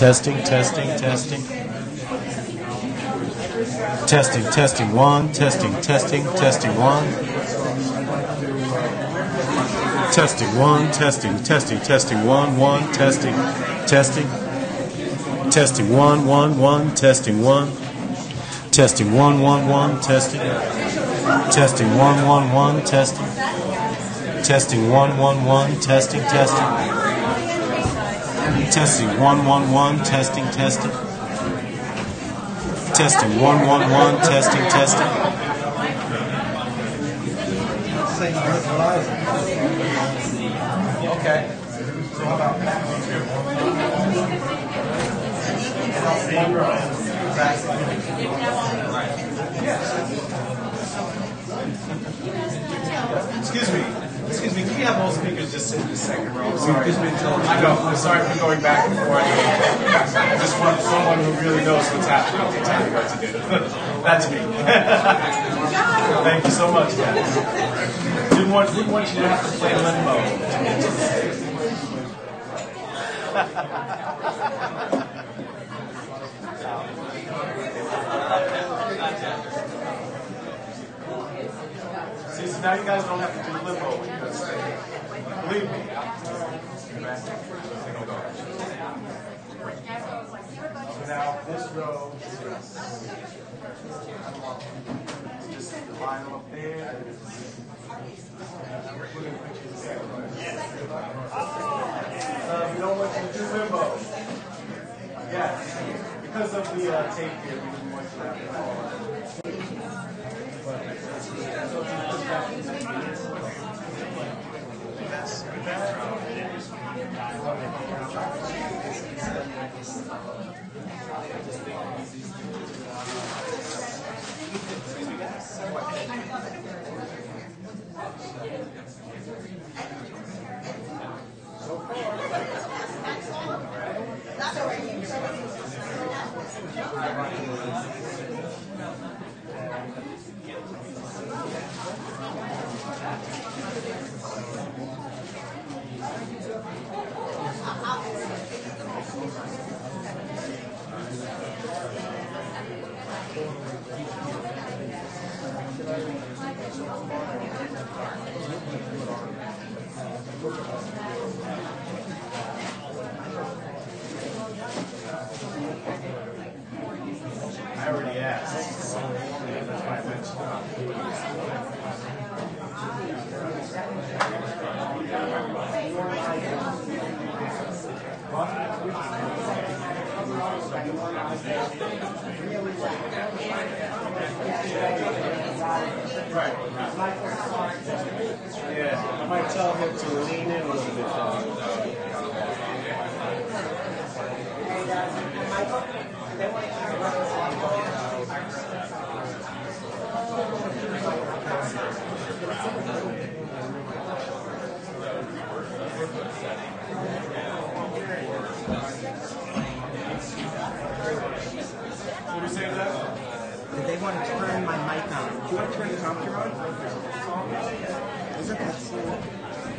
Testing, testing, testing. Testing, testing, one. Testing, testing, testing, one. Testing, one. Testing, testing, testing, one, one. Testing, testing. Testing, one, one, one. Testing, one. Testing, one, one, one. Testing. Testing, one, one, one. Testing. Testing, one, one, one. Testing, testing. Testing, one, one, one. Testing, testing. Testing, one, one, one. Testing, testing. Okay. So how about that? Excuse me, can we have all speakers just sit in the second row? Sorry. I know, I'm sorry for going back and forth. I just want someone who really knows what's happening to tell me what to do. That's me. Thank you so much, guys. Didn't want you to have to play limbo. See, so now you guys don't have to do limbo when you go stay. Believe me. So now this row, just line them up there. We don't want you to do limbo. Yes. Because of the tape here, we didn't want you to have to fall. I already asked. That's why I mentioned Right. Yeah, I might tell him to lean in a little bit. What do you say to that? They want to turn my mic on. Do you want to turn the computer on? Isn't that slow?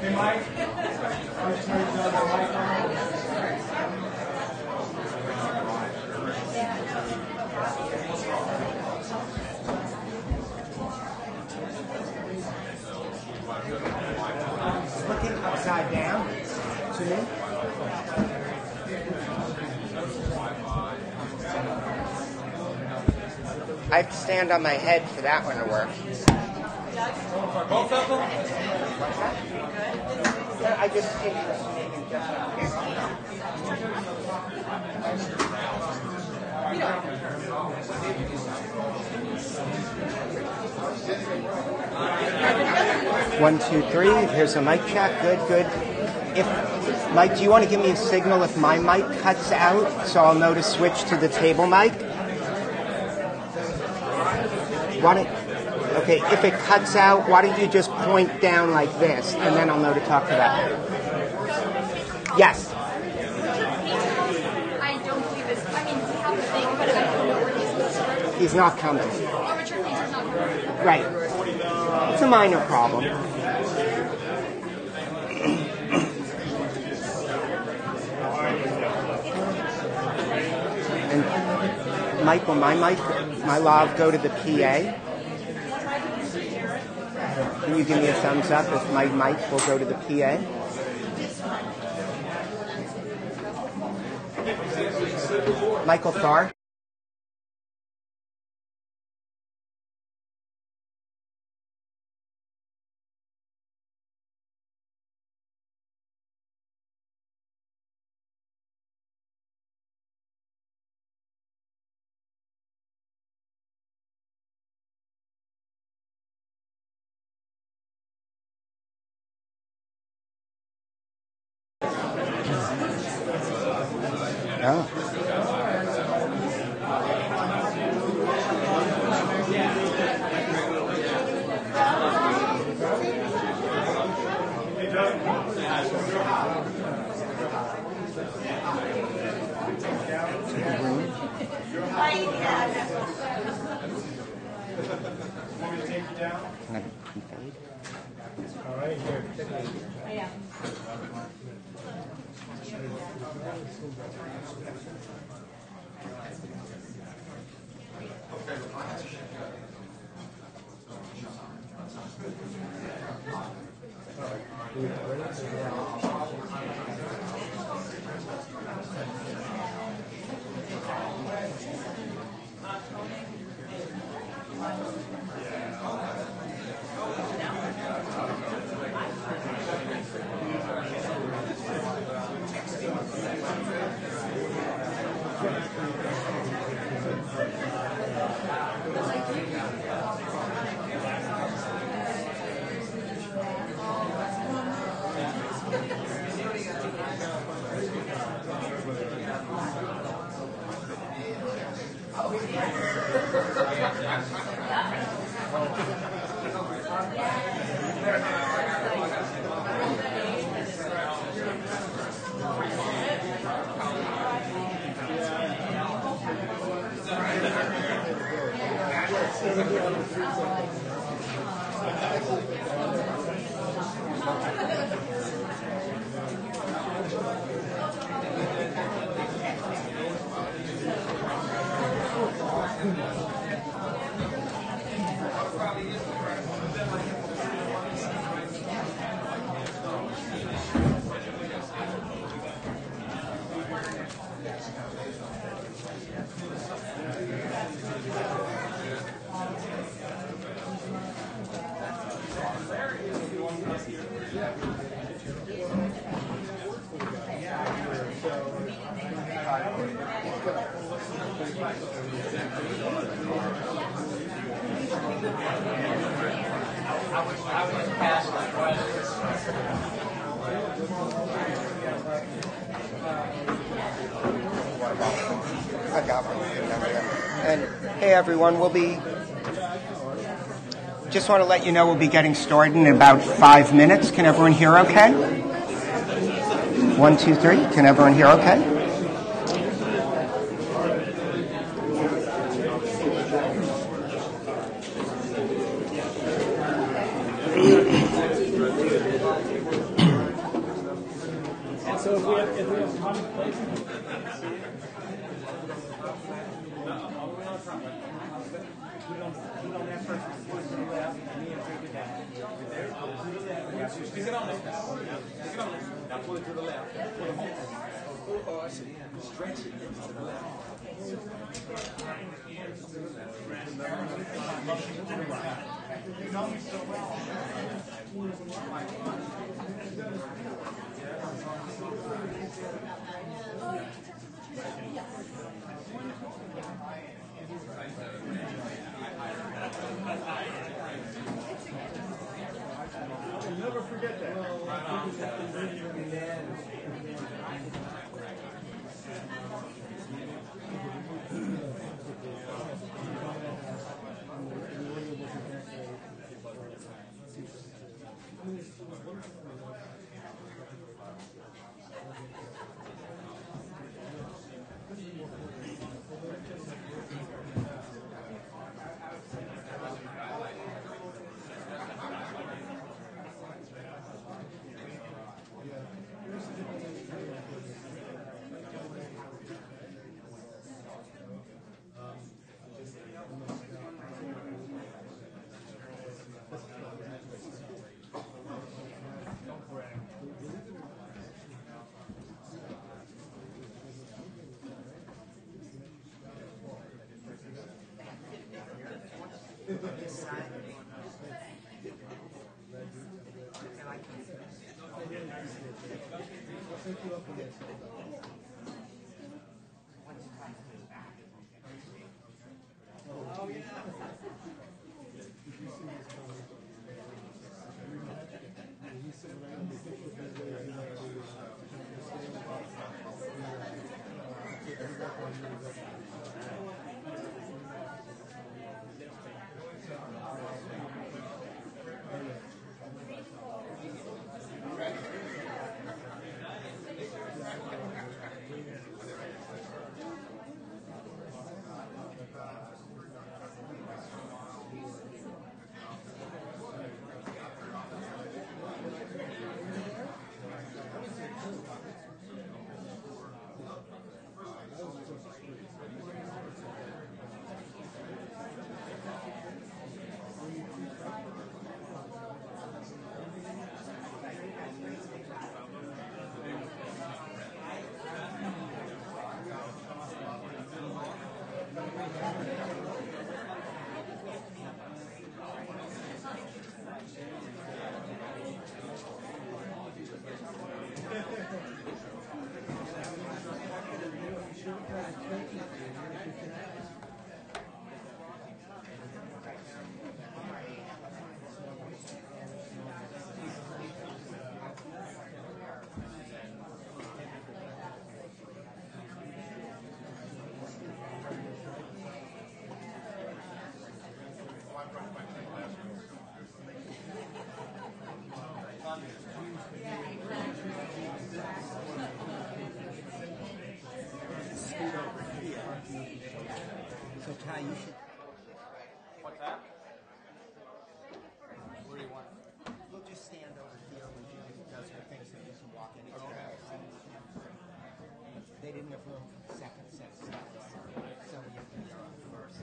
Hey, Mike. First turn the mic on. Looking upside down to me. I have to stand on my head for that one to work. Both of them? I just take this maybe just One, two, three. Here's a mic check. Good, good. If Mike, do you want to give me a signal if my mic cuts out so I'll know to switch to the table mic? Okay, if it cuts out, why don't you just point down like this, and then I'll know to talk to that. Yes. I don't believe this. I mean, we have the thing, but I don't know where he's He's not coming. Oh, Richard Painter's not coming. Right. It's a minor problem. And Mike, will my lav go to the PA? Can you give me a thumbs up if my mic will go to the PA? Michael Thar? Oh. All right, here. I got one. And hey, everyone, just want to let you know we'll be getting started in about 5 minutes. Can everyone hear okay? 1, 2, 3. Can everyone hear okay? Never forget that. So Ty, you should. What's that? Where do you want? We'll just stand over here when Judy does her thing, so you can walk in. They didn't have room for the second set of steps, so you can go on first.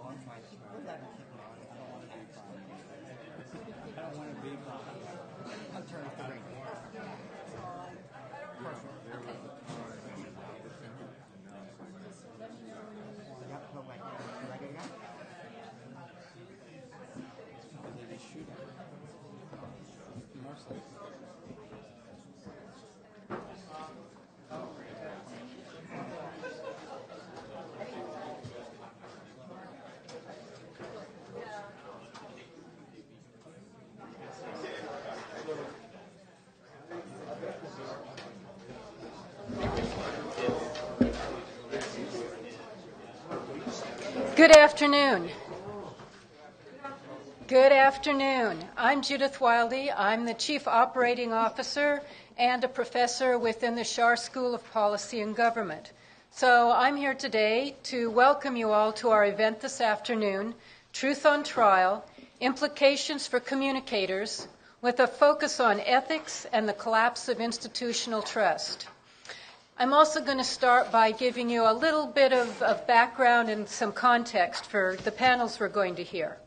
I'm fine. We'll let him keep on. I don't want to be bothered. I'll turn off the ring. Yep, go like that. You ready to go? They shoot mostly. Good afternoon. Good afternoon. I'm Judith Wildy. I'm the Chief Operating Officer and a professor within the Schar School of Policy and Government. So I'm here today to welcome you all to our event this afternoon, Truth on Trial, Implications for Communicators, with a focus on ethics and the collapse of institutional trust. I'm also going to start by giving you a little bit of background and some context for the panels we're going to hear.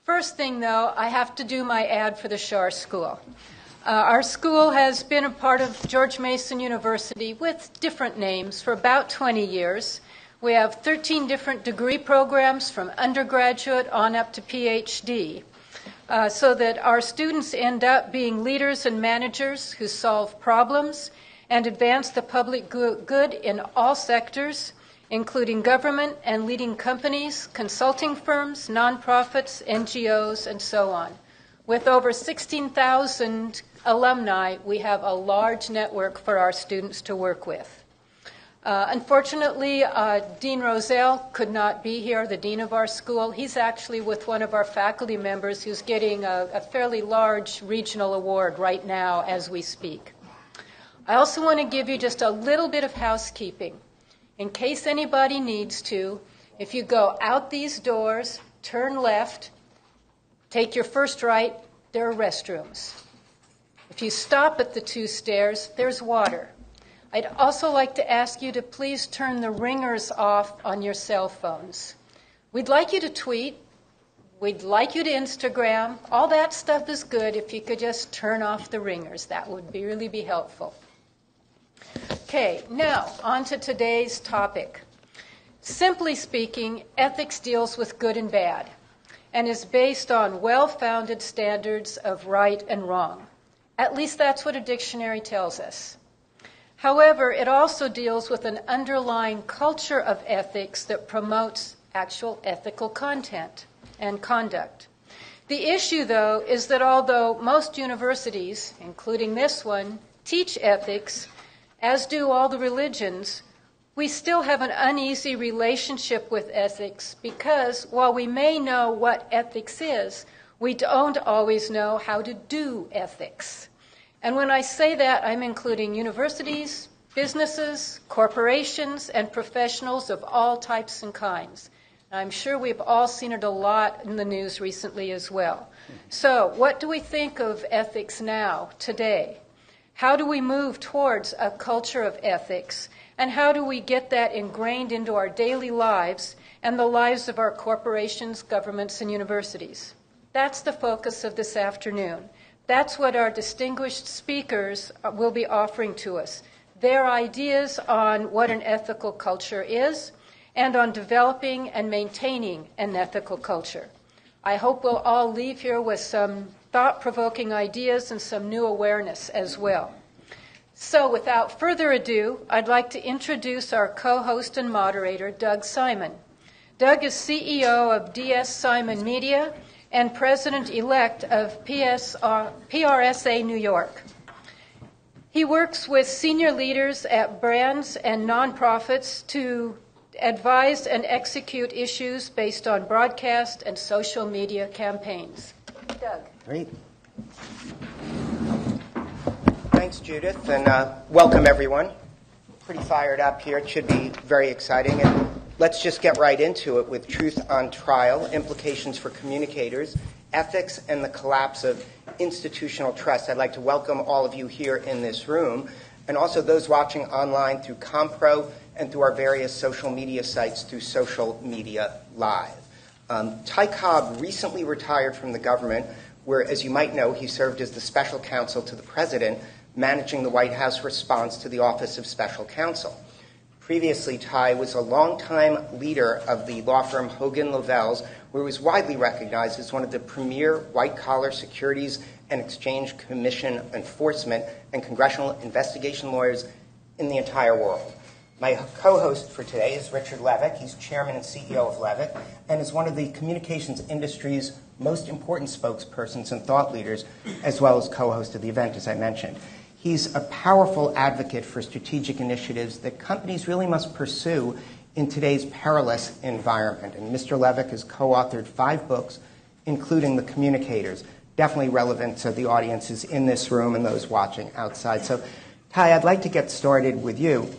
First thing, though, I have to do my ad for the Schar School. Our school has been a part of George Mason University with different names for about 20 years. We have 13 different degree programs from undergraduate on up to PhD, so that our students end up being leaders and managers who solve problems and advance the public good in all sectors, including government and leading companies, consulting firms, nonprofits, NGOs, and so on. With over 16,000 alumni, we have a large network for our students to work with. Unfortunately, Dean Rozelle could not be here, the dean of our school. He's actually with one of our faculty members who's getting a fairly large regional award right now as we speak. I also want to give you just a little bit of housekeeping. In case anybody needs to, if you go out these doors, turn left, take your first right, there are restrooms. If you stop at the 2 stairs, there's water. I'd also like to ask you to please turn the ringers off on your cell phones. We'd like you to tweet. We'd like you to Instagram. All that stuff is good. If you could just turn off the ringers, that would really be helpful. Okay, now on to today's topic. Simply speaking, ethics deals with good and bad and is based on well-founded standards of right and wrong. At least that's what a dictionary tells us. However, it also deals with an underlying culture of ethics that promotes actual ethical content and conduct. The issue, though, is that although most universities, including this one, teach ethics, as do all the religions, we still have an uneasy relationship with ethics because while we may know what ethics is, we don't always know how to do ethics. And when I say that, I'm including universities, businesses, corporations, and professionals of all types and kinds. I'm sure we've all seen it a lot in the news recently as well. So, what do we think of ethics now, today? How do we move towards a culture of ethics? And how do we get that ingrained into our daily lives and the lives of our corporations, governments, and universities? That's the focus of this afternoon. That's what our distinguished speakers will be offering to us. Their ideas on what an ethical culture is, and on developing and maintaining an ethical culture. I hope we'll all leave here with some thought-provoking ideas and some new awareness as well. So without further ado, I'd like to introduce our co-host and moderator, Doug Simon. Doug is CEO of DS Simon Media and President-elect of PRSA New York. He works with senior leaders at brands and nonprofits to advise and execute issues based on broadcast and social media campaigns. Doug. Great. Thanks, Judith, and welcome everyone. Pretty fired up here. It should be very exciting. And let's just get right into it with Truth on Trial, Implications for Communicators, Ethics, and the Collapse of Institutional Trust. I'd like to welcome all of you here in this room, and also those watching online through Compro and through our various social media sites through Social Media Live. Ty Cobb recently retired from the government, where, as you might know, he served as the special counsel to the president, managing the White House response to the Office of Special Counsel. Previously, Ty was a longtime leader of the law firm Hogan Lovells, where he was widely recognized as one of the premier white-collar Securities and Exchange Commission enforcement and congressional investigation lawyers in the entire world. My co-host for today is Richard Levick. He's chairman and CEO of Levick and is one of the communications industry's most important spokespersons and thought leaders, as well as co-host of the event, as I mentioned. He's a powerful advocate for strategic initiatives that companies really must pursue in today's perilous environment. And Mr. Levick has co-authored 5 books, including The Communicators, definitely relevant to the audiences in this room and those watching outside. So, Ty, I'd like to get started with you.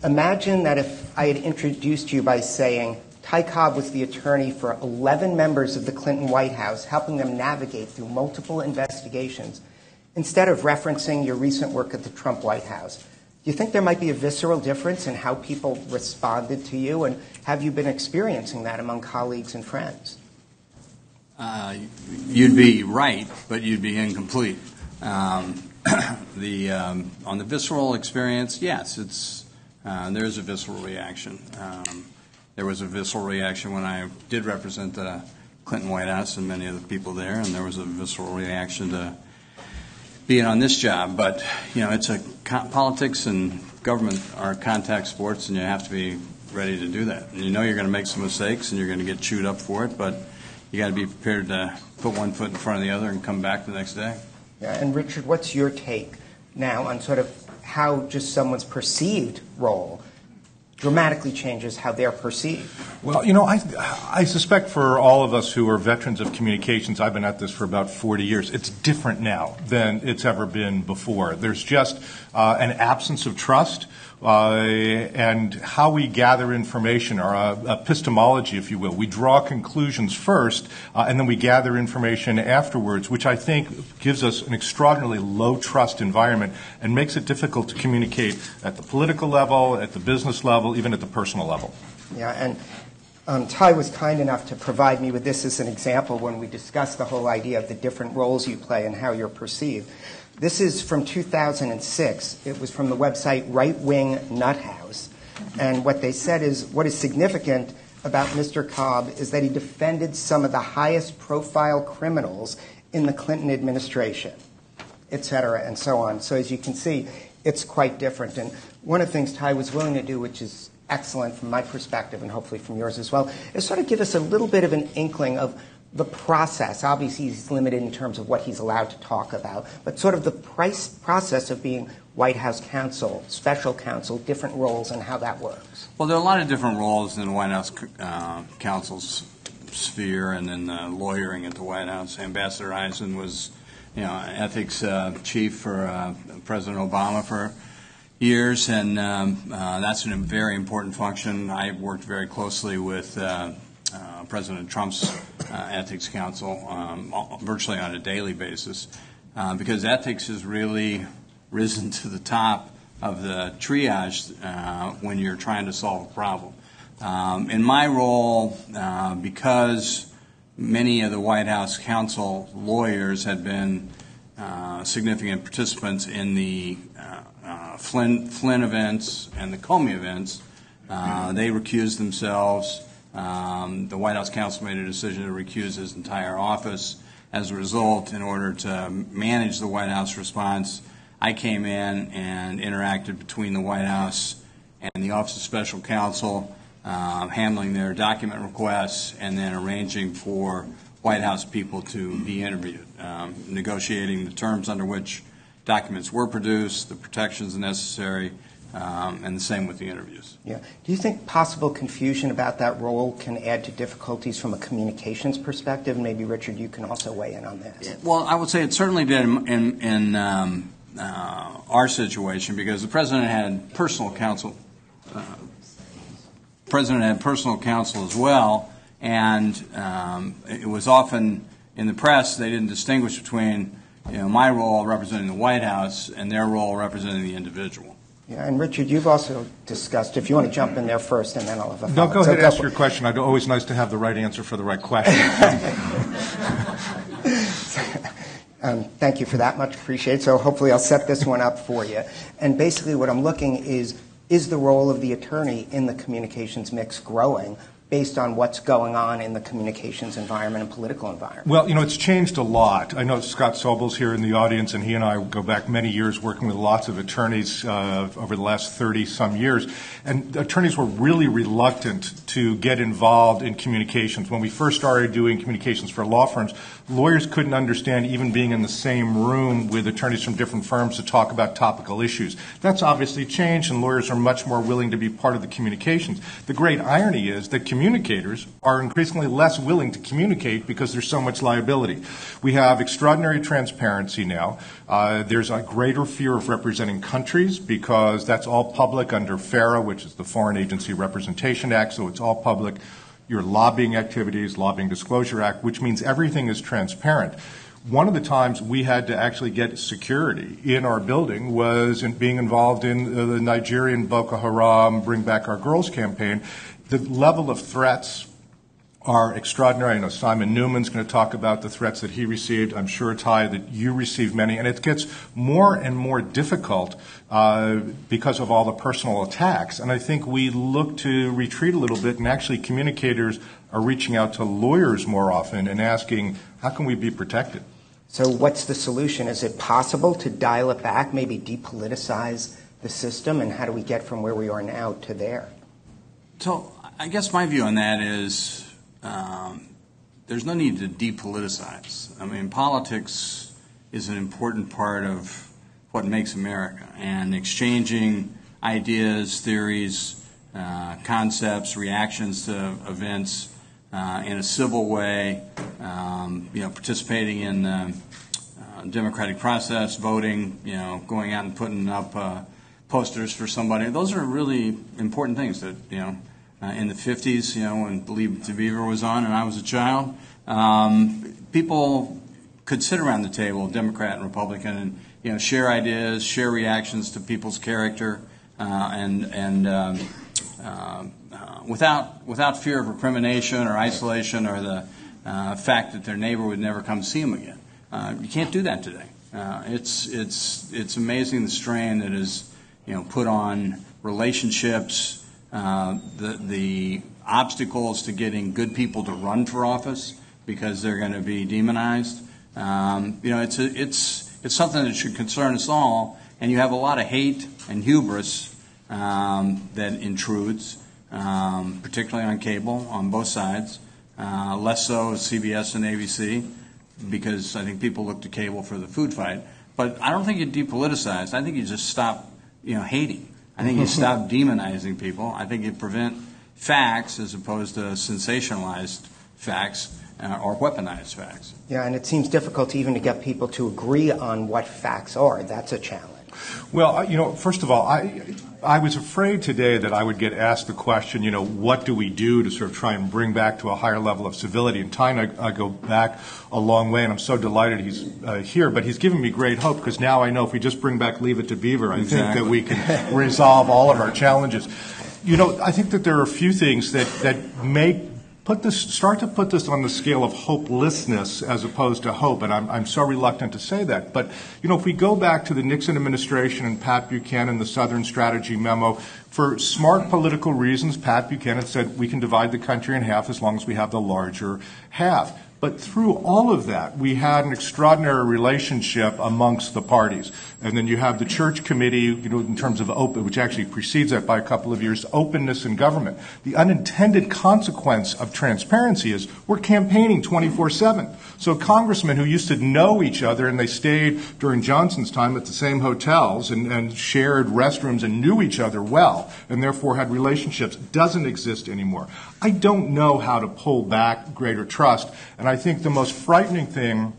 Imagine that if I had introduced you by saying Ty Cobb was the attorney for 11 members of the Clinton White House, helping them navigate through multiple investigations, instead of referencing your recent work at the Trump White House. Do you think there might be a visceral difference in how people responded to you, and have you been experiencing that among colleagues and friends? You'd be right, but you'd be incomplete. On the visceral experience, yes, there's a visceral reaction. There was a visceral reaction when I did represent the Clinton White House and many of the people there, and there was a visceral reaction to being on this job. But, it's politics and government are contact sports, and you have to be ready to do that. And you're going to make some mistakes, and you're going to get chewed up for it, but you got to be prepared to put one foot in front of the other and come back the next day. Yeah, and Richard, what's your take now on sort of how just someone's perceived role dramatically changes how they're perceived? Well, I suspect for all of us who are veterans of communications, I've been at this for about 40 years, it's different now than it's ever been before. There's just an absence of trust. And how we gather information, or epistemology, if you will. We draw conclusions first, and then we gather information afterwards, which I think gives us an extraordinarily low-trust environment and makes it difficult to communicate at the political level, at the business level, even at the personal level. Yeah, and Ty was kind enough to provide me with this as an example when we discussed the whole idea of the different roles you play and how you're perceived. This is from 2006. It was from the website Right Wing Nut House. And what they said is what is significant about Mr. Cobb is that he defended some of the highest profile criminals in the Clinton administration, et cetera, and so on. So as you can see, it's quite different. And one of the things Ty was willing to do, which is excellent from my perspective and hopefully from yours as well, is sort of give us a little bit of an inkling of the process. Obviously, he's limited in terms of what he's allowed to talk about, but sort of the process of being White House counsel, special counsel, different roles, and how that works. Well, there are a lot of different roles in the White House counsel's sphere and in lawyering at the White House. Ambassador Eisen was, ethics chief for President Obama for years, and that's a very important function. I worked very closely with President Trump's ethics counsel virtually on a daily basis because ethics has really risen to the top of the triage when you're trying to solve a problem. In my role, because many of the White House counsel lawyers had been significant participants in the Flynn events and the Comey events, they recused themselves. The White House counsel made a decision to recuse his entire office. As a result, in order to manage the White House response, I came in and interacted between the White House and the Office of Special Counsel, handling their document requests and then arranging for White House people to be interviewed, negotiating the terms under which documents were produced, the protections necessary, and the same with the interviews. Yeah. Do you think possible confusion about that role can add to difficulties from a communications perspective? And maybe, Richard, you can also weigh in on this. Well, I would say it certainly did in our situation because the president had personal counsel. President had personal counsel as well, and it was often in the press they didn't distinguish between my role representing the White House and their role representing the individual. Yeah, and Richard, you've also discussed, if you want to jump in there first, and then I'll have a follow-up. No, go ahead and ask your question. It's always nice to have the right answer for the right question. Thank you for that. Much appreciated. So hopefully I'll set this one up for you. And basically what I'm looking is the role of the attorney in the communications mix growing based on what's going on in the communications environment and political environment? Well, it's changed a lot. I know Scott Sobel's here in the audience, and he and I go back many years working with lots of attorneys over the last 30-some years. And attorneys were really reluctant to get involved in communications. When we first started doing communications for law firms, lawyers couldn't understand even being in the same room with attorneys from different firms to talk about topical issues. That's obviously changed, and lawyers are much more willing to be part of the communications. The great irony is that communicators are increasingly less willing to communicate because there's so much liability. We have extraordinary transparency now. There's a greater fear of representing countries because that's all public under FARA, which is the Foreign Agency Representation Act, so it's all public. Your lobbying activities, Lobbying Disclosure Act, which means everything is transparent. One of the times we had to actually get security in our building was in being involved in the Nigerian Boko Haram Bring Back Our Girls campaign. The level of threats are extraordinary. I know Simon Newman's going to talk about the threats that he received. I'm sure, Ty, that you received many. And it gets more and more difficult because of all the personal attacks. And I think we look to retreat a little bit, and actually communicators are reaching out to lawyers more often and asking, how can we be protected? So what's the solution? Is it possible to dial it back, maybe depoliticize the system, and how do we get from where we are now to there? So I guess my view on that is there's no need to depoliticize. I mean, politics is an important part of what makes America, and exchanging ideas, theories, concepts, reactions to events in a civil way, participating in the democratic process, voting, going out and putting up posters for somebody. Those are really important things that, in the 50s, when Believe the Beaver was on and I was a child, people could sit around the table, Democrat and Republican, and share ideas, share reactions to people's character, and without fear of recrimination or isolation or the fact that their neighbor would never come see them again. You can't do that today. It's amazing the strain that is put on relationships, the obstacles to getting good people to run for office because they're going to be demonized. It's something that should concern us all, and you have a lot of hate and hubris that intrudes, particularly on cable, on both sides, less so CBS and ABC, because I think people look to cable for the food fight. But I don't think you depoliticize. I think you just stop, hating. I think you stop demonizing people. I think you prevent facts as opposed to sensationalized facts or weaponized facts. Yeah, and it seems difficult even to get people to agree on what facts are. That's a challenge. Well, first of all, I was afraid today that I would get asked the question, what do we do to sort of try and bring back to a higher level of civility? And Ty and I go back a long way, and I'm so delighted he's here. But he's given me great hope, because now I know if we just bring back Leave It to Beaver, I think that we can resolve all of our challenges. I think that there are a few things that make start to put this on the scale of hopelessness as opposed to hope, and I'm so reluctant to say that. But, if we go back to the Nixon administration and Pat Buchanan, the Southern Strategy memo, for smart political reasons, Pat Buchanan said we can divide the country in half as long as we have the larger half. But through all of that, we had an extraordinary relationship amongst the parties. And then you have the church committee, in terms of open, which actually precedes that by a couple of years, openness in government. The unintended consequence of transparency is we're campaigning 24/7. So congressmen who used to know each other, and they stayed during Johnson's time at the same hotels and shared restrooms and knew each other well, and therefore had relationships, doesn't exist anymore. I don't know how to pull back greater trust. And I think the most frightening thing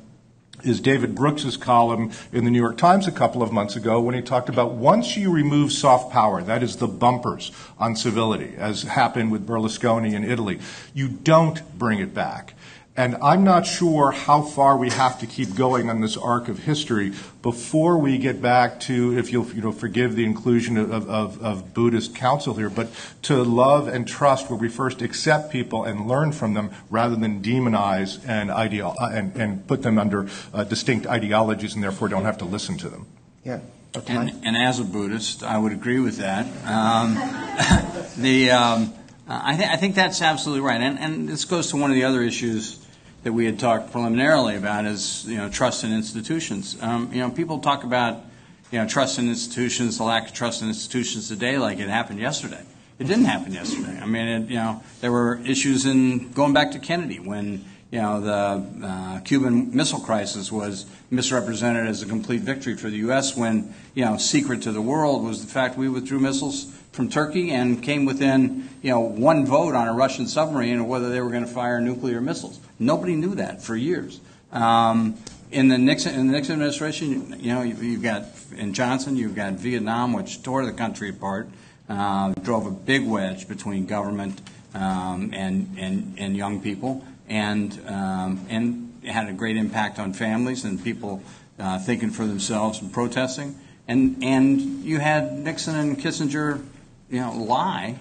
is David Brooks's column in the New York Times a couple of months ago when he talked about once you remove soft power, that is the bumpers on civility, as happened with Berlusconi in Italy, you don't bring it back. And I'm not sure how far we have to keep going on this arc of history before we get back to, if you'll forgive the inclusion of Buddhist counsel here, but to love and trust where we first accept people and learn from them rather than demonize and put them under distinct ideologies and therefore don't have to listen to them. Yeah. Okay. And as a Buddhist, I would agree with that. I think that's absolutely right. And this goes to one of the other issues that we had talked preliminarily about is, trust in institutions. People talk about, trust in institutions, the lack of trust in institutions today like it happened yesterday. It didn't happen yesterday. I mean, there were issues going back to Kennedy when, the Cuban Missile Crisis was misrepresented as a complete victory for the U.S. when, secret to the world was the fact we withdrew missiles from Turkey and came within, one vote on a Russian submarine of whether they were going to fire nuclear missiles. Nobody knew that for years. In the Nixon administration, you've got, in Johnson, you've got Vietnam, which tore the country apart, drove a big wedge between government and young people, and had a great impact on families and people thinking for themselves and protesting. And you had Nixon and Kissinger, lie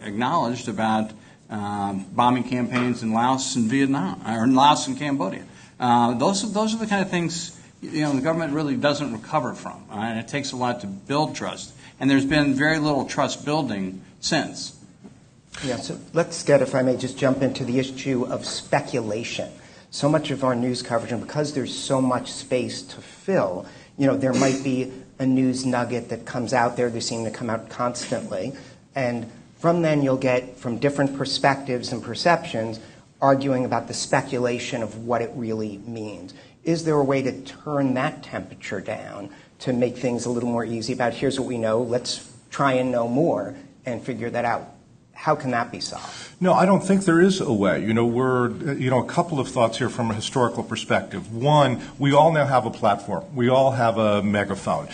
acknowledged about bombing campaigns in Laos and Vietnam, or in Laos and Cambodia. Those are the kind of things the government really doesn't recover from, and it takes a lot to build trust. And there's been very little trust building since. Yeah, so let's if I may, just jump into the issue of speculation. So much of our news coverage, and because there's so much space to fill, there might be a news nugget that comes out there. They seem to come out constantly. And from then you'll get, from different perspectives and perceptions, arguing about the speculation of what it really means. Is there a way to turn that temperature down to make things a little more easy about here's what we know, let's try and know more and figure that out? How can that be solved? No, I don't think there is a way. A couple of thoughts here from a historical perspective. One, we all now have a platform. We all have a megaphone.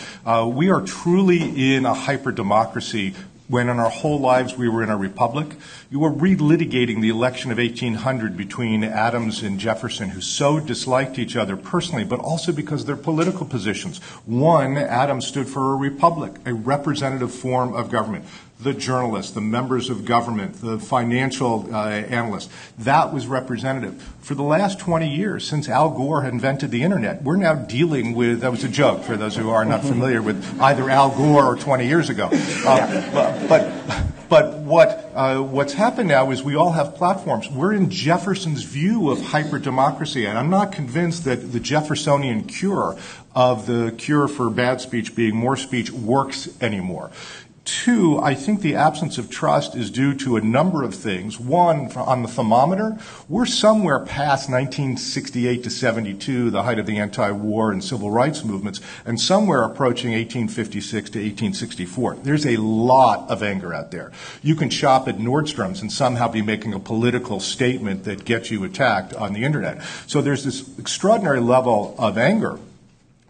We are truly in a hyper-democracy when in our whole lives we were in a republic. You were relitigating the election of 1800 between Adams and Jefferson, who so disliked each other personally, but also because of their political positions. One, Adams stood for a republic, a representative form of government. the journalists, the members of government, the financial analysts. That was representative. For the last 20 years, since Al Gore invented the internet, we're now dealing with, that was a joke for those who are not familiar with either Al Gore or 20 years ago. But what's happened now is we all have platforms. We're in Jefferson's view of hyper-democracy, and I'm not convinced that the Jeffersonian cure of the cure for bad speech being more speech works anymore. Two, I think the absence of trust is due to a number of things. One, on the thermometer, we're somewhere past 1968 to 72, the height of the anti-war and civil rights movements, and somewhere approaching 1856 to 1864. There's a lot of anger out there. You can shop at Nordstrom's and somehow be making a political statement that gets you attacked on the internet. So there's this extraordinary level of anger.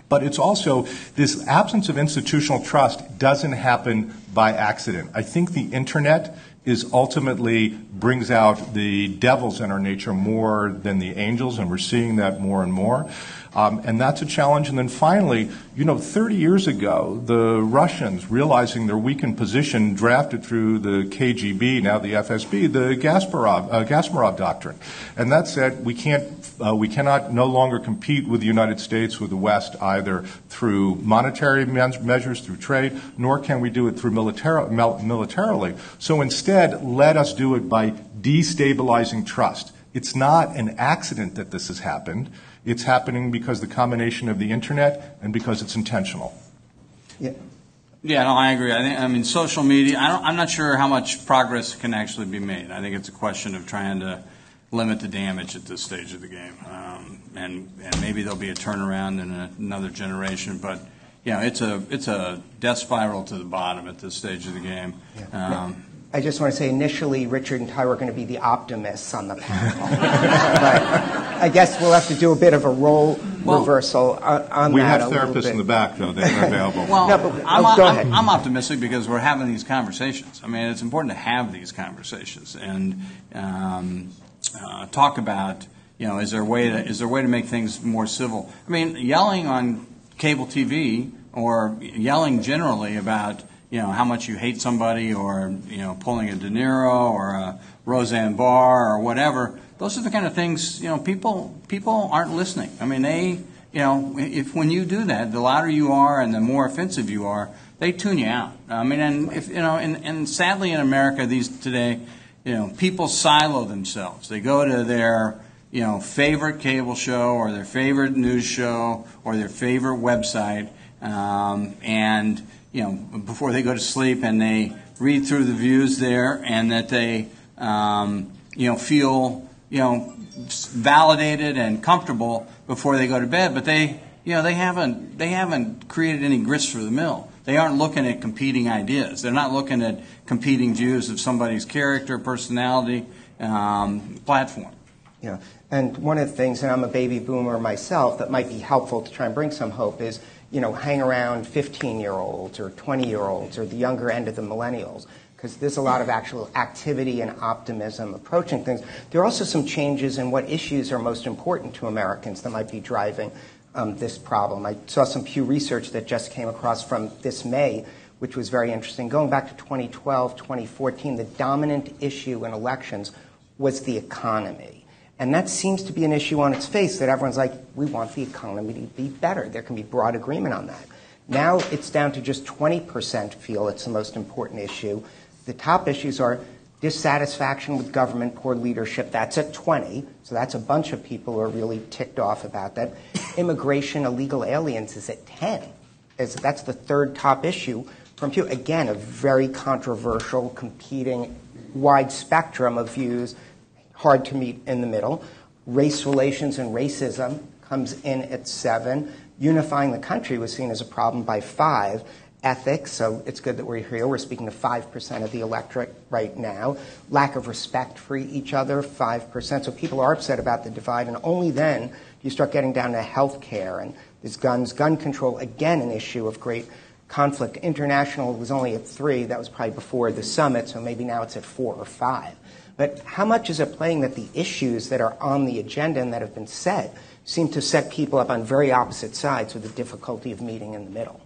But it's also this absence of institutional trust doesn't happen by accident. I think the internet is ultimately brings out the devils in our nature more than the angels, and we're seeing that more and more. And that's a challenge. And then finally, 30 years ago, the Russians, realizing their weakened position, drafted through the KGB, now the FSB, the Gasparov Doctrine. And that said, we cannot no longer compete with the United States, with the West, either through monetary measures, through trade, nor can we do it through militarily. So instead, let us do it by destabilizing trust. It's not an accident that this has happened. It's happening because the combination of the internet and because it's intentional. Yeah, no, I agree. I mean, social media, I'm not sure how much progress can actually be made. I think it's a question of trying to limit the damage at this stage of the game. And maybe there'll be a turnaround in another generation. But, it's a death spiral to the bottom at this stage of the game. I just want to say initially Richard and Ty were going to be the optimists on the panel. But I guess we'll have to do a bit of a role reversal on we that. We have therapists in the back, though. They're available. Well, no, but, go ahead. I'm optimistic because we're having these conversations. I mean, it's important to have these conversations and talk about, is there a way to make things more civil? I mean, yelling on cable TV or yelling generally about how much you hate somebody, or pulling a De Niro or a Roseanne Barr or whatever. Those are the kind of things people aren't listening. I mean, if when you do that, the louder you are and the more offensive you are, they tune you out. I mean, and if and sadly in America today, people silo themselves. They go to their favorite cable show or their favorite news show or their favorite website, and before they go to sleep, and they read through the views there, and that they, feel, validated and comfortable before they go to bed. But they haven't created any grist for the mill. They aren't looking at competing ideas. They're not looking at competing views of somebody's character, personality, platform. Yeah, and one of the things, and I'm a baby boomer myself, that might be helpful to try and bring some hope is, hang around 15-year-olds or 20-year-olds or the younger end of the millennials, because there's a lot of actual activity and optimism approaching things. There are also some changes in what issues are most important to Americans that might be driving this problem. I saw some Pew Research that just came across from this May, which was very interesting. Going back to 2012, 2014, the dominant issue in elections was the economy. And that seems to be an issue on its face, that everyone's like, we want the economy to be better. There can be broad agreement on that. Now it's down to just 20% feel it's the most important issue. The top issues are dissatisfaction with government, poor leadership. That's at 20. So that's a bunch of people who are really ticked off about that. Immigration, illegal aliens is at 10. That's the third top issue from Pew. Again, a very controversial, competing, wide spectrum of views, hard to meet in the middle. Race relations and racism comes in at 7. Unifying the country was seen as a problem by 5. Ethics, so it's good that we're here. We're speaking to 5% of the electorate right now. Lack of respect for each other, 5%. So people are upset about the divide, and only then you start getting down to health care and there's guns, gun control, again an issue of great conflict. International was only at 3. That was probably before the summit, so maybe now it's at 4 or 5. But how much is it playing that the issues that are on the agenda and that have been set seem to set people up on very opposite sides with the difficulty of meeting in the middle?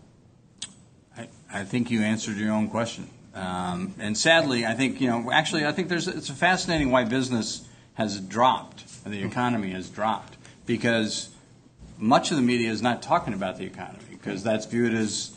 I think you answered your own question. And sadly, I think, actually, I think it's fascinating why business has dropped, the economy has dropped, because much of the media is not talking about the economy, because that's viewed as,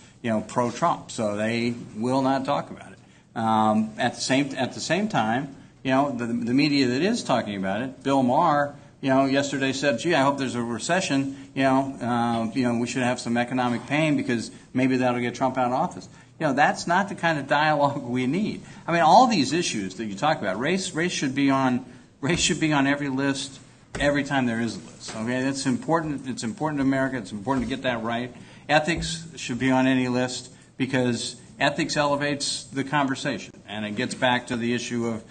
pro-Trump, so they will not talk about it. At the same time, the media that is talking about it, Bill Maher, yesterday said, "Gee, I hope there's a recession. We should have some economic pain because maybe that'll get Trump out of office." That's not the kind of dialogue we need. I mean, all these issues that you talk about, race should be on every list every time there is a list. Okay, that's important. It's important to America. It's important to get that right. Ethics should be on any list because ethics elevates the conversation, and it gets back to the issue of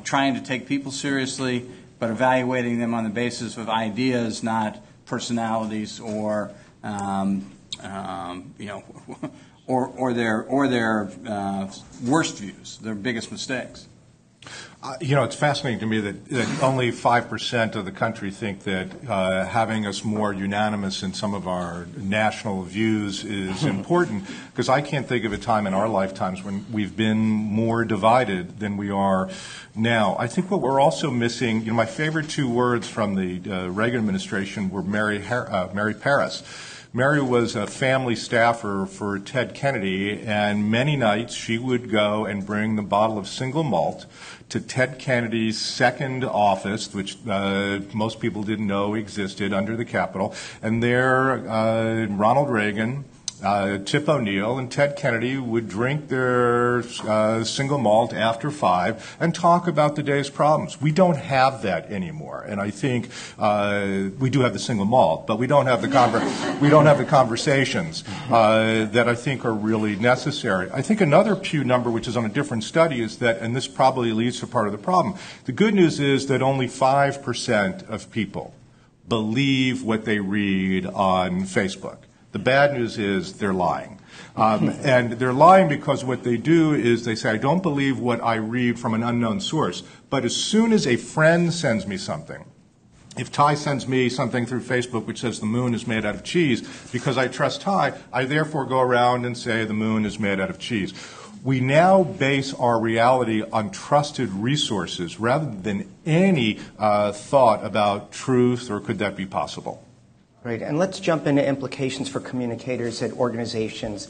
trying to take people seriously, but evaluating them on the basis of ideas, not personalities or or their worst views, their biggest mistakes. It's fascinating to me that only 5% of the country think that having us more unanimous in some of our national views is important, because I can't think of a time in our lifetimes when we've been more divided than we are now. I think what we're also missing, my favorite two words from the Reagan administration were Mary Paris. Mary was a family staffer for Ted Kennedy, and many nights she would go and bring the bottle of single malt to Ted Kennedy's second office, which most people didn't know existed under the Capitol. And there, Ronald Reagan, Tip O'Neill, and Ted Kennedy would drink their single malt after 5 and talk about the day's problems. We don't have that anymore, and I think we do have the single malt, but we don't have the conversations that I think are really necessary. I think another Pew number, which is on a different study, is that, and this probably leads to part of the problem. The good news is that only 5% of people believe what they read on Facebook. The bad news is they're lying. And they're lying because what they do is they say, I don't believe what I read from an unknown source. But as soon as a friend sends me something, if Ty sends me something through Facebook which says the moon is made out of cheese, because I trust Ty, I therefore go around and say the moon is made out of cheese. We now base our reality on trusted resources rather than any thought about truth or could that be possible. Great. And let's jump into implications for communicators at organizations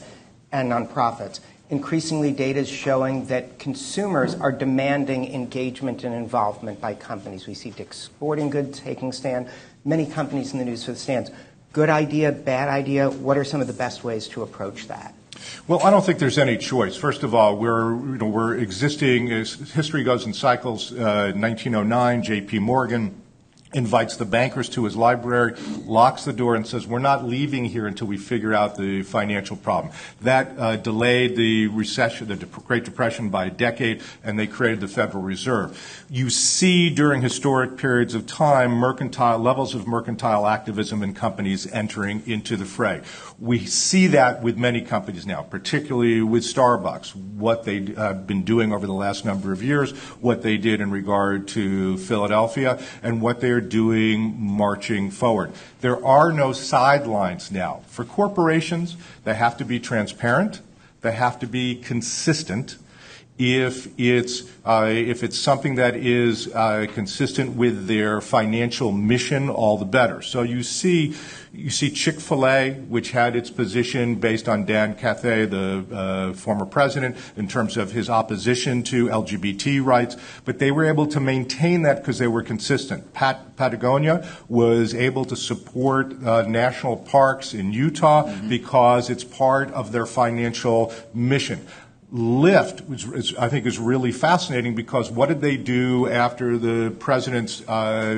and nonprofits. Increasingly, data is showing that consumers are demanding engagement and involvement by companies. We see Dick's Sporting Goods taking a stand, many companies in the news for the stands. Good idea, bad idea? What are some of the best ways to approach that? Well, I don't think there's any choice. First of all, we're existing, as history goes in cycles. 1909, J.P. Morgan invites the bankers to his library, locks the door, and says, we're not leaving here until we figure out the financial problem. That delayed the recession, the Great Depression, by a decade, and they created the Federal Reserve. You see during historic periods of time levels of mercantile activism in companies entering into the fray. We see that with many companies now, particularly with Starbucks, what they've been doing over the last number of years, what they did in regard to Philadelphia, and what they're doing marching forward. There are no sidelines now. For corporations, they have to be transparent, they have to be consistent. If it's something that is consistent with their financial mission, all the better. So you see Chick-fil-A, which had its position based on Dan Cathay, the former president, in terms of his opposition to LGBT rights, but they were able to maintain that because they were consistent. Patagonia was able to support national parks in Utah because it's part of their financial mission. Lyft, which I think is really fascinating, because what did they do after the president's ban,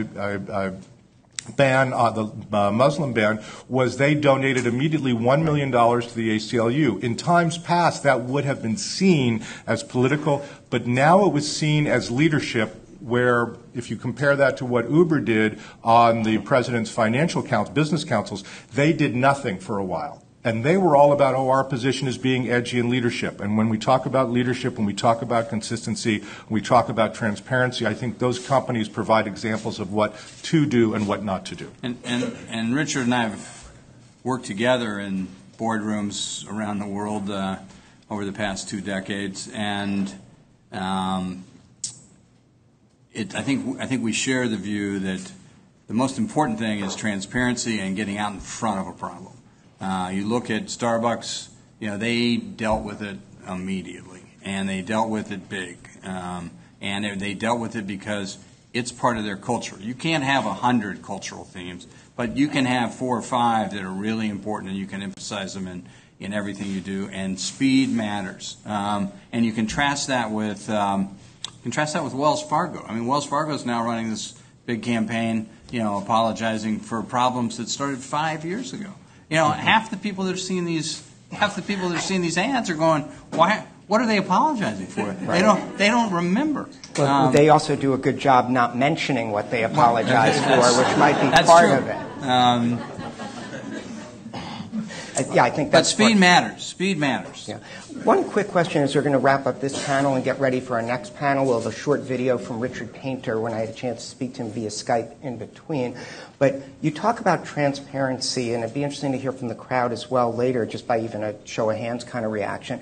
the Muslim ban, was they donated immediately $1 million to the ACLU. In times past, that would have been seen as political, but now it was seen as leadership, where if you compare that to what Uber did on the president's financial business councils, they did nothing for a while. And they were all about, our position is being edgy in leadership. And when we talk about leadership, when we talk about consistency, when we talk about transparency, I think those companies provide examples of what to do and what not to do. And Richard and I have worked together in boardrooms around the world over the past 2 decades, and I think we share the view that the most important thing is transparency and getting out in front of a problem. You look at Starbucks, they dealt with it immediately, and they dealt with it big, and they dealt with it because it's part of their culture. You can't have 100 cultural themes, but you can have 4 or 5 that are really important, and you can emphasize them in everything you do. And speed matters, and you contrast that with Wells Fargo. I mean, Wells Fargo is now running this big campaign, apologizing for problems that started 5 years ago. Half the people that are seeing these ads are going, why? What are they apologizing for? Right. They don't remember. Well, they also do a good job not mentioning what they apologize for, which might be part true. of it. I think that's. But speed matters. Speed matters. Yeah. One quick question as we're going to wrap up this panel and get ready for our next panel. We'll have a short video from Richard Painter when I had a chance to speak to him via Skype in between. But you talk about transparency, and it'd be interesting to hear from the crowd as well later, just by even a show of hands kind of reaction.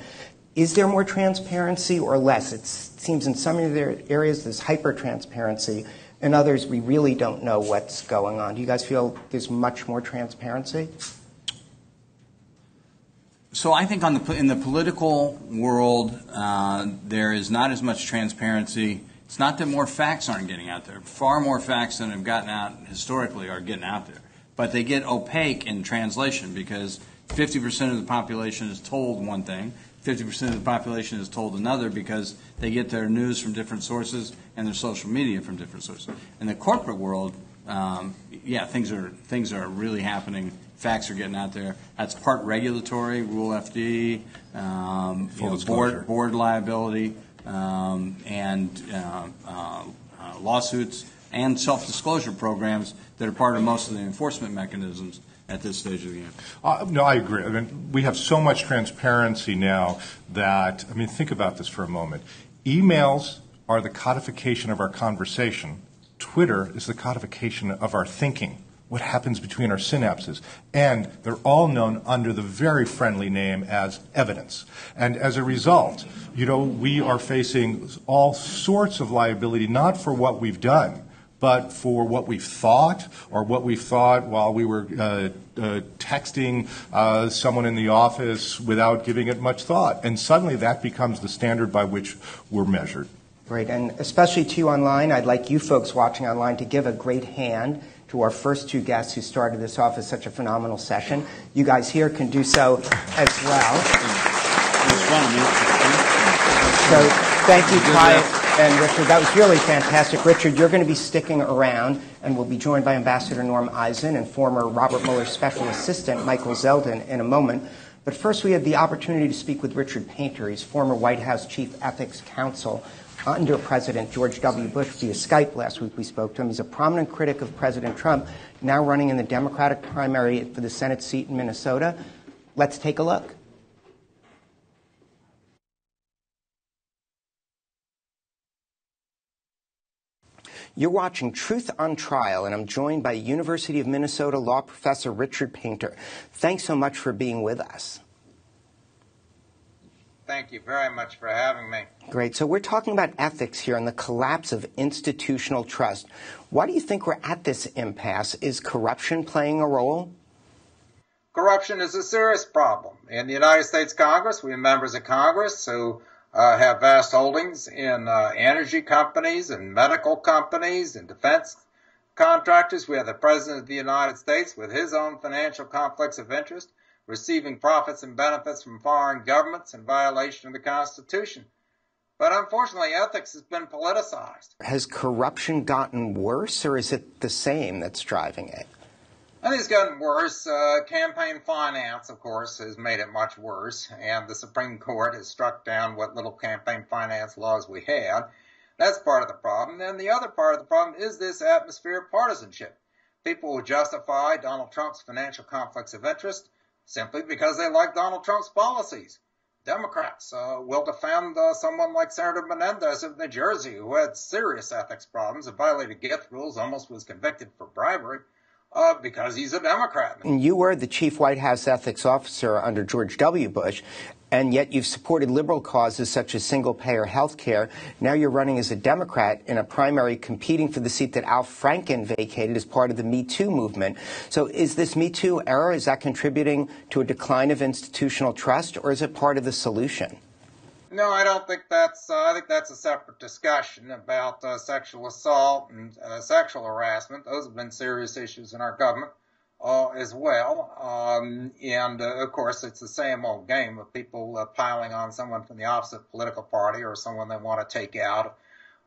Is there more transparency or less? It seems in some of the areas there's hyper-transparency. In others, we really don't know what's going on. Do you guys feel there's much more transparency? So I think in the political world, there is not as much transparency. It's not that more facts aren't getting out there. Far more facts than have gotten out historically are getting out there. But they get opaque in translation because 50% of the population is told one thing, 50% of the population is told another because they get their news from different sources and their social media from different sources. In the corporate world, things are really happening. Facts are getting out there. That's part regulatory, Rule FD, board liability, and lawsuits and self-disclosure programs that are part of most of the enforcement mechanisms at this stage of the game. No, I agree. I mean, we have so much transparency now that, think about this for a moment. Emails are the codification of our conversation. Twitter is the codification of our thinking, what happens between our synapses. And they're all known under the very friendly name as evidence. And as a result, we are facing all sorts of liability, not for what we've done, but for what we've thought or what we thought while we were texting someone in the office without giving it much thought. And suddenly that becomes the standard by which we're measured. Great. And especially to you online, I'd like you folks watching online to give a great hand to our first 2 guests who started this off as such a phenomenal session. You guys here can do so as well. So thank you, Ty and Richard. That was really fantastic. Richard, you're going to be sticking around, and we'll be joined by Ambassador Norm Eisen and former Robert Mueller Special Assistant Michael Zeldin in a moment. But first, we had the opportunity to speak with Richard Painter. He's former White House Chief Ethics Counsel under President George W. Bush via Skype last week. We spoke to him. He's a prominent critic of President Trump, now running in the Democratic primary for the Senate seat in Minnesota. Let's take a look. You're watching Truth on Trial, and I'm joined by University of Minnesota law professor Richard Painter. Thanks so much for being with us. Thank you very much for having me. Great. So we're talking about ethics here and the collapse of institutional trust. Why do you think we're at this impasse? Is corruption playing a role? Corruption is a serious problem. In the United States Congress, we have members of Congress who have vast holdings in energy companies and medical companies and defense contractors. We have the President of the United States with his own financial conflicts of interest, receiving profits and benefits from foreign governments in violation of the Constitution. But unfortunately, ethics has been politicized. Has corruption gotten worse, or is it the same that's driving it? I think it's gotten worse. Campaign finance, of course, has made it much worse, and the Supreme Court has struck down what little campaign finance laws we had. That's part of the problem. And the other part of the problem is this atmosphere of partisanship. People will justify Donald Trump's financial conflicts of interest simply because they like Donald Trump's policies. Democrats will defend someone like Senator Menendez of New Jersey, who had serious ethics problems and violated gift rules, almost was convicted for bribery. because he's a Democrat. And you were the chief White House ethics officer under George W. Bush, and yet you've supported liberal causes such as single-payer health care. Now you're running as a Democrat in a primary competing for the seat that Al Franken vacated as part of the Me Too movement. So is this Me Too era, is that contributing to a decline of institutional trust, or is it part of the solution? No, I don't think that's. I think that's a separate discussion about sexual assault and sexual harassment. Those have been serious issues in our government as well. And of course, it's the same old game of people piling on someone from the opposite political party or someone they want to take out,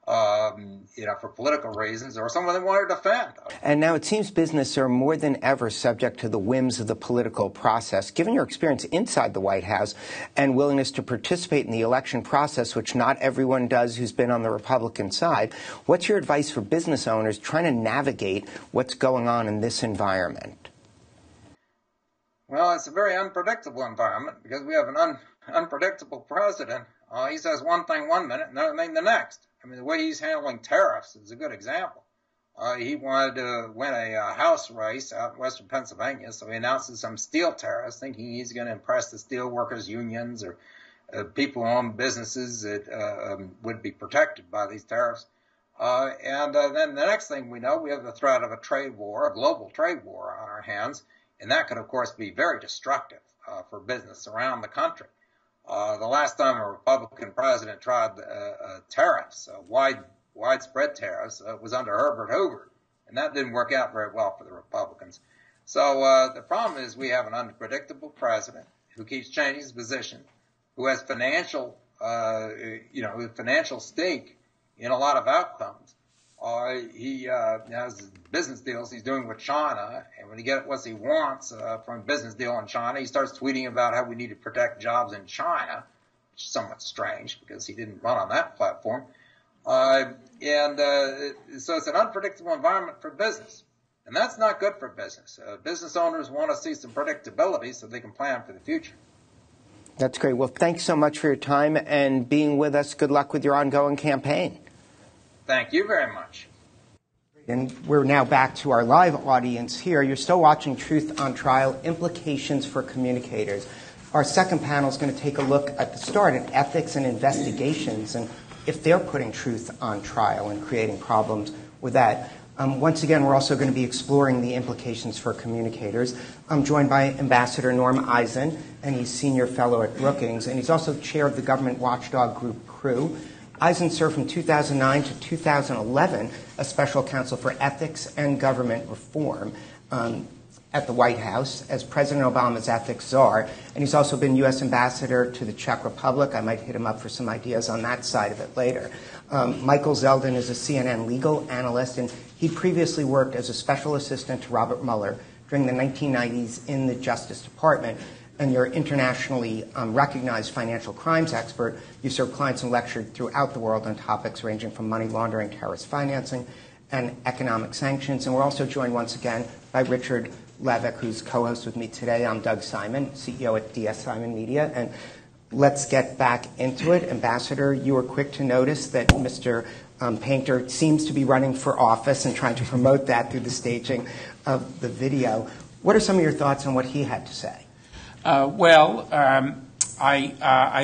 for political reasons, or someone they want to defend. And now it seems business are more than ever subject to the whims of the political process. Given your experience inside the White House and willingness to participate in the election process, which not everyone does who's been on the Republican side, what's your advice for business owners trying to navigate what's going on in this environment? Well, it's a very unpredictable environment because we have an unpredictable president. He says one thing one minute and another thing the next. I mean, the way he's handling tariffs is a good example. He wanted to win a House race out in western Pennsylvania, so he announces some steel tariffs, thinking he's going to impress the steel workers' unions or people who own businesses that would be protected by these tariffs. And then the next thing we know, we have the threat of a trade war, a global trade war on our hands, and that could, of course, be very destructive for business around the country. The last time a Republican president tried tariffs, widespread tariffs, was under Herbert Hoover, and that didn't work out very well for the Republicans. So the problem is we have an unpredictable president who keeps changing his position, who has financial stake in a lot of outcomes. He has business deals he's doing with China, and when he gets what he wants from a business deal in China, he starts tweeting about how we need to protect jobs in China, which is somewhat strange because he didn't run on that platform. So it's an unpredictable environment for business, and that's not good for business. Business owners want to see some predictability so they can plan for the future. That's great. Well, thanks so much for your time and being with us. Good luck with your ongoing campaign. Thank you very much. And we're now back to our live audience here. You're still watching Truth on Trial, Implications for Communicators. Our second panel is going to take a look at the start at ethics and investigations and if they're putting truth on trial and creating problems with that. Once again, we're also going to be exploring the implications for communicators. I'm joined by Ambassador Norm Eisen, and he's Senior Fellow at Brookings, and he's also Chair of the Government Watchdog Group Crew. Eisen served from 2009 to 2011 as Special Counsel for Ethics and Government Reform at the White House as President Obama's ethics czar, and he's also been U.S. Ambassador to the Czech Republic. I might hit him up for some ideas on that side of it later. Michael Zeldin is a CNN legal analyst, and he previously worked as a special assistant to Robert Mueller during the 1990s in the Justice Department. And you're internationally recognized financial crimes expert. You serve clients and lectured throughout the world on topics ranging from money laundering, terrorist financing, and economic sanctions. And we're also joined once again by Richard Levick, who's co-host with me today. I'm Doug Simon, CEO at DS Simon Media. And let's get back into it. Ambassador, you were quick to notice that Mr. Painter seems to be running for office and trying to promote that through the staging of the video. What are some of your thoughts on what he had to say? I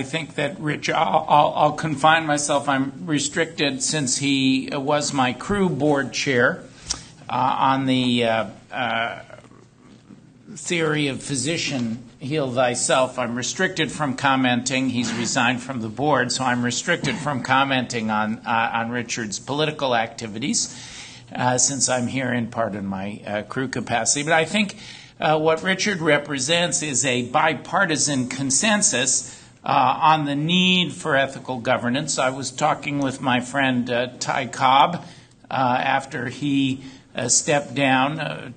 think that, Rich, I'll confine myself. I'm restricted since he was my crew board chair on the theory of physician heal thyself. I'm restricted from commenting. He's resigned from the board, so I'm restricted from commenting on Richard's political activities since I'm here in part in my crew capacity. But I think what Richard represents is a bipartisan consensus on the need for ethical governance. I was talking with my friend Ty Cobb after he stepped down.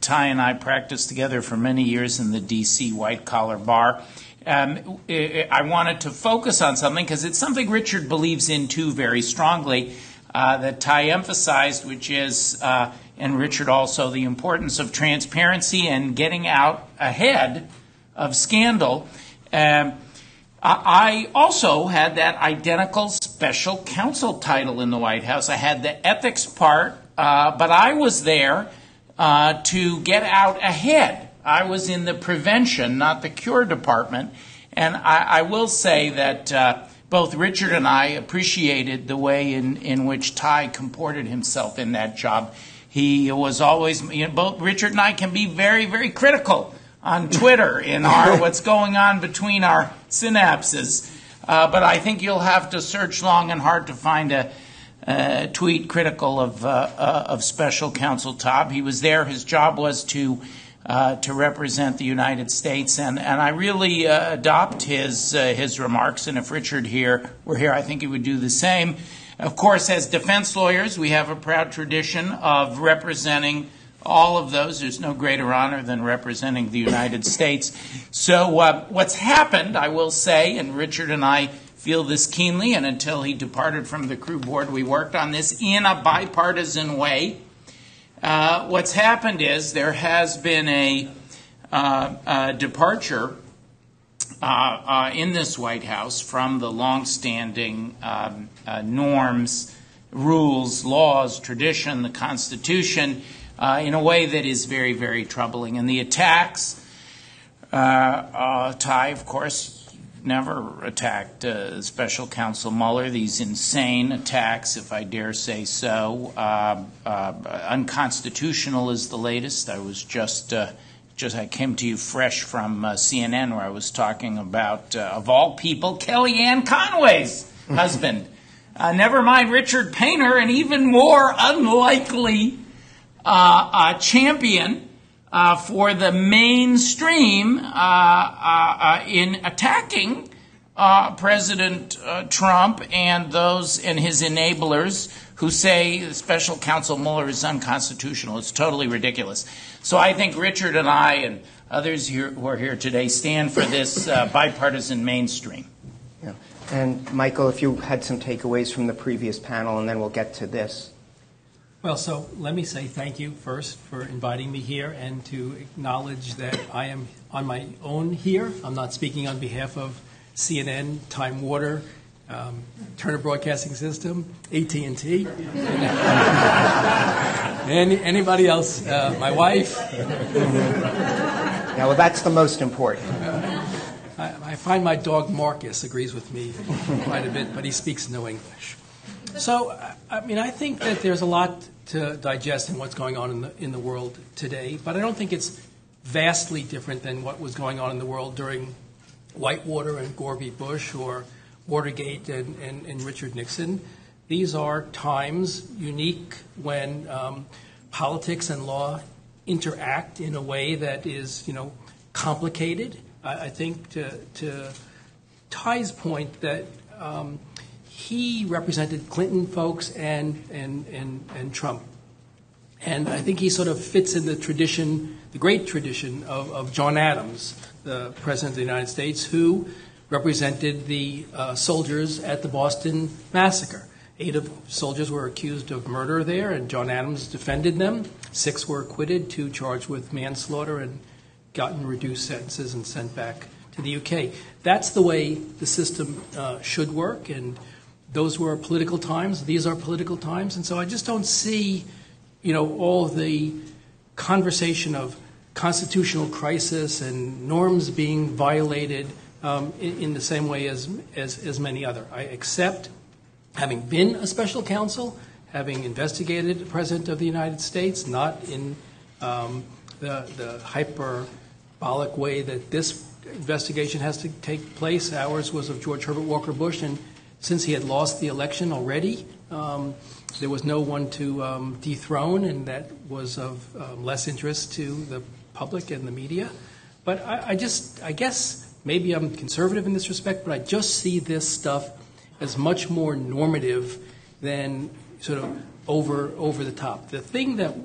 Ty and I practiced together for many years in the D.C. white-collar bar. I wanted to focus on something because it's something Richard believes in, too, very strongly, that Ty emphasized, which is, and Richard also, the importance of transparency and getting out ahead of scandal. I also had that identical special counsel title in the White House. I had the ethics part, but I was there to get out ahead. I was in the prevention, not the cure department, and I will say that both Richard and I appreciated the way in which Ty comported himself in that job. He was always, both Richard and I can be very, very critical on Twitter in what's going on between our synapses. But I think you'll have to search long and hard to find a tweet critical of Special Counsel Taub. He was there. His job was to represent the United States, and I really adopt his remarks. And if Richard were here, I think he would do the same. Of course, as defense lawyers, we have a proud tradition of representing all of those. There's no greater honor than representing the United States. So what's happened, I will say, and Richard and I feel this keenly, and until he departed from the crew board, we worked on this in a bipartisan way. What's happened is there has been a departure in this White House from the longstanding norms, rules, laws, tradition, the Constitution, in a way that is very, very troubling. And the attacks, Ty, of course, never attacked Special Counsel Mueller. These insane attacks, if I dare say so, unconstitutional is the latest. I was I came to you fresh from CNN, where I was talking about, of all people, Kellyanne Conway's husband. Never mind Richard Painter, an even more unlikely champion for the mainstream in attacking President Trump and those and his enablers who say Special Counsel Mueller is unconstitutional. It's totally ridiculous. So I think Richard and I and others who are here today stand for this bipartisan mainstream. Yeah. And Michael, if you had some takeaways from the previous panel, and then we'll get to this. Well, so let me say thank you first for inviting me here and to acknowledge that I am on my own here. I'm not speaking on behalf of CNN, Time Warner, Turner Broadcasting System, AT&T, anybody else, my wife. Yeah, well, that's the most important. I find my dog Marcus agrees with me quite a bit, but he speaks no English. So, I mean, I think that there's a lot to digest in what's going on in the world today, but I don't think it's vastly different than what was going on in the world during Whitewater and Gore v. Bush or Watergate and Richard Nixon. These are times unique when politics and law interact in a way that is, complicated. I think to Ty's point that he represented Clinton folks and Trump. And I think he sort of fits in the tradition, the great tradition of John Adams, the President of the United States, who represented the soldiers at the Boston Massacre. 8 of soldiers were accused of murder there, and John Adams defended them. 6 were acquitted, 2 charged with manslaughter and gotten reduced sentences and sent back to the UK. That's the way the system should work, and those were political times. These are political times, and so I just don't see, all the conversation of constitutional crisis and norms being violated in the same way as many other. I accept, having been a special counsel, having investigated the President of the United States, not in the hyperbolic way that this investigation has to take place. Ours was of George Herbert Walker Bush, and since he had lost the election already, there was no one to dethrone, and that was of less interest to the public and the media. But I guess maybe I'm conservative in this respect, but I just see this stuff as much more normative than sort of over the top. The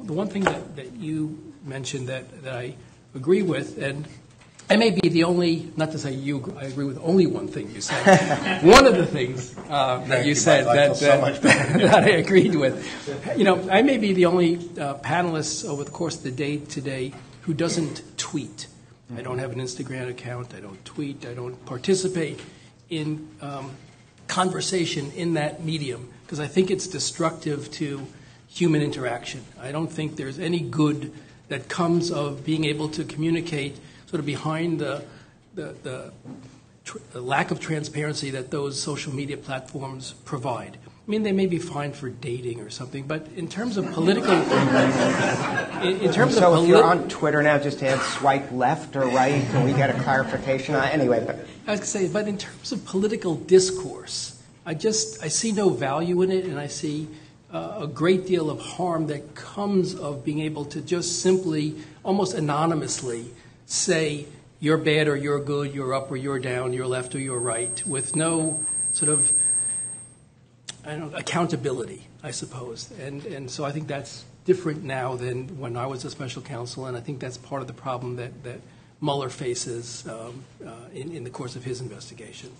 one thing that you mentioned that I agree with, and I may be the only, not to say I agree with only one thing you said. One of the things that you said that I agreed with. I may be the only panelist over the course of the day today who doesn't tweet. I don't have an Instagram account. I don't tweet. I don't participate in conversation in that medium because I think it's destructive to human interaction. I don't think there's any good that comes of being able to communicate sort of behind the lack of transparency that those social media platforms provide. I mean, they may be fine for dating or something, but in terms of political, if you're on Twitter now, just add swipe left or right, can we get a clarification? Anyway, but I was going to say, but in terms of political discourse, I see no value in it, and I see a great deal of harm that comes of being able to just simply, almost anonymously, say you're bad or you're good, you're up or you're down, you're left or you're right, with no sort of accountability, I suppose. And so I think that's different now than when I was a special counsel, and I think that's part of the problem that Mueller faces in the course of his investigation.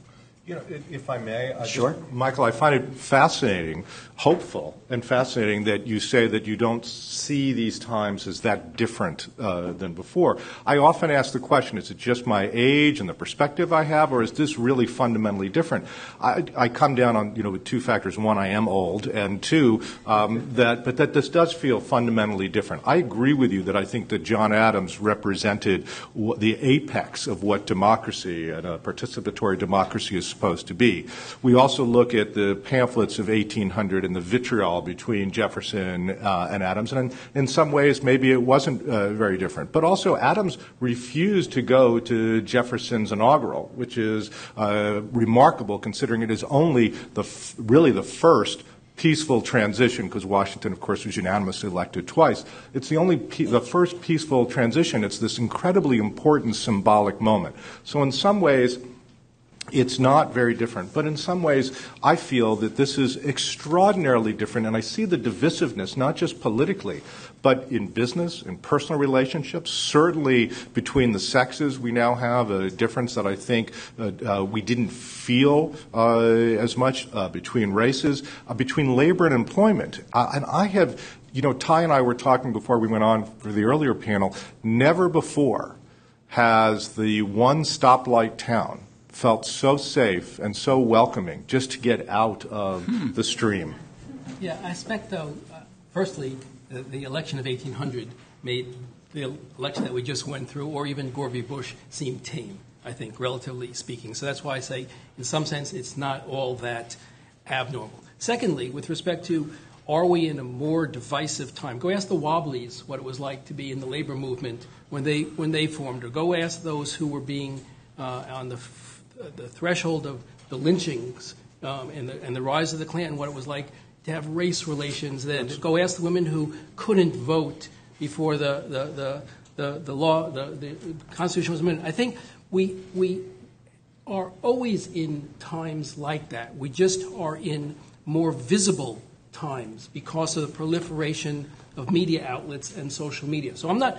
You know, if I may, sure. Michael, I find it fascinating, hopeful, and fascinating that you say that you don't see these times as that different than before. I often ask the question, is it just my age and the perspective I have, or is this really fundamentally different? I come down on, with two factors. One, I am old, and two, that this does feel fundamentally different. I agree with you that I think that John Adams represented the apex of what democracy and a participatory democracy is supposed to be. We also look at the pamphlets of 1800 and the vitriol between Jefferson and Adams, and in some ways maybe it wasn't very different. But also Adams refused to go to Jefferson's inaugural, which is remarkable considering it is only really the first peaceful transition, because Washington, of course, was unanimously elected twice. It's the first peaceful transition. It's this incredibly important symbolic moment. So in some ways, it's not very different. But in some ways, I feel that this is extraordinarily different, and I see the divisiveness, not just politically, but in business, in personal relationships, certainly between the sexes. We now have a difference that I think we didn't feel as much between races, between labor and employment. And I have, Ty and I were talking before we went on for the earlier panel, never before has the one stoplight town felt so safe and so welcoming just to get out of the stream. Yeah, I expect, though, firstly, the election of 1800 made the election that we just went through, or even Gore v. Bush, seem tame, I think, relatively speaking. So that's why I say, in some sense, it's not all that abnormal. Secondly, with respect to, are we in a more divisive time? Go ask the Wobblies what it was like to be in the labor movement when they formed, or go ask those who were being on the threshold of the lynchings and the rise of the Klan, what it was like to have race relations then. Go ask the women who couldn't vote before the law, the Constitution was amended. I think we are always in times like that. We just are in more visible times because of the proliferation of media outlets and social media. So I'm not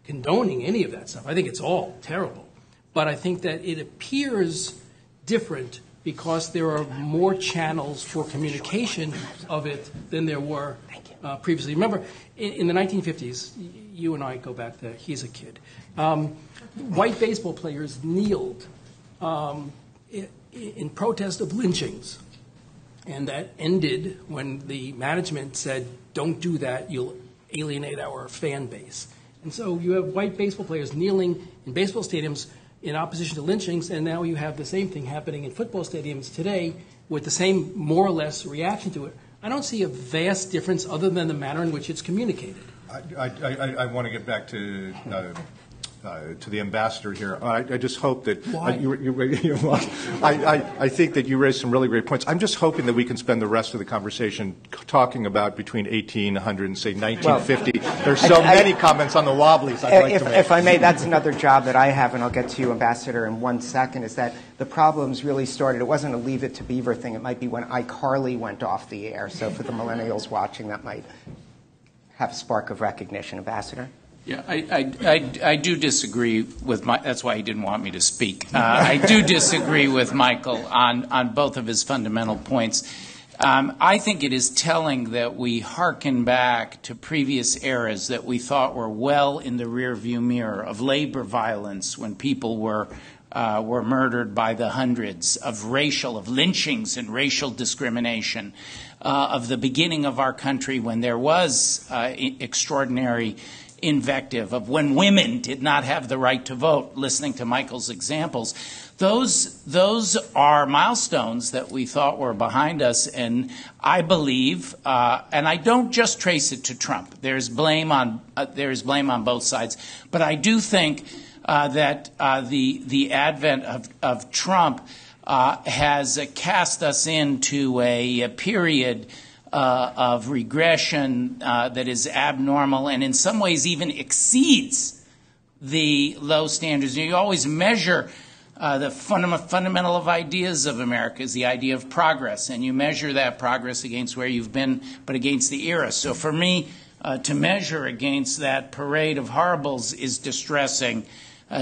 condoning any of that stuff. I think it's all terrible. But I think that it appears different because there are more channels for communication of it than there were previously. Remember, in the 1950s, you and I go back there, he's a kid, white baseball players kneeled in protest of lynchings. And that ended when the management said, don't do that, you'll alienate our fan base. And so you have white baseball players kneeling in baseball stadiums in opposition to lynchings, and now you have the same thing happening in football stadiums today with the same more or less reaction to it. I don't see a vast difference other than the manner in which it's communicated. I want to get back to the ambassador here. I just hope that I think that you raised some really great points. I'm just hoping that we can spend the rest of the conversation talking about between 1800 and, say, 1950. There's so many comments on the Wobblies I'd like to make. If I may, that's another job that I have, and I'll get to you, Ambassador, in 1 second, is that the problems really started. It wasn't a Leave It to Beaver thing. It might be when iCarly went off the air. So for the millennials watching, that might have a spark of recognition. Ambassador? Yeah, I do disagree with that's why he didn't want me to speak. I do disagree with Michael on both of his fundamental points. I think it is telling that we hearken back to previous eras that we thought were well in the rearview mirror of labor violence when people were were murdered by the hundreds, of lynchings and racial discrimination, of the beginning of our country when there was extraordinary invective, of when women did not have the right to vote, listening to Michael's examples. Those are milestones that we thought were behind us, and I believe, and I don't just trace it to Trump. There's blame on both sides, but I do think that the advent of Trump has cast us into a period of regression that is abnormal and in some ways even exceeds the low standards. You always measure the fundamental of ideas of America is the idea of progress, and you measure that progress against where you've been, but against the era. So for me, to measure against that parade of horribles is distressing,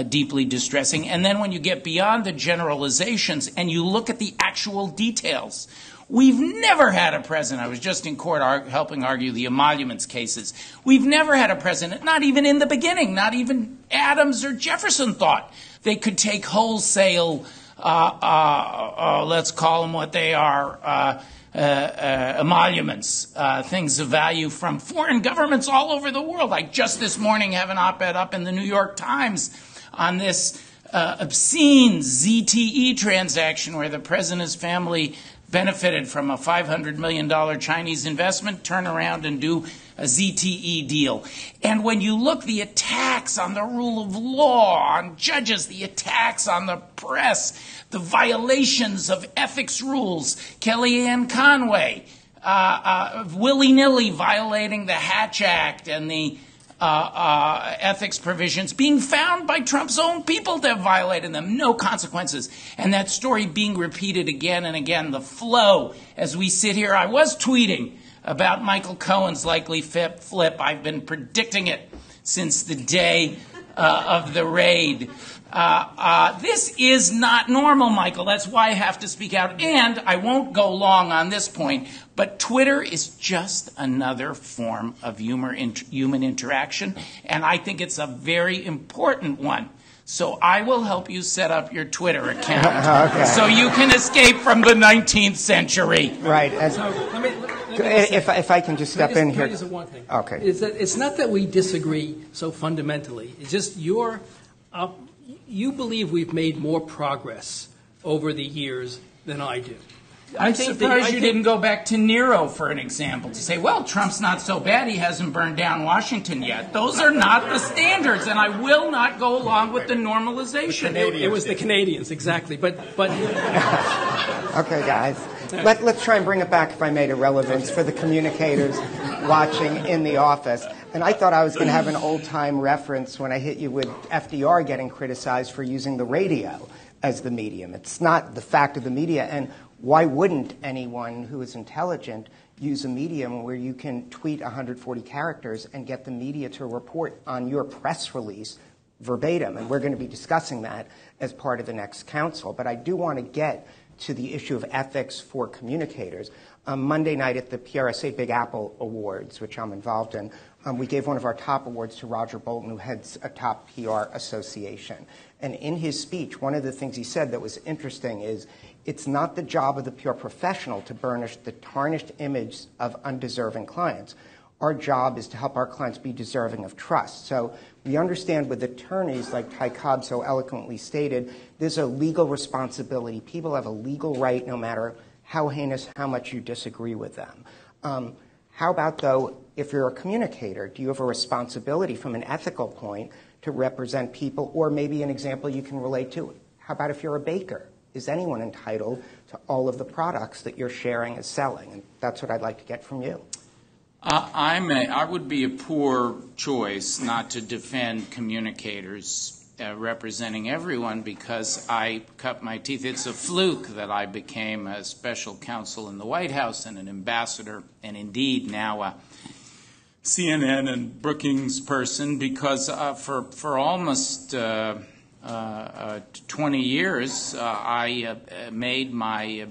deeply distressing. And then when you get beyond the generalizations and you look at the actual details, we've never had a president. I was just in court helping argue the emoluments cases. We've never had a president, not even in the beginning, not even Adams or Jefferson thought they could take wholesale, let's call them what they are, emoluments, things of value from foreign governments all over the world. Like just this morning, have an op-ed up in the New York Times on this obscene ZTE transaction where the president's family benefited from a $500 million Chinese investment, turn around and do a ZTE deal. And when you look, the attacks on the rule of law, on judges, the attacks on the press, the violations of ethics rules, Kellyanne Conway, willy-nilly violating the Hatch Act and the ethics provisions, being found by Trump's own people to have violated them, no consequences. And that story being repeated again and again, the flow as we sit here. I was tweeting about Michael Cohen's likely flip. I've been predicting it since the day of the raid. This is not normal, Michael. That's why I have to speak out. And I won't go long on this point, but Twitter is just another form of human interaction, and I think it's a very important one. So I will help you set up your Twitter account so you can escape from the 19th century. Right. If I can just step in here. One thing. Okay. It's not that we disagree so fundamentally. It's just you believe we've made more progress over the years than I do. I'm surprised you didn't go back to Nero for an example to say, well, Trump's not so bad, he hasn't burned down Washington yet. Those are not the standards, and I will not go along with the normalization. It was the Canadians, exactly. But Okay, guys. Let's try and bring it back, if I may, to relevance for the communicators watching in the office. And I thought I was going to have an old-time reference when I hit you with FDR getting criticized for using the radio as the medium. It's not the fact of the media. And why wouldn't anyone who is intelligent use a medium where you can tweet 140 characters and get the media to report on your press release verbatim? And we're going to be discussing that as part of the next council. But I do want to get to the issue of ethics for communicators. Monday night at the PRSA Big Apple Awards, which I'm involved in, we gave one of our top awards to Roger Bolton, who heads a top PR association. And in his speech, one of the things he said that was interesting is it's not the job of the PR professional to burnish the tarnished image of undeserving clients. Our job is to help our clients be deserving of trust. So we understand with attorneys, like Ty Cobb so eloquently stated, there's a legal responsibility. People have a legal right, no matter how heinous, how much you disagree with them. How about, though, if you're a communicator, do you have a responsibility from an ethical point to represent people, or maybe an example you can relate to? How about if you're a baker? Is anyone entitled to all of the products that you're sharing as selling? And that's what I'd like to get from you. I would be a poor choice not to defend communicators representing everyone, because I cut my teeth. It's a fluke that I became a special counsel in the White House and an ambassador, and indeed now a CNN and Brookings person, because for almost 20 years I made my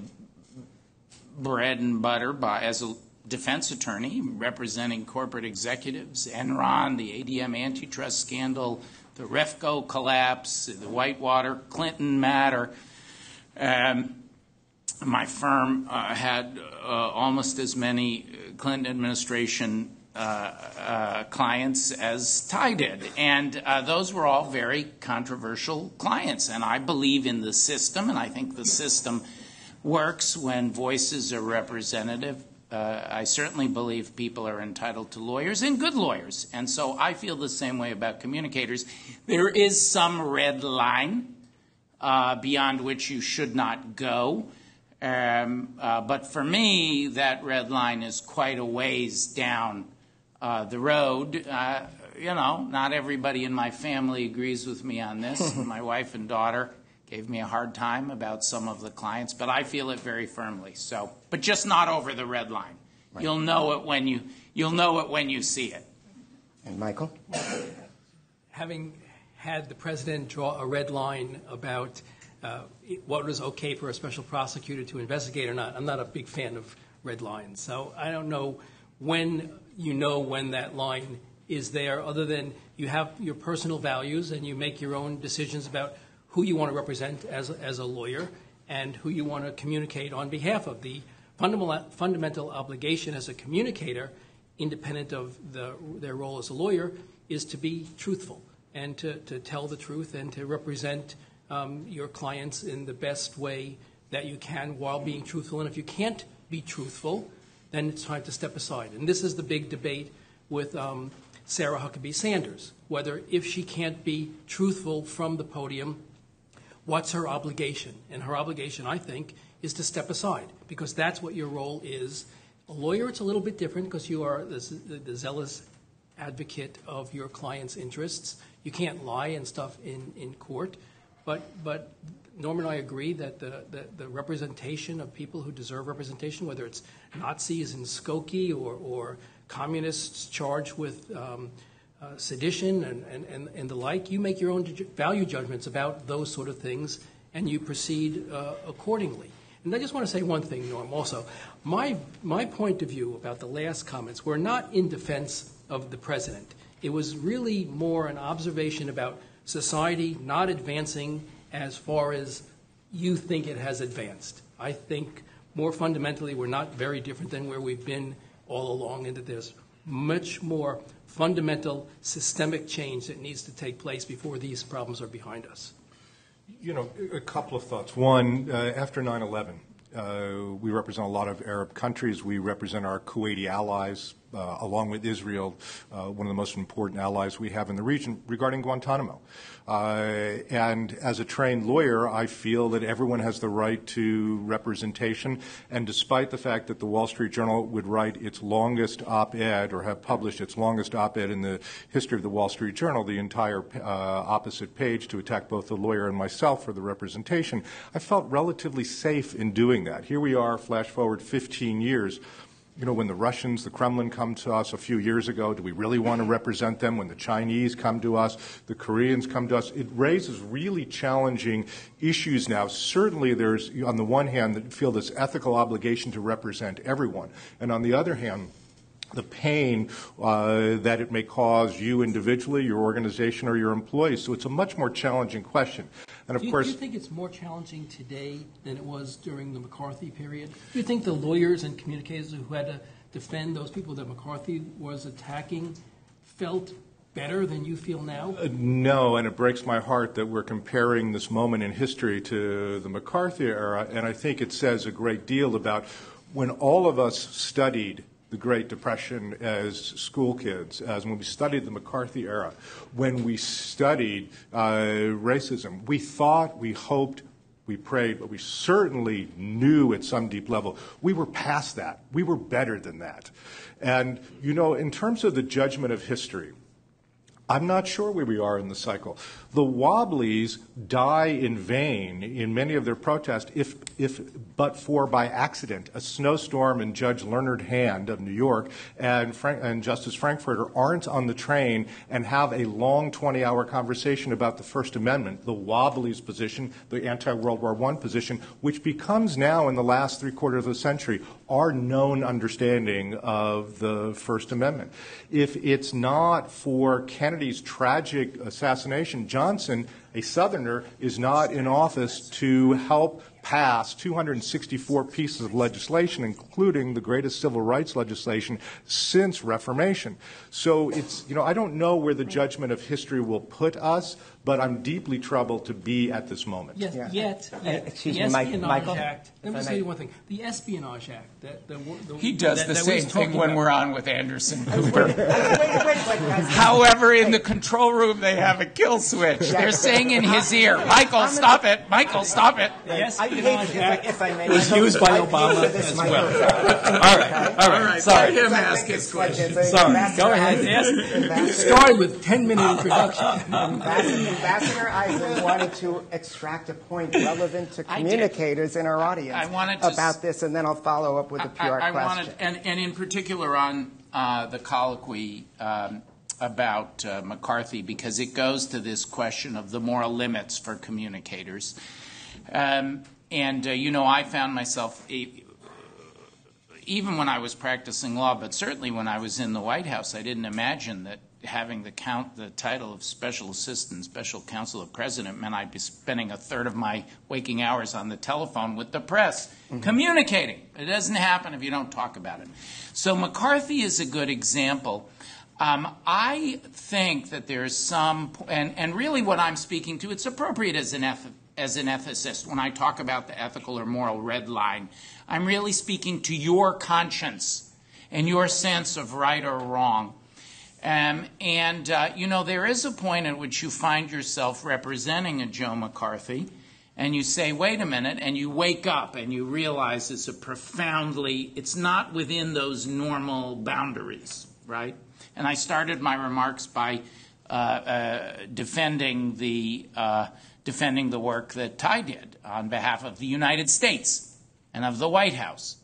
bread and butter as a defense attorney representing corporate executives, Enron, the ADM antitrust scandal, the Refco collapse, the Whitewater Clinton matter. My firm had almost as many Clinton administration clients as Ty did. And those were all very controversial clients. And I believe in the system, and I think the system works when voices are representative. I certainly believe people are entitled to lawyers, and good lawyers. And so I feel the same way about communicators. There is some red line beyond which you should not go. But for me, that red line is quite a ways down the road. Not everybody in my family agrees with me on this. My wife and daughter gave me a hard time about some of the clients, but I feel it very firmly. So, but just not over the red line. Right. You'll know it when you see it. And Michael? Having had the president draw a red line about what was okay for a special prosecutor to investigate or not, I'm not a big fan of red lines. So I don't know when that line is there, other than you have your personal values and you make your own decisions about who you want to represent as a lawyer and who you want to communicate on behalf of. The fundamental obligation as a communicator, independent of their role as a lawyer, is to be truthful and to tell the truth and to represent your clients in the best way that you can while being truthful. And if you can't be truthful, then it's time to step aside. And this is the big debate with Sarah Huckabee Sanders, whether if she can't be truthful from the podium, what's her obligation? And her obligation, I think, is to step aside, because that's what your role is. A lawyer, it's a little bit different because you are the zealous advocate of your client's interests. You can't lie and stuff in court. But Norm and I agree that the representation of people who deserve representation, whether it's Nazis in Skokie or communists charged with sedition and the like, you make your own value judgments about those sort of things, and you proceed accordingly. And I just want to say one thing, Norm, also. My point of view about the last comments were not in defense of the president. It was really more an observation about society not advancing as far as you think it has advanced. I think more fundamentally we're not very different than where we've been all along, and that there's much more fundamental systemic change that needs to take place before these problems are behind us. A couple of thoughts. One, after 9/11, we represent a lot of Arab countries. We represent our Kuwaiti allies, along with Israel, one of the most important allies we have in the region, regarding Guantanamo. And as a trained lawyer, I feel that everyone has the right to representation. And despite the fact that the Wall Street Journal would write its longest op-ed, or have published its longest op-ed in the history of the Wall Street Journal, the entire opposite page, to attack both the lawyer and myself for the representation, I felt relatively safe in doing that. Here we are, flash forward 15 years. When the Russians, the Kremlin come to us a few years ago, do we really want to represent them? When the Chinese come to us, the Koreans come to us, it raises really challenging issues now. Certainly there's, on the one hand, that feel this ethical obligation to represent everyone. And on the other hand, the pain that it may cause you individually, your organization, or your employees. So it's a much more challenging question. And of course, do you think it's more challenging today than it was during the McCarthy period? Do you think the lawyers and communicators who had to defend those people that McCarthy was attacking felt better than you feel now? No, and it breaks my heart that we're comparing this moment in history to the McCarthy era, and I think it says a great deal about when all of us studied the Great Depression as school kids, as when we studied the McCarthy era, when we studied racism, we thought, we hoped, we prayed, but we certainly knew at some deep level we were past that. We were better than that. And, in terms of the judgment of history, I'm not sure where we are in the cycle. The Wobblies die in vain in many of their protests, if but for by accident. A snowstorm and Judge Leonard Hand of New York and Justice Frankfurter aren't on the train and have a long 20-hour conversation about the First Amendment, the Wobblies' position, the anti-World War I position, which becomes now in the last three-quarters of the century our known understanding of the First Amendment. If it's not for Kennedy's tragic assassination, Johnson, a Southerner, is not in office to help pass 264 pieces of legislation, including the greatest civil rights legislation since Reformation. So it's, I don't know where the judgment of history will put us, but I'm deeply troubled to be at this moment. Yes, yet excuse the me, Espionage Michael. Act. Let me say you one thing. The Espionage Act. He does the same thing when we're on with Anderson Cooper. Wait, However, in the control room, they have a kill switch. They're saying in his ear, Michael, stop it. Michael, stop it. The Espionage Act if I may, was used by Obama as well. All right. Sorry. Let him ask his question. Sorry. Go ahead. You started with 10-minute introduction. Ambassador Eisen wanted to extract a point relevant to communicators in our audience about this, and then I'll follow up with a PR question. And in particular on the colloquy about McCarthy, because it goes to this question of the moral limits for communicators. I found myself, even when I was practicing law, but certainly when I was in the White House, I didn't imagine that having the title of Special Assistant, Special Counsel of the President meant I'd be spending a third of my waking hours on the telephone with the press, communicating. It doesn't happen if you don't talk about it. So McCarthy is a good example. I think that there's some, and really what I'm speaking to, it's appropriate as an ethicist. When I talk about the ethical or moral red line, I'm really speaking to your conscience and your sense of right or wrong. There is a point at which you find yourself representing a Joe McCarthy, and you say, wait a minute, and you wake up and you realize it's not within those normal boundaries, right? And I started my remarks by defending the work that Ty did on behalf of the United States and of the White House,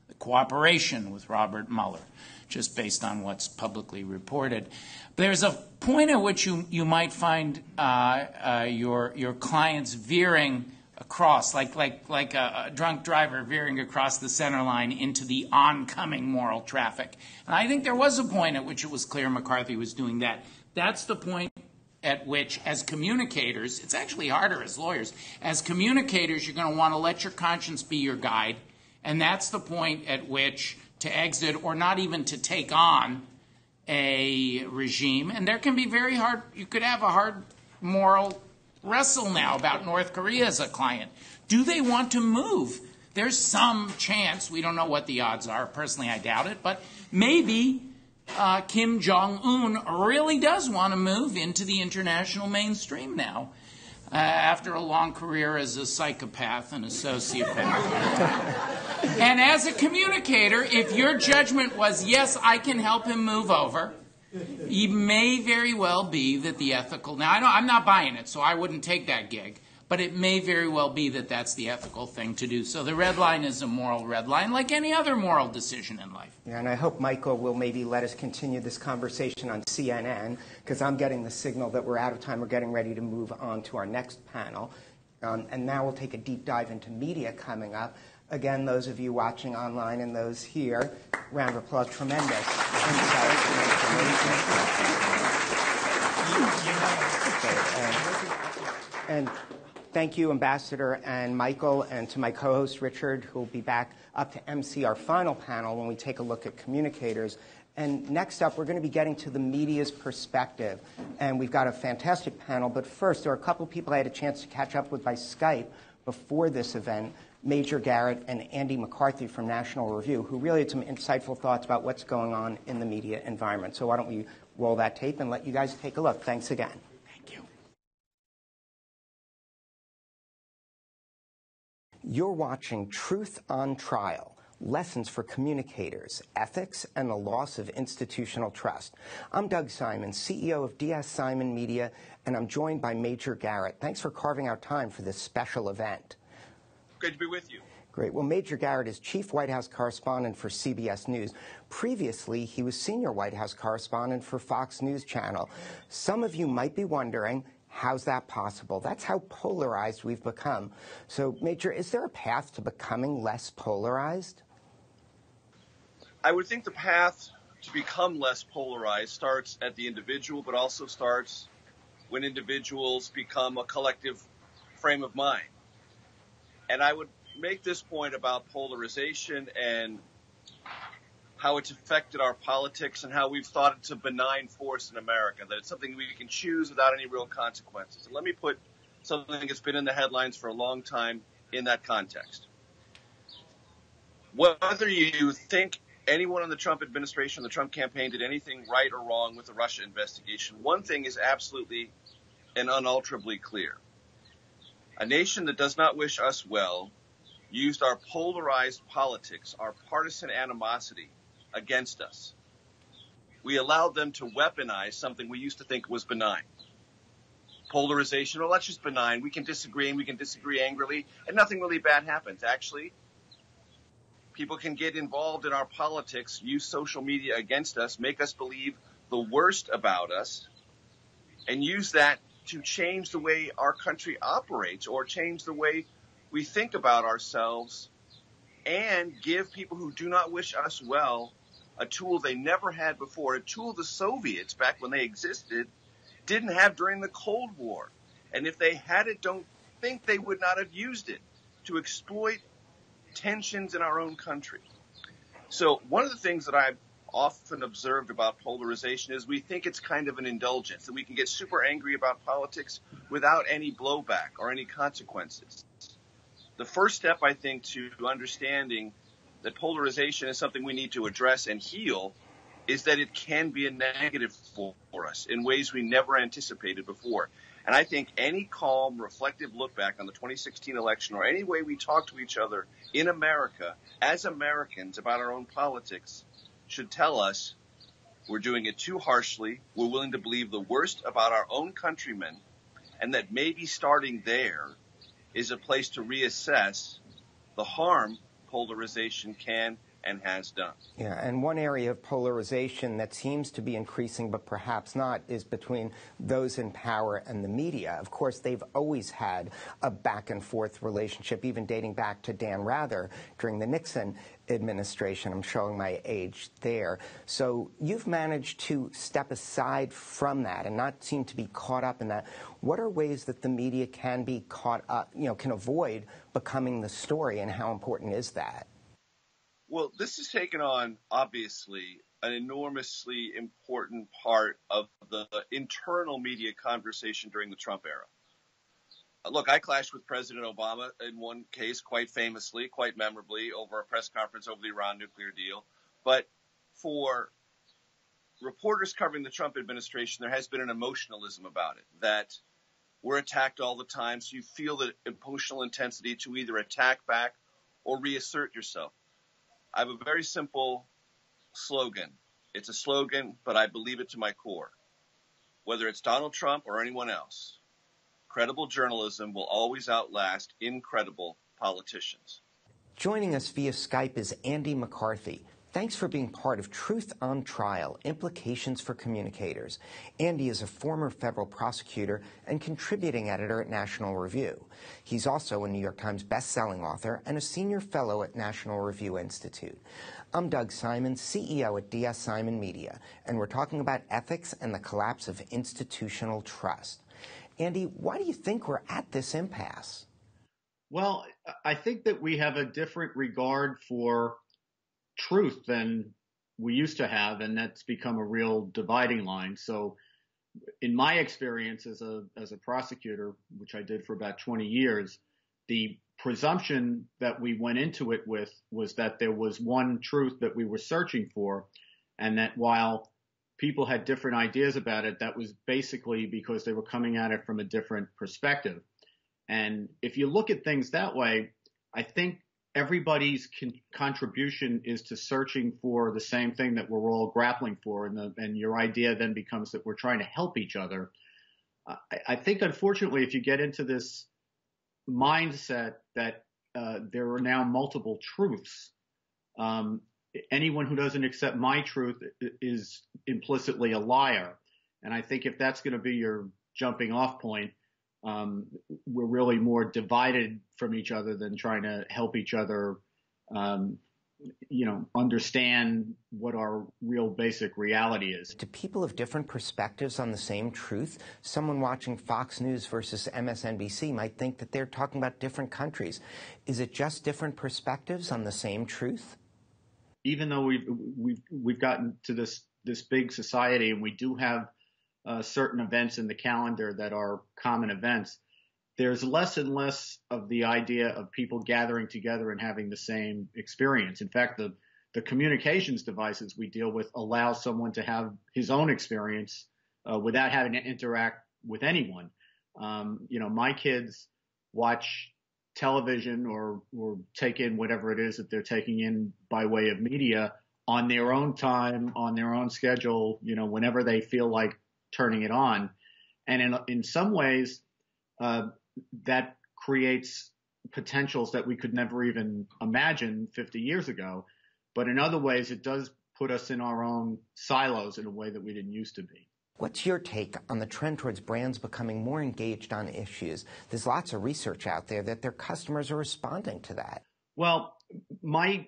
the cooperation with Robert Mueller, just based on what's publicly reported. There's a point at which you might find your clients veering across, like a drunk driver veering across the center line into the oncoming moral traffic. And I think there was a point at which it was clear McCarthy was doing that. That's the point at which, as communicators, it's actually harder as lawyers. As communicators, you're going to want to let your conscience be your guide, and that's the point at which to exit or not even to take on a regime. And there can be you could have a hard moral wrestle now about North Korea as a client. Do they want to move? There's some chance, we don't know what the odds are, personally I doubt it, but maybe Kim Jong-un really does want to move into the international mainstream now, after a long career as a psychopath and a sociopath. And as a communicator, if your judgment was, yes, I can help him move over, it may very well be that the ethical... Now, I'm not buying it, so I wouldn't take that gig. But it may very well be that that's the ethical thing to do. So the red line is a moral red line, like any other moral decision in life. Yeah, and I hope Michael will maybe let us continue this conversation on CNN, because I'm getting the signal that we're out of time. We're getting ready to move on to our next panel. And now we'll take a deep dive into media coming up. Again, those of you watching online and those here, round of applause, tremendous insights and information. And thank you, Ambassador and Michael, and to my co-host, Richard, who will be back up to MC our final panel when we take a look at communicators. And next up, we're going to be getting to the media's perspective. And we've got a fantastic panel. But first, there are a couple of people I had a chance to catch up with by Skype before this event, Major Garrett and Andy McCarthy from National Review, who really had some insightful thoughts about what's going on in the media environment. So why don't we roll that tape and let you guys take a look. Thanks again. Thank you. You're watching Truth on Trial, Lessons for Communicators, Ethics, and the Loss of Institutional Trust. I'm Doug Simon, CEO of DS Simon Media, and I'm joined by Major Garrett. Thanks for carving out time for this special event. Great to be with you. Great. Well, Major Garrett is Chief White House Correspondent for CBS News. Previously, he was Senior White House Correspondent for Fox News Channel. Some of you might be wondering, how's that possible? That's how polarized we've become. So, Major, is there a path to becoming less polarized? I would think the path to become less polarized starts at the individual, but also starts when individuals become a collective frame of mind. And I would make this point about polarization and how it's affected our politics and how we've thought it's a benign force in America, that it's something we can choose without any real consequences. And let me put something that's been in the headlines for a long time in that context. Whether you think anyone in the Trump administration, the Trump campaign did anything right or wrong with the Russia investigation, one thing is absolutely and unalterably clear. A nation that does not wish us well used our polarized politics, our partisan animosity against us. We allowed them to weaponize something we used to think was benign. Polarization, well, that's just benign. We can disagree and we can disagree angrily and nothing really bad happens. Actually, people can get involved in our politics, use social media against us, make us believe the worst about us, and use that to change the way our country operates or change the way we think about ourselves, and give people who do not wish us well a tool they never had before, a tool the Soviets, back when they existed, didn't have during the Cold War. And if they had it, don't think they would not have used it to exploit tensions in our own country. So one of the things that I've often observed about polarization is we think it's kind of an indulgence, that we can get super angry about politics without any blowback or any consequences. The first step, I think, to understanding that polarization is something we need to address and heal is that it can be a negative for us in ways we never anticipated before. And I think any calm, reflective look back on the 2016 election, or any way we talk to each other in America as Americans about our own politics, should tell us we're doing it too harshly, we're willing to believe the worst about our own countrymen, and that maybe starting there is a place to reassess the harm polarization can and has done. Yeah, and one area of polarization that seems to be increasing, but perhaps not, is between those in power and the media. Of course, they've always had a back-and-forth relationship, even dating back to Dan Rather during the Nixon administration. I'm showing my age there. So you've managed to step aside from that and not seem to be caught up in that. What are ways that the media can be caught up, can avoid becoming the story, and how important is that? Well, this has taken on, obviously, an enormously important part of the internal media conversation during the Trump era. Look, I clashed with President Obama in one case quite famously, quite memorably, over a press conference over the Iran nuclear deal. But for reporters covering the Trump administration, there has been an emotionalism about it, that we're attacked all the time, so you feel the emotional intensity to either attack back or reassert yourself. I have a very simple slogan. It's a slogan, but I believe it to my core. Whether it's Donald Trump or anyone else, credible journalism will always outlast incredible politicians. Joining us via Skype is Andy McCarthy. Thanks for being part of Truth on Trial, Implications for Communicators. Andy is a former federal prosecutor and contributing editor at National Review. He's also a New York Times best-selling author and a senior fellow at National Review Institute. I'm Doug Simon, CEO at DS Simon Media, and we're talking about ethics and the collapse of institutional trust. Andy, why do you think we're at this impasse? Well, I think that we have a different regard for truth than we used to have, and that's become a real dividing line. So in my experience as a prosecutor, which I did for about 20 years, the presumption that we went into it with was that there was one truth that we were searching for, and that while people had different ideas about it, that was basically because they were coming at it from a different perspective. And if you look at things that way, I think everybody's contribution is to searching for the same thing that we're all grappling for, and your idea then becomes that we're trying to help each other. I think, unfortunately, if you get into this mindset that there are now multiple truths, anyone who doesn't accept my truth is implicitly a liar. And I think if that's going to be your jumping off point, we're really more divided from each other than trying to help each other understand what our real basic reality is. Do people have different perspectives on the same truth? Someone watching Fox News versus MSNBC might think that they're talking about different countries. Is it just different perspectives on the same truth? Even though we've gotten to this big society, and we do have certain events in the calendar that are common events, there's less and less of the idea of people gathering together and having the same experience. In fact, the communications devices we deal with allow someone to have his own experience without having to interact with anyone. My kids watch television or take in whatever it is that they're taking in by way of media on their own time, on their own schedule, whenever they feel like turning it on. And in some ways, that creates potentials that we could never even imagine 50 years ago. But in other ways, it does put us in our own silos in a way that we didn't used to be. What's your take on the trend towards brands becoming more engaged on issues? There's lots of research out there that their customers are responding to that. Well, my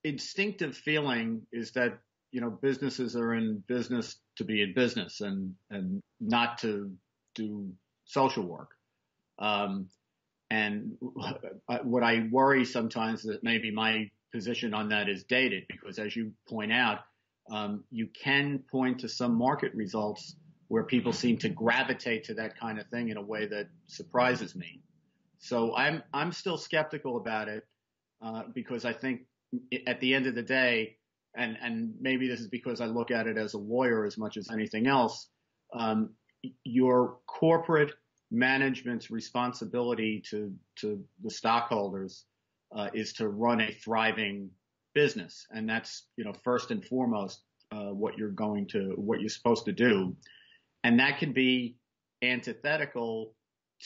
instinctive feeling is that, businesses are in business to be in business and not to do social work. And what I worry sometimes is that maybe my position on that is dated, because as you point out, you can point to some market results where people seem to gravitate to that kind of thing in a way that surprises me. So I'm still skeptical about it, because I think at the end of the day, and maybe this is because I look at it as a lawyer as much as anything else, your corporate management's responsibility to the stockholders is to run a thriving business, and that's first and foremost what you're supposed to do, and that can be antithetical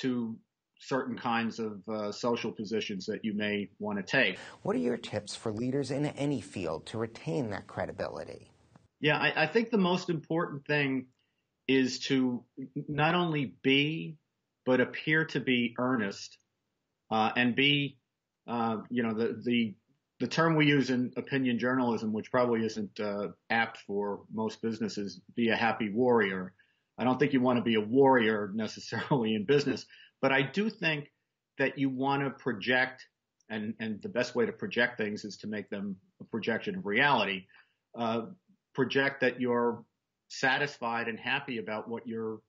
to certain kinds of social positions that you may want to take. What are your tips for leaders in any field to retain that credibility? Yeah, I think the most important thing is to not only be, but appear to be earnest, and be, the term we use in opinion journalism, which probably isn't apt for most businesses, be a happy warrior. I don't think you want to be a warrior necessarily in business, but I do think that you want to project, and the best way to project things is to make them a projection of reality. Project that you're satisfied and happy about what you're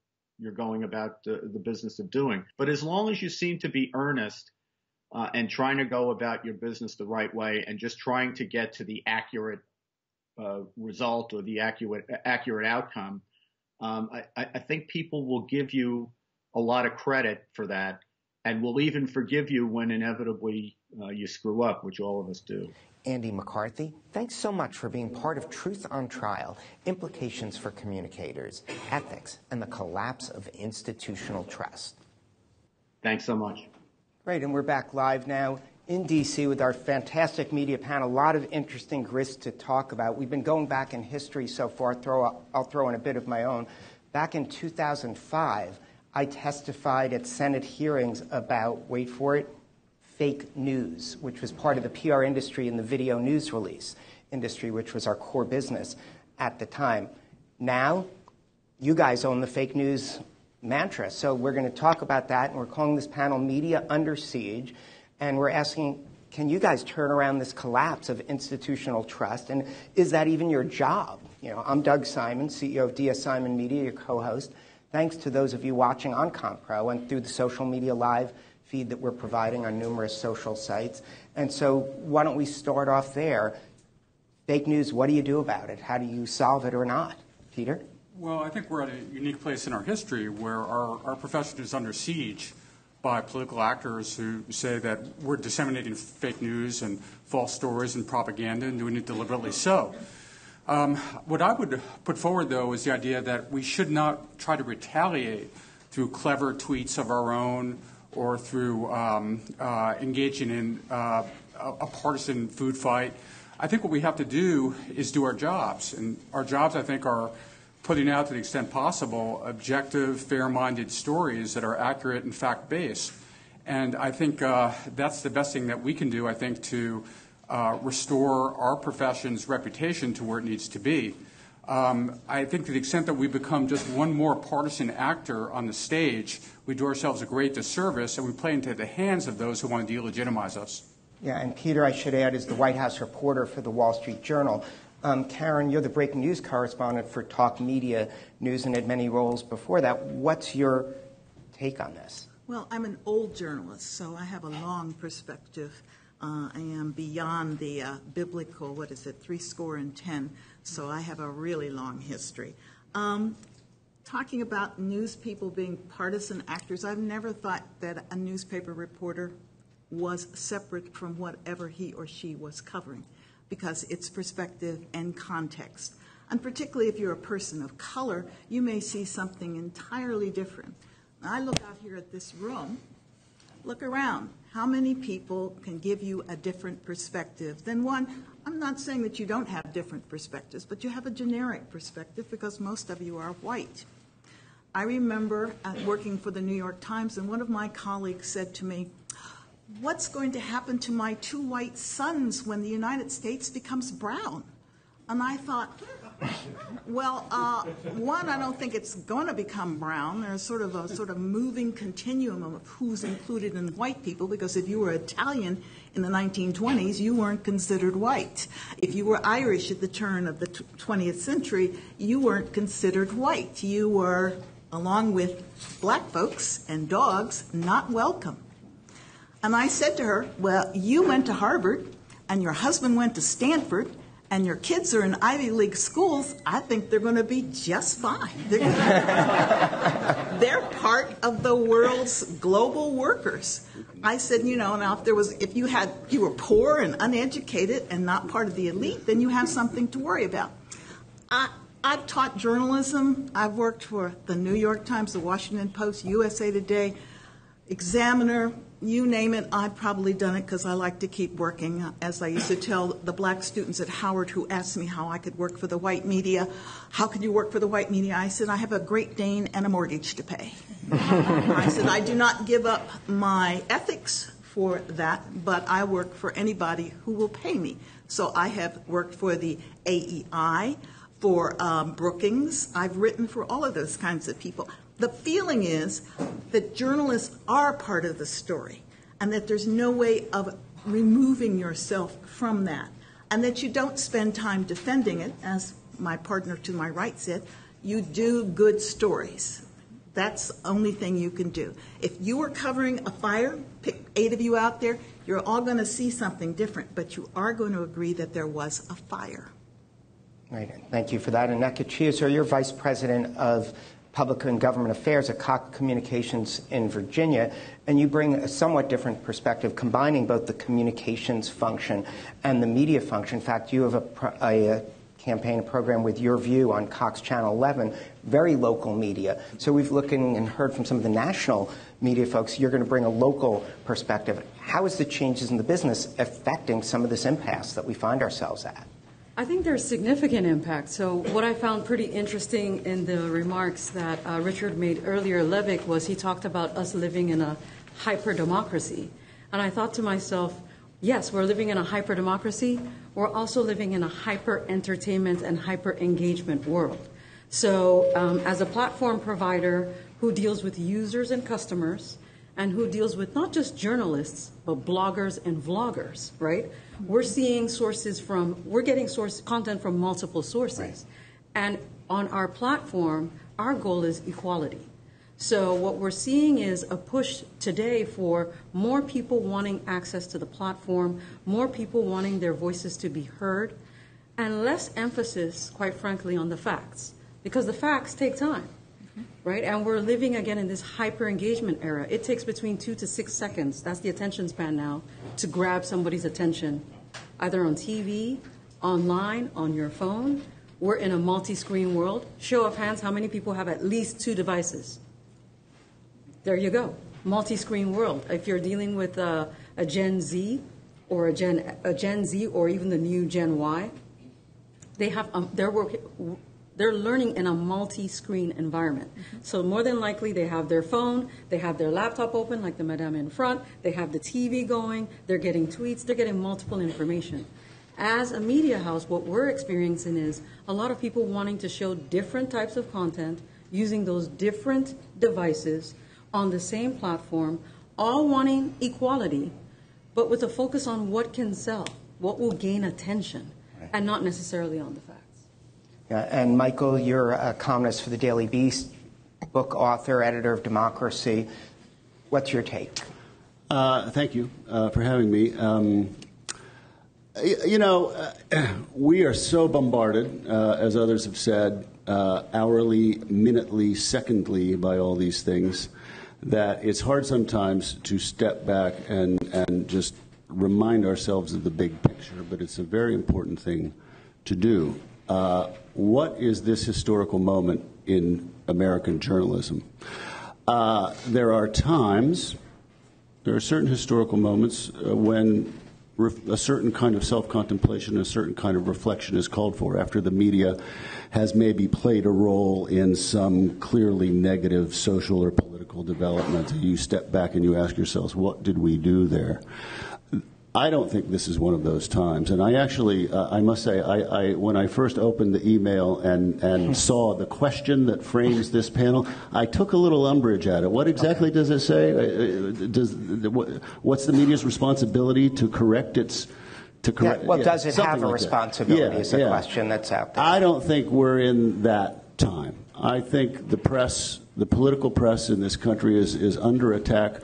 going about the business of doing. But as long as you seem to be earnest and trying to go about your business the right way and just trying to get to the accurate result or the accurate outcome, I think people will give you a lot of credit for that, and will even forgive you when inevitably you screw up, which all of us do. Andy McCarthy, thanks so much for being part of Truth on Trial, Implications for Communicators, Ethics, and the Collapse of Institutional Trust. Thanks so much. Great, and we're back live now in D.C. with our fantastic media panel. A lot of interesting grist to talk about. We've been going back in history so far. I'll throw in a bit of my own. Back in 2005, I testified at Senate hearings about, wait for it, fake news, which was part of the PR industry and the video news release industry, which was our core business at the time. Now, you guys own the fake news mantra. So we're going to talk about that, and we're calling this panel Media Under Siege. And we're asking, can you guys turn around this collapse of institutional trust? And is that even your job? I'm Doug Simon, CEO of DS Simon Media, your co-host. Thanks to those of you watching on Compro and through the social media live feed that we're providing on numerous social sites. And so why don't we start off there? Fake news, what do you do about it? How do you solve it or not? Peter? Well, I think we're at a unique place in our history where our profession is under siege by political actors who say that we're disseminating fake news and false stories and propaganda and doing it deliberately so. What I would put forward, though, is the idea that we should not try to retaliate through clever tweets of our own or through engaging in a partisan food fight. I think what we have to do is do our jobs. And our jobs, I think, are putting out, to the extent possible, objective, fair-minded stories that are accurate and fact-based. And I think that's the best thing that we can do, I think, to restore our profession's reputation to where it needs to be. I think to the extent that we become just one more partisan actor on the stage, we do ourselves a great disservice, and we play into the hands of those who want to delegitimize us. Yeah, and Peter, I should add, is the White House reporter for the Wall Street Journal. Karen, you're the breaking news correspondent for Talk Media News and had many roles before that. What's your take on this? Well, I'm an old journalist, so I have a long perspective. I am beyond the biblical, 10, so I have a really long history. Talking about news people being partisan actors, I've never thought that a newspaper reporter was separate from whatever he or she was covering, because it's perspective and context. And particularly if you're a person of color, you may see something entirely different. I look out here at this room, look around. How many people can give you a different perspective than one? I'm not saying that you don't have different perspectives, but you have a generic perspective because most of you are white. I remember working for the New York Times, and one of my colleagues said to me, "What's going to happen to my 2 white sons when the United States becomes brown?" And I thought, well, one, I don't think it's going to become brown. There's sort of a moving continuum of who's included in white people, because if you were Italian in the 1920s, you weren't considered white. If you were Irish at the turn of the 20th century, you weren't considered white. You were, along with black folks and dogs, not welcome. And I said to her, well, you went to Harvard, and your husband went to Stanford, and your kids are in Ivy League schools. I think they're going to be just fine. They're part of the world's global workers. I said, now if you were poor and uneducated and not part of the elite, then you have something to worry about. I've taught journalism. I've worked for the New York Times, the Washington Post, USA Today, Examiner, you name it. I've probably done it because I like to keep working. As I used to tell the black students at Howard who asked me how I could work for the white media, how could you work for the white media? I said, I have a Great Dane and a mortgage to pay. I said, I do not give up my ethics for that, but I work for anybody who will pay me. So I have worked for the AEI, for Brookings. I've written for all of those kinds of people. The feeling is that journalists are part of the story and that there's no way of removing yourself from that, and that you don't spend time defending it. As my partner to my right said, you do good stories. That's the only thing you can do. If you were covering a fire, pick 8 of you out there, you're all going to see something different, but you are going to agree that there was a fire. Right. Thank you for that. And Nneka Chiuzo, you're Vice President of Public and Government Affairs at Cox Communications in Virginia, and you bring a somewhat different perspective, combining both the communications function and the media function. In fact, you have a campaign, a program with Your View on Cox Channel 11, very local media. So we've looked and heard from some of the national media folks. You're going to bring a local perspective. How is the changes in the business affecting some of this impasse that we find ourselves at? I think there's significant impact. So what I found pretty interesting in the remarks that Richard made earlier, Levick, was he talked about us living in a hyper-democracy. And I thought to myself, yes, we're living in a hyper-democracy. We're also living in a hyper-entertainment and hyper-engagement world. So as a platform provider who deals with users and customers, and who deals with not just journalists, but bloggers and vloggers, right? We're seeing we're getting content from multiple sources. Right. And on our platform, our goal is equality. So what we're seeing is a push today for more people wanting access to the platform, more people wanting their voices to be heard, and less emphasis, quite frankly, on the facts. Because the facts take time. Right? And we're living again in this hyper-engagement era. It takes between 2 to 6 seconds, that's the attention span now, to grab somebody's attention, either on TV, online, on your phone. We're in a multi-screen world. Show of hands, how many people have at least 2 devices? There you go. Multi-screen world. If you're dealing with a Gen Z or a Gen Z or even the new Gen Y, they have the they're learning in a multi-screen environment. So more than likely they have their phone, they have their laptop open like the madame in front, they have the TV going, they're getting tweets, they're getting multiple information. As a media house, what we're experiencing is a lot of people wanting to show different types of content using those different devices on the same platform, all wanting equality, but with a focus on what can sell, what will gain attention, and not necessarily on the facts. Yeah, and Michael, you're a columnist for the Daily Beast, book author, editor of Democracy. What's your take? Thank you for having me. We are so bombarded, as others have said, hourly, minutely, secondly by all these things, that it's hard sometimes to step back and just remind ourselves of the big picture, but it's a very important thing to do. What is this historical moment in American journalism? There are certain historical moments when a certain kind of self-contemplation, a certain kind of reflection is called for after the media has maybe played a role in some clearly negative social or political development. You step back and you ask yourselves, what did we do there? I don't think this is one of those times. And I actually, I must say, I when I first opened the email and saw the question that frames this panel, I took a little umbrage at it. What exactly does it say? What's the media's responsibility to correct its... does it have a responsibility is a question that's out there. I don't think we're in that time. I think the press, the political press in this country is under attack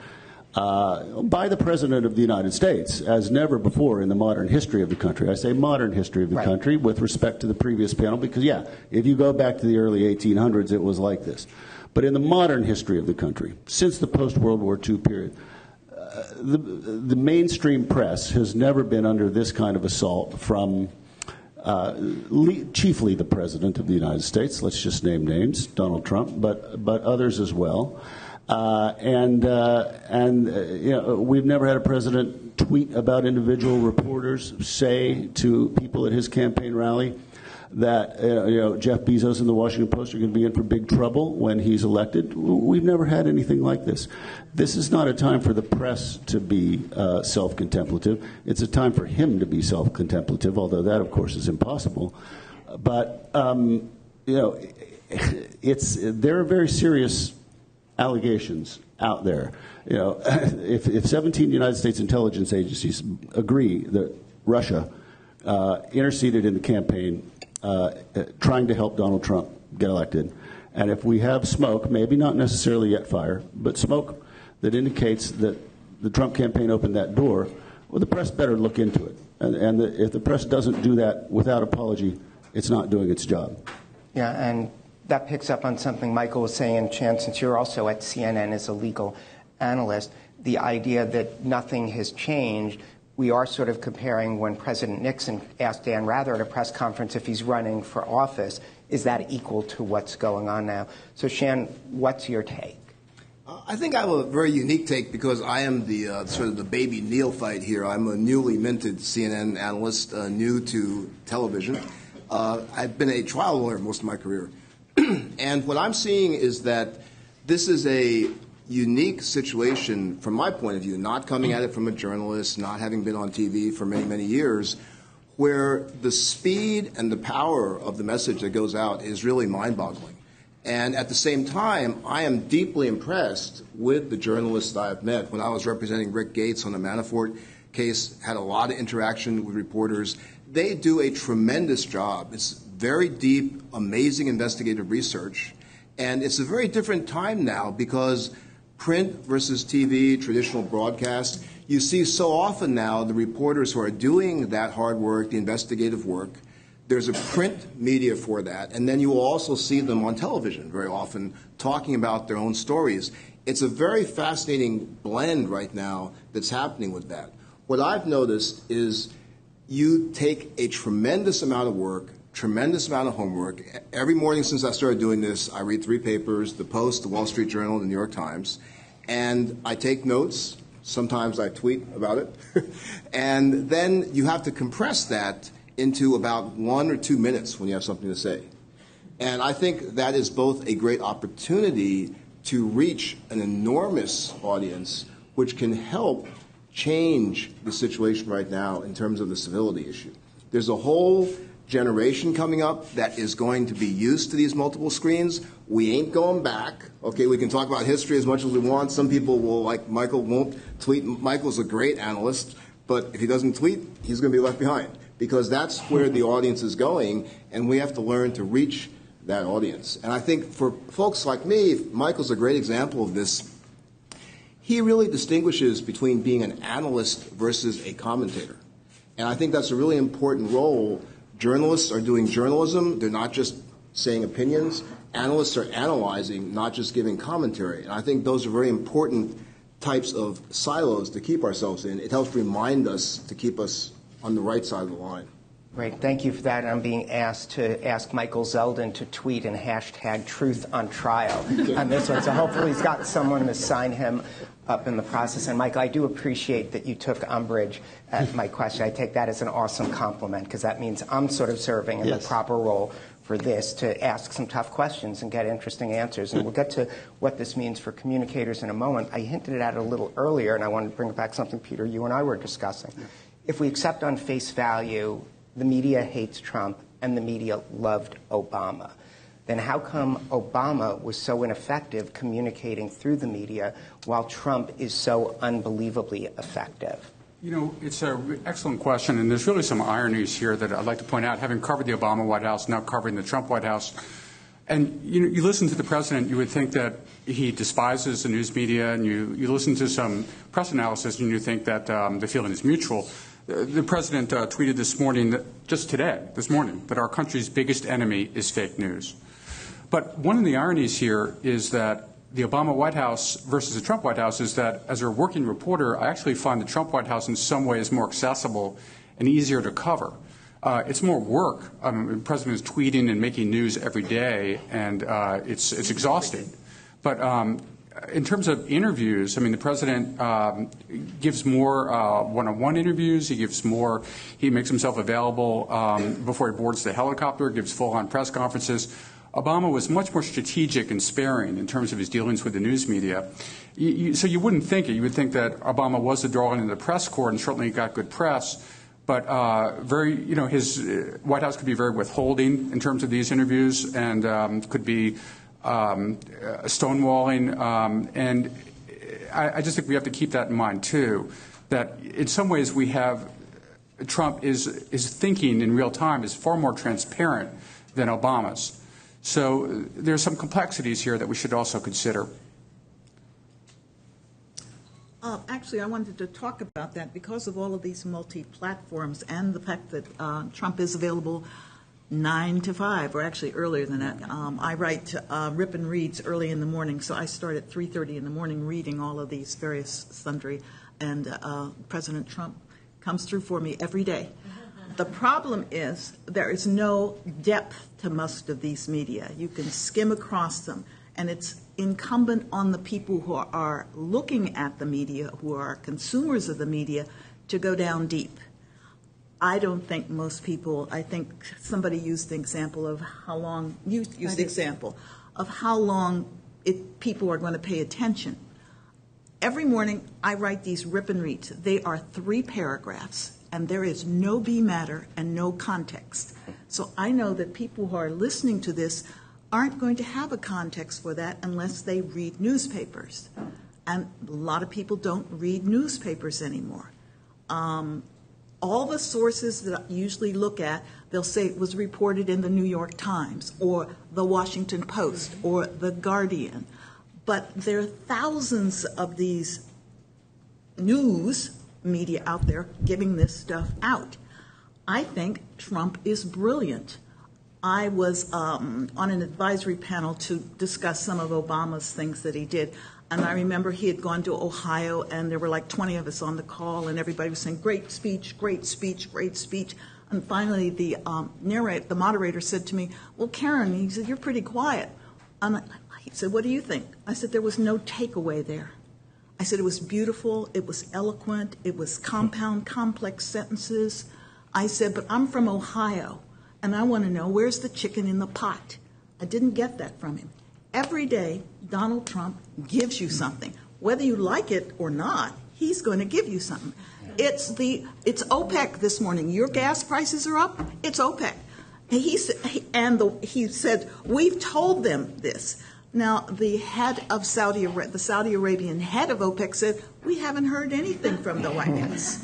by the President of the United States, as never before in the modern history of the country. I say modern history of the country with respect to the previous panel, because, if you go back to the early 1800s, it was like this. But in the modern history of the country, since the post-World War II period, the mainstream press has never been under this kind of assault from chiefly the President of the United States. Let's just name names, Donald Trump, but others as well. We've never had a president tweet about individual reporters, say to people at his campaign rally that Jeff Bezos and the Washington Post are going to be in for big trouble when he's elected. We've never had anything like this. This is not a time for the press to be self-contemplative. It's a time for him to be self-contemplative, although that, of course, is impossible. But there are very serious allegations out there. If 17 United States intelligence agencies agree that Russia interceded in the campaign trying to help Donald Trump get elected, and if we have smoke, maybe not necessarily yet fire, but smoke that indicates that the Trump campaign opened that door, well, the press better look into it. And if the press doesn't do that without apology, it's not doing its job. Yeah, and that picks up on something Michael was saying, Chan, since you're also at CNN as a legal analyst, the idea that nothing has changed. We are sort of comparing when President Nixon asked Dan Rather at a press conference if he's running for office, is that equal to what's going on now? So, Shan, what's your take? I think I have a very unique take because I am the sort of the baby neophyte here. I'm a newly minted CNN analyst, new to television. I've been a trial lawyer most of my career. And what I'm seeing is that this is a unique situation from my point of view, not coming at it from a journalist, not having been on TV for many, many years, where the speed and the power of the message that goes out is really mind-boggling. And at the same time, I am deeply impressed with the journalists that I've met. When I was representing Rick Gates on the Manafort case, had a lot of interaction with reporters. They do a tremendous job. It's very deep, amazing investigative research. And it's a very different time now because print versus TV, traditional broadcast, you see so often now the reporters who are doing that hard work, the investigative work, there's a print media for that, and then you will also see them on television very often talking about their own stories. It's a very fascinating blend right now that's happening with that. What I've noticed is you take a tremendous amount of work, tremendous amount of homework. Every morning since I started doing this, I read 3 papers, the Post, the Wall Street Journal, the New York Times, and I take notes. Sometimes I tweet about it. And then you have to compress that into about 1 or 2 minutes when you have something to say. And I think that is both a great opportunity to reach an enormous audience, which can help change the situation right now in terms of the civility issue. There's a whole generation coming up that is going to be used to these multiple screens. We ain't going back. Okay, we can talk about history as much as we want. Some people will, like Michael, won't tweet. Michael's a great analyst, but if he doesn't tweet, he's going to be left behind, because that's where the audience is going, and we have to learn to reach that audience. And I think for folks like me, Michael's a great example of this. He really distinguishes between being an analyst versus a commentator. And I think that's a really important role. Journalists are doing journalism. They're not just saying opinions. Analysts are analyzing, not just giving commentary. And I think those are very important types of silos to keep ourselves in. It helps remind us to keep us on the right side of the line. Great, thank you for that. I'm being asked to ask Michael Zeldin to tweet and hashtag truth on trial on this one. So hopefully he's got someone to sign him up in the process. And Michael, I do appreciate that you took umbrage at my question. I take that as an awesome compliment, because that means I'm sort of serving in the proper role for this, to ask some tough questions and get interesting answers. And we'll get to what this means for communicators in a moment. I hinted at it a little earlier, and I wanted to bring back something, Peter, you and I were discussing. If we accept on face value the media hates Trump and the media loved Obama, then how come Obama was so ineffective communicating through the media while Trump is so unbelievably effective? You know, it's an excellent question, and there's really some ironies here that I'd like to point out, having covered the Obama White House, now covering the Trump White House. And you listen to the president, you would think that he despises the news media, and you listen to some press analysis, and you think that the feeling is mutual. The president tweeted this morning, this morning, that our country's biggest enemy is fake news. But one of the ironies here is that the Obama White House versus the Trump White House is that, as a working reporter, I actually find the Trump White House in some ways more accessible and easier to cover. It's more work. The president is tweeting and making news every day, and it's exhausting. But in terms of interviews, I mean, the president gives more one-on-one interviews. He makes himself available before he boards the helicopter, gives full-on press conferences. Obama was much more strategic and sparing in terms of his dealings with the news media. So you wouldn't think it. You would think that Obama was the draw in the press corps, and certainly got good press. But his White House could be very withholding in terms of these interviews, and could be stonewalling. And I just think we have to keep that in mind too. That in some ways Trump is thinking in real time is far more transparent than Obama's. So there's some complexities here that we should also consider. Actually, I wanted to talk about that because of all of these multi-platforms and the fact that Trump is available 9 to 5, or actually earlier than that. I write rip and reads early in the morning, so I start at 3:30 in the morning reading all of these various sundry, and President Trump comes through for me every day. The problem is there is no depth to most of these media. You can skim across them, and it's incumbent on the people who are looking at the media, who are consumers of the media, to go down deep. I don't think most people, I think somebody used the example of how long, you used the example of how long people are going to pay attention. Every morning I write these rip and reads. They are 3 paragraphs. And there is no B matter and no context. So I know that people who are listening to this aren't going to have a context for that unless they read newspapers. And a lot of people don't read newspapers anymore. All the sources that I usually look at, they'll say it was reported in the New York Times or the Washington Post or the Guardian. But there are thousands of these news media out there giving this stuff out. I think Trump is brilliant. I was on an advisory panel to discuss some of Obama's things that he did, and I remember he had gone to Ohio, and there were like 20 of us on the call, and everybody was saying, great speech, great speech, great speech. And finally the moderator said to me, well, Karen, he said, you're pretty quiet. And he said, what do you think? I said, there was no takeaway there. I said it was beautiful, it was eloquent, it was compound, complex sentences. I said, but I'm from Ohio, and I want to know, where's the chicken in the pot? I didn't get that from him. Every day, Donald Trump gives you something. Whether you like it or not, he's going to give you something. It's OPEC this morning. Your gas prices are up. It's OPEC. He said, we've told them this. Now, the head of the Saudi Arabian head of OPEC said, we haven't heard anything from the White House.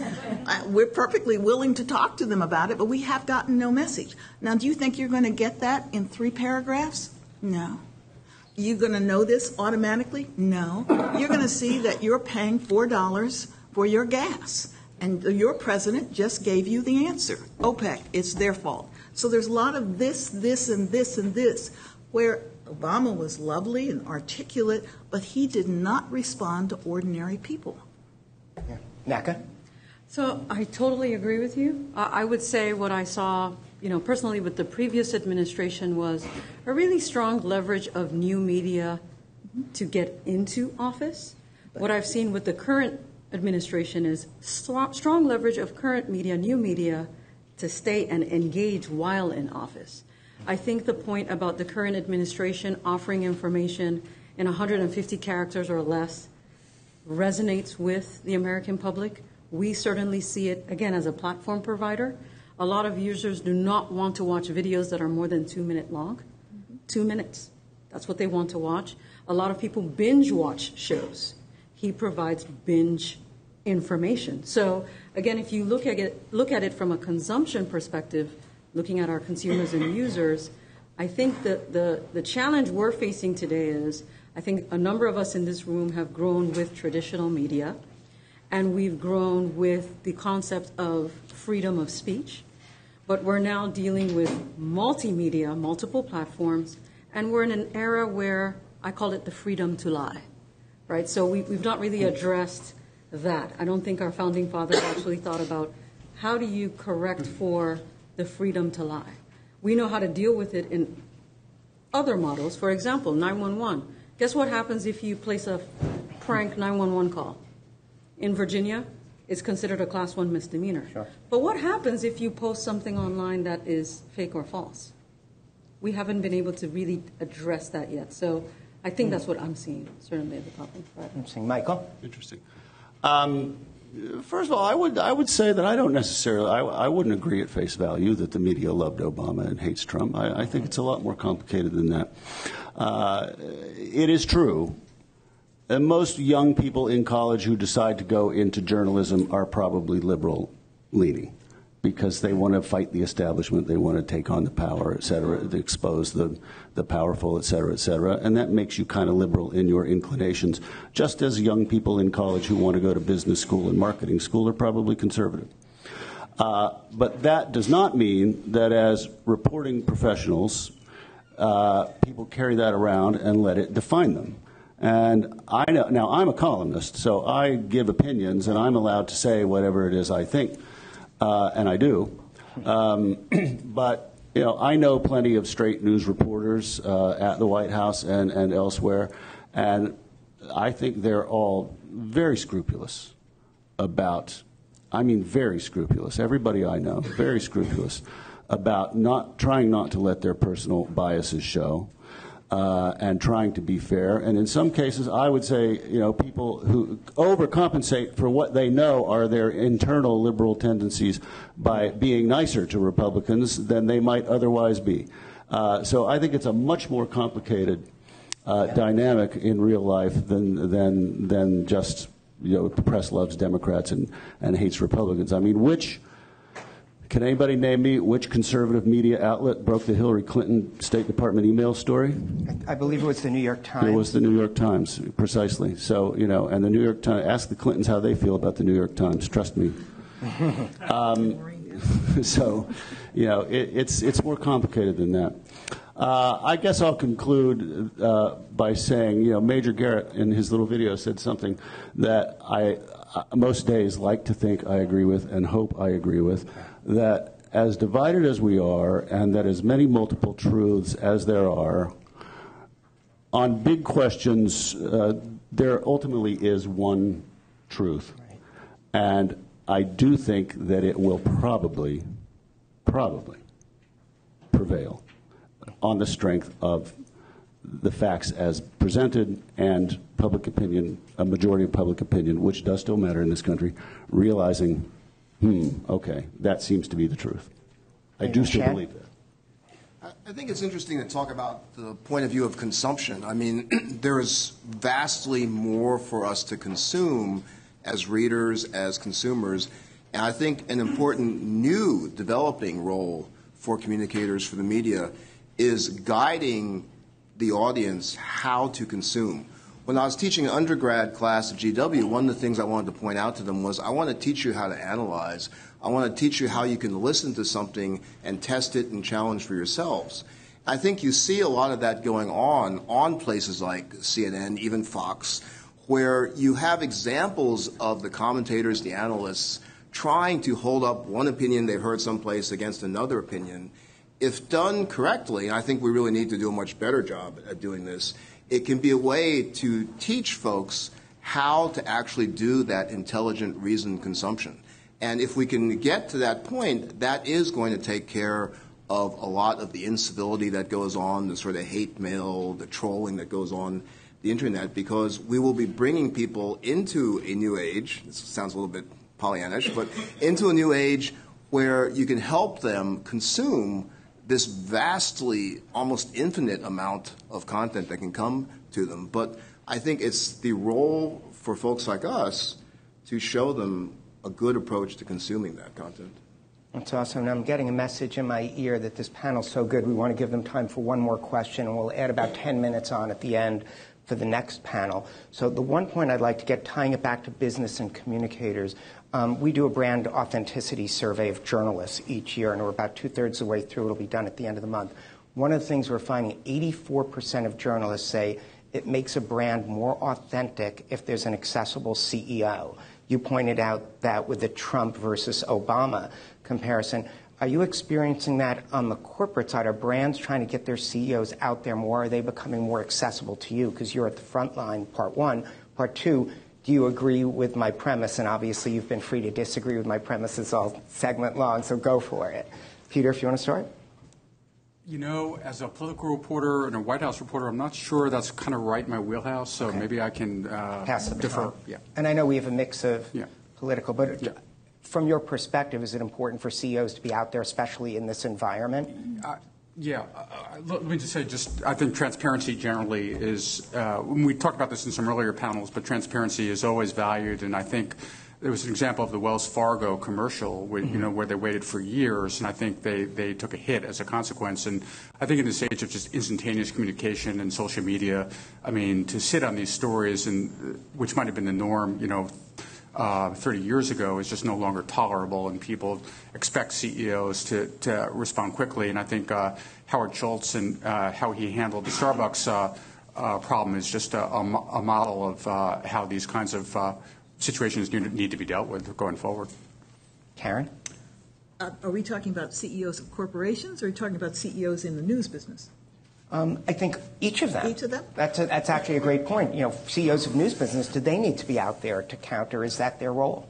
We're perfectly willing to talk to them about it, but we have gotten no message. Now, do you think you're going to get that in 3 paragraphs? No. You're going to know this automatically? No. You're going to see that you're paying $4 for your gas. And your president just gave you the answer. OPEC, it's their fault. So there's a lot of this, and this, where Obama was lovely and articulate, but he did not respond to ordinary people. Yeah. Naka? So I totally agree with you. I would say what I saw, personally with the previous administration was a really strong leverage of new media to get into office. What I've seen with the current administration is strong leverage of current media, new media, to stay and engage while in office. I think the point about the current administration offering information in 150 characters or less resonates with the American public. We certainly see it, again, as a platform provider. A lot of users do not want to watch videos that are more than 2 minutes long. 2 minutes. That's what they want to watch. A lot of people binge watch shows. He provides binge information. So again, if you look at it from a consumption perspective, looking at our consumers and users, I think that the challenge we're facing today is, I think a number of us in this room have grown with traditional media, and we've grown with the concept of freedom of speech, but we're now dealing with multimedia, multiple platforms, and we're in an era where I call it the freedom to lie, right? So we've not really addressed that. I don't think our founding fathers actually thought about how do you correct for the freedom to lie. We know how to deal with it in other models. For example, 911. Guess what happens if you place a prank 911 call? In Virginia, it's considered a class 1 misdemeanor. Sure. But what happens if you post something online that is fake or false? We haven't been able to really address that yet. So I think that's what I'm seeing, certainly, at the problem. Right. Interesting. Michael? Interesting. First of all, I would say that I don't necessarily, I wouldn't agree at face value that the media loved Obama and hates Trump. I think it's a lot more complicated than that. It is true that most young people in college who decide to go into journalism are probably liberal-leaning because they want to fight the establishment, they want to take on the power, et cetera, to expose the powerful, et cetera, and that makes you kind of liberal in your inclinations, just as young people in college who want to go to business school and marketing school are probably conservative. But that does not mean that as reporting professionals, people carry that around and let it define them. And I know, now I'm a columnist, so I give opinions and I'm allowed to say whatever it is I think. And I do. But, I know plenty of straight news reporters at the White House and elsewhere, and I think they're all very scrupulous about, very scrupulous. Everybody I know, very scrupulous about trying not to let their personal biases show. And trying to be fair. And in some cases, I would say, people who overcompensate for what they know are their internal liberal tendencies by being nicer to Republicans than they might otherwise be. So I think it's a much more complicated dynamic in real life than just, the press loves Democrats and hates Republicans. Can anybody name me which conservative media outlet broke the Hillary Clinton State Department email story? I believe it was the New York Times. It was the New York Times, precisely. So, and the New York Times, ask the Clintons how they feel about the New York Times, trust me. So, it's more complicated than that. I guess I'll conclude by saying, Major Garrett in his little video said something that I most days like to think I agree with and hope I agree with, that as divided as we are and that as many multiple truths as there are, on big questions, there ultimately is one truth. Right. And I do think that it will probably prevail. on the strength of the facts as presented and public opinion, a majority of public opinion, which does still matter in this country, realizing, okay, that seems to be the truth. I do still believe that. I think it's interesting to talk about the point of view of consumption. I mean, there is vastly more for us to consume as readers, as consumers, and I think an important new developing role for communicators, for the media, is guiding the audience how to consume. When I was teaching an undergrad class at GW, one of the things I wanted to point out to them was, I want to teach you how to analyze. I want to teach you how you can listen to something and test it and challenge for yourselves. I think you see a lot of that going on places like CNN, even Fox, where you have examples of the commentators, the analysts, trying to hold up one opinion they've heard someplace against another opinion. If done correctly, and I think we really need to do a much better job at doing this, it can be a way to teach folks how to actually do that intelligent, reasoned consumption. And if we can get to that point, that is going to take care of a lot of the incivility that goes on, the sort of hate mail, the trolling that goes on the internet, because we will be bringing people into a new age. This sounds a little bit Pollyannish, but into a new age where you can help them consume this vastly, almost infinite amount of content that can come to them. But I think it's the role for folks like us to show them a good approach to consuming that content. That's awesome. And I'm getting a message in my ear that this panel's so good, we want to give them time for one more question, and we'll add about 10 minutes on at the end for the next panel. So the one point I'd like to get, tying it back to business and communicators, we do a brand authenticity survey of journalists each year, and we're about 2/3 of the way through. It'll be done at the end of the month. One of the things we're finding, 84% of journalists say it makes a brand more authentic if there's an accessible CEO. You pointed out that with the Trump versus Obama comparison. Are you experiencing that on the corporate side? Are brands trying to get their CEOs out there more? Are they becoming more accessible to you? Because you're at the front line, part one. Part two, do you agree with my premise? And obviously you've been free to disagree with my premise. It's all segment long, so go for it. Peter, if you want to start. You know, as a political reporter and a White House reporter, I'm not sure that's kind of right in my wheelhouse, so maybe I can pass the defer. baton. Yeah. And I know we have a mix of political, but from your perspective, is it important for CEOs to be out there, especially in this environment? Let me just say, I think transparency generally is, we talked about this in some earlier panels, but transparency is always valued, and I think there was an example of the Wells Fargo commercial where, where they waited for years, and I think they took a hit as a consequence. And I think in this age of just instantaneous communication and social media, I mean, to sit on these stories, and which might have been the norm, 30 years ago, is just no longer tolerable, and people expect CEOs to respond quickly. And I think Howard Schultz and how he handled the Starbucks problem is just a model of how these kinds of situations need to be dealt with going forward. Karen? Are we talking about CEOs of corporations, or are we talking about CEOs in the news business? I think each of them. Each of them? That's actually a great point. CEOs of news business, do they need to be out there to counter? Is that their role?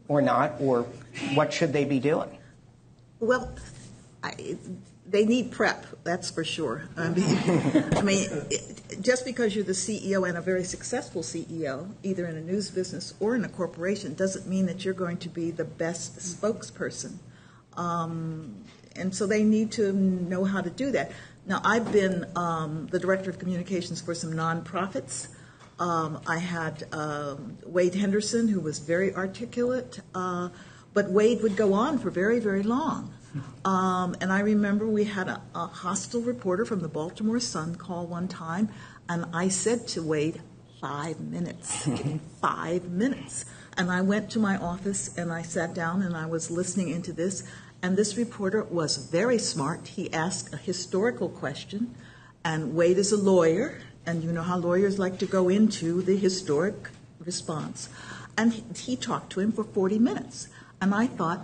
Or not? Or what should they be doing? Well, they need prep, that's for sure. I mean, just because you're the CEO and a very successful CEO, either in a news business or in a corporation, doesn't mean that you're going to be the best spokesperson. And so they need to know how to do that. Now, I've been the director of communications for some nonprofits. I had Wade Henderson, who was very articulate, but Wade would go on for very, very long. And I remember we had a hostile reporter from the Baltimore Sun call one time, and I said to Wade, 5 minutes, give me 5 minutes. And I went to my office and I sat down and I was listening into this, and this reporter was very smart. He asked a historical question, and Wade is a lawyer, and you know how lawyers like to go into the historic response. And he talked to him for 40 minutes. And I thought,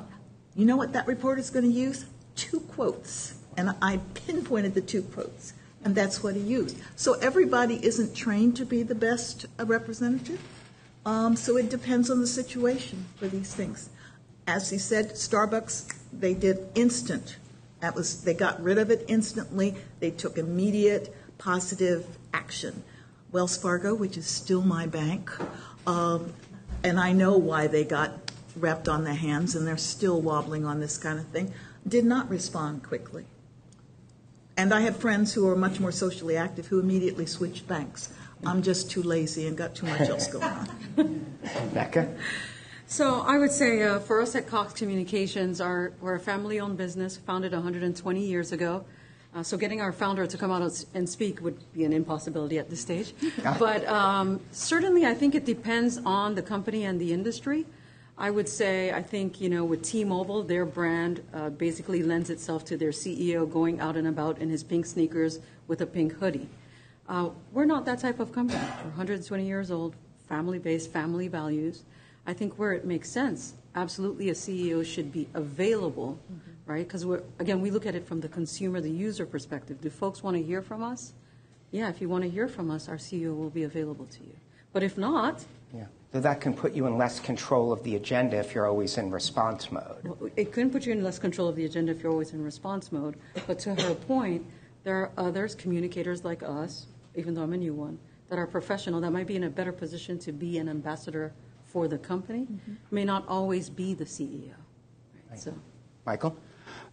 you know what that reporter's going to use? 2 quotes. And I pinpointed the 2 quotes, and that's what he used. So everybody isn't trained to be the best representative. So it depends on the situation for these things. As he said, Starbucks, they did instant They got rid of it instantly. They took immediate positive action. Wells Fargo, which is still my bank, and I know why they got wrapped on their hands, and they're still wobbling on this kind of thing, did not respond quickly. And I have friends who are much more socially active who immediately switched banks. I'm just too lazy and got too much else going on. Becca? So I would say for us at Cox Communications, we're a family-owned business founded 120 years ago. So getting our founder to come out and speak would be an impossibility at this stage. But certainly I think it depends on the company and the industry. I would say, I think, with T-Mobile, their brand basically lends itself to their CEO going out and about in his pink sneakers with a pink hoodie. We're not that type of company. We're 120 years old, family-based, family values. I think where it makes sense, absolutely a CEO should be available, right? Because, again, we look at it from the consumer, the user perspective. Do folks want to hear from us? Yeah, if you want to hear from us, our CEO will be available to you. But if not... Yeah. So that can put you in less control of the agenda if you're always in response mode. Well, it can put you in less control of the agenda if you're always in response mode. But to her point, there are others, communicators like us, even though I'm a new one, that are professional, that might be in a better position to be an ambassador for the company, may not always be the CEO. Right? So, Michael?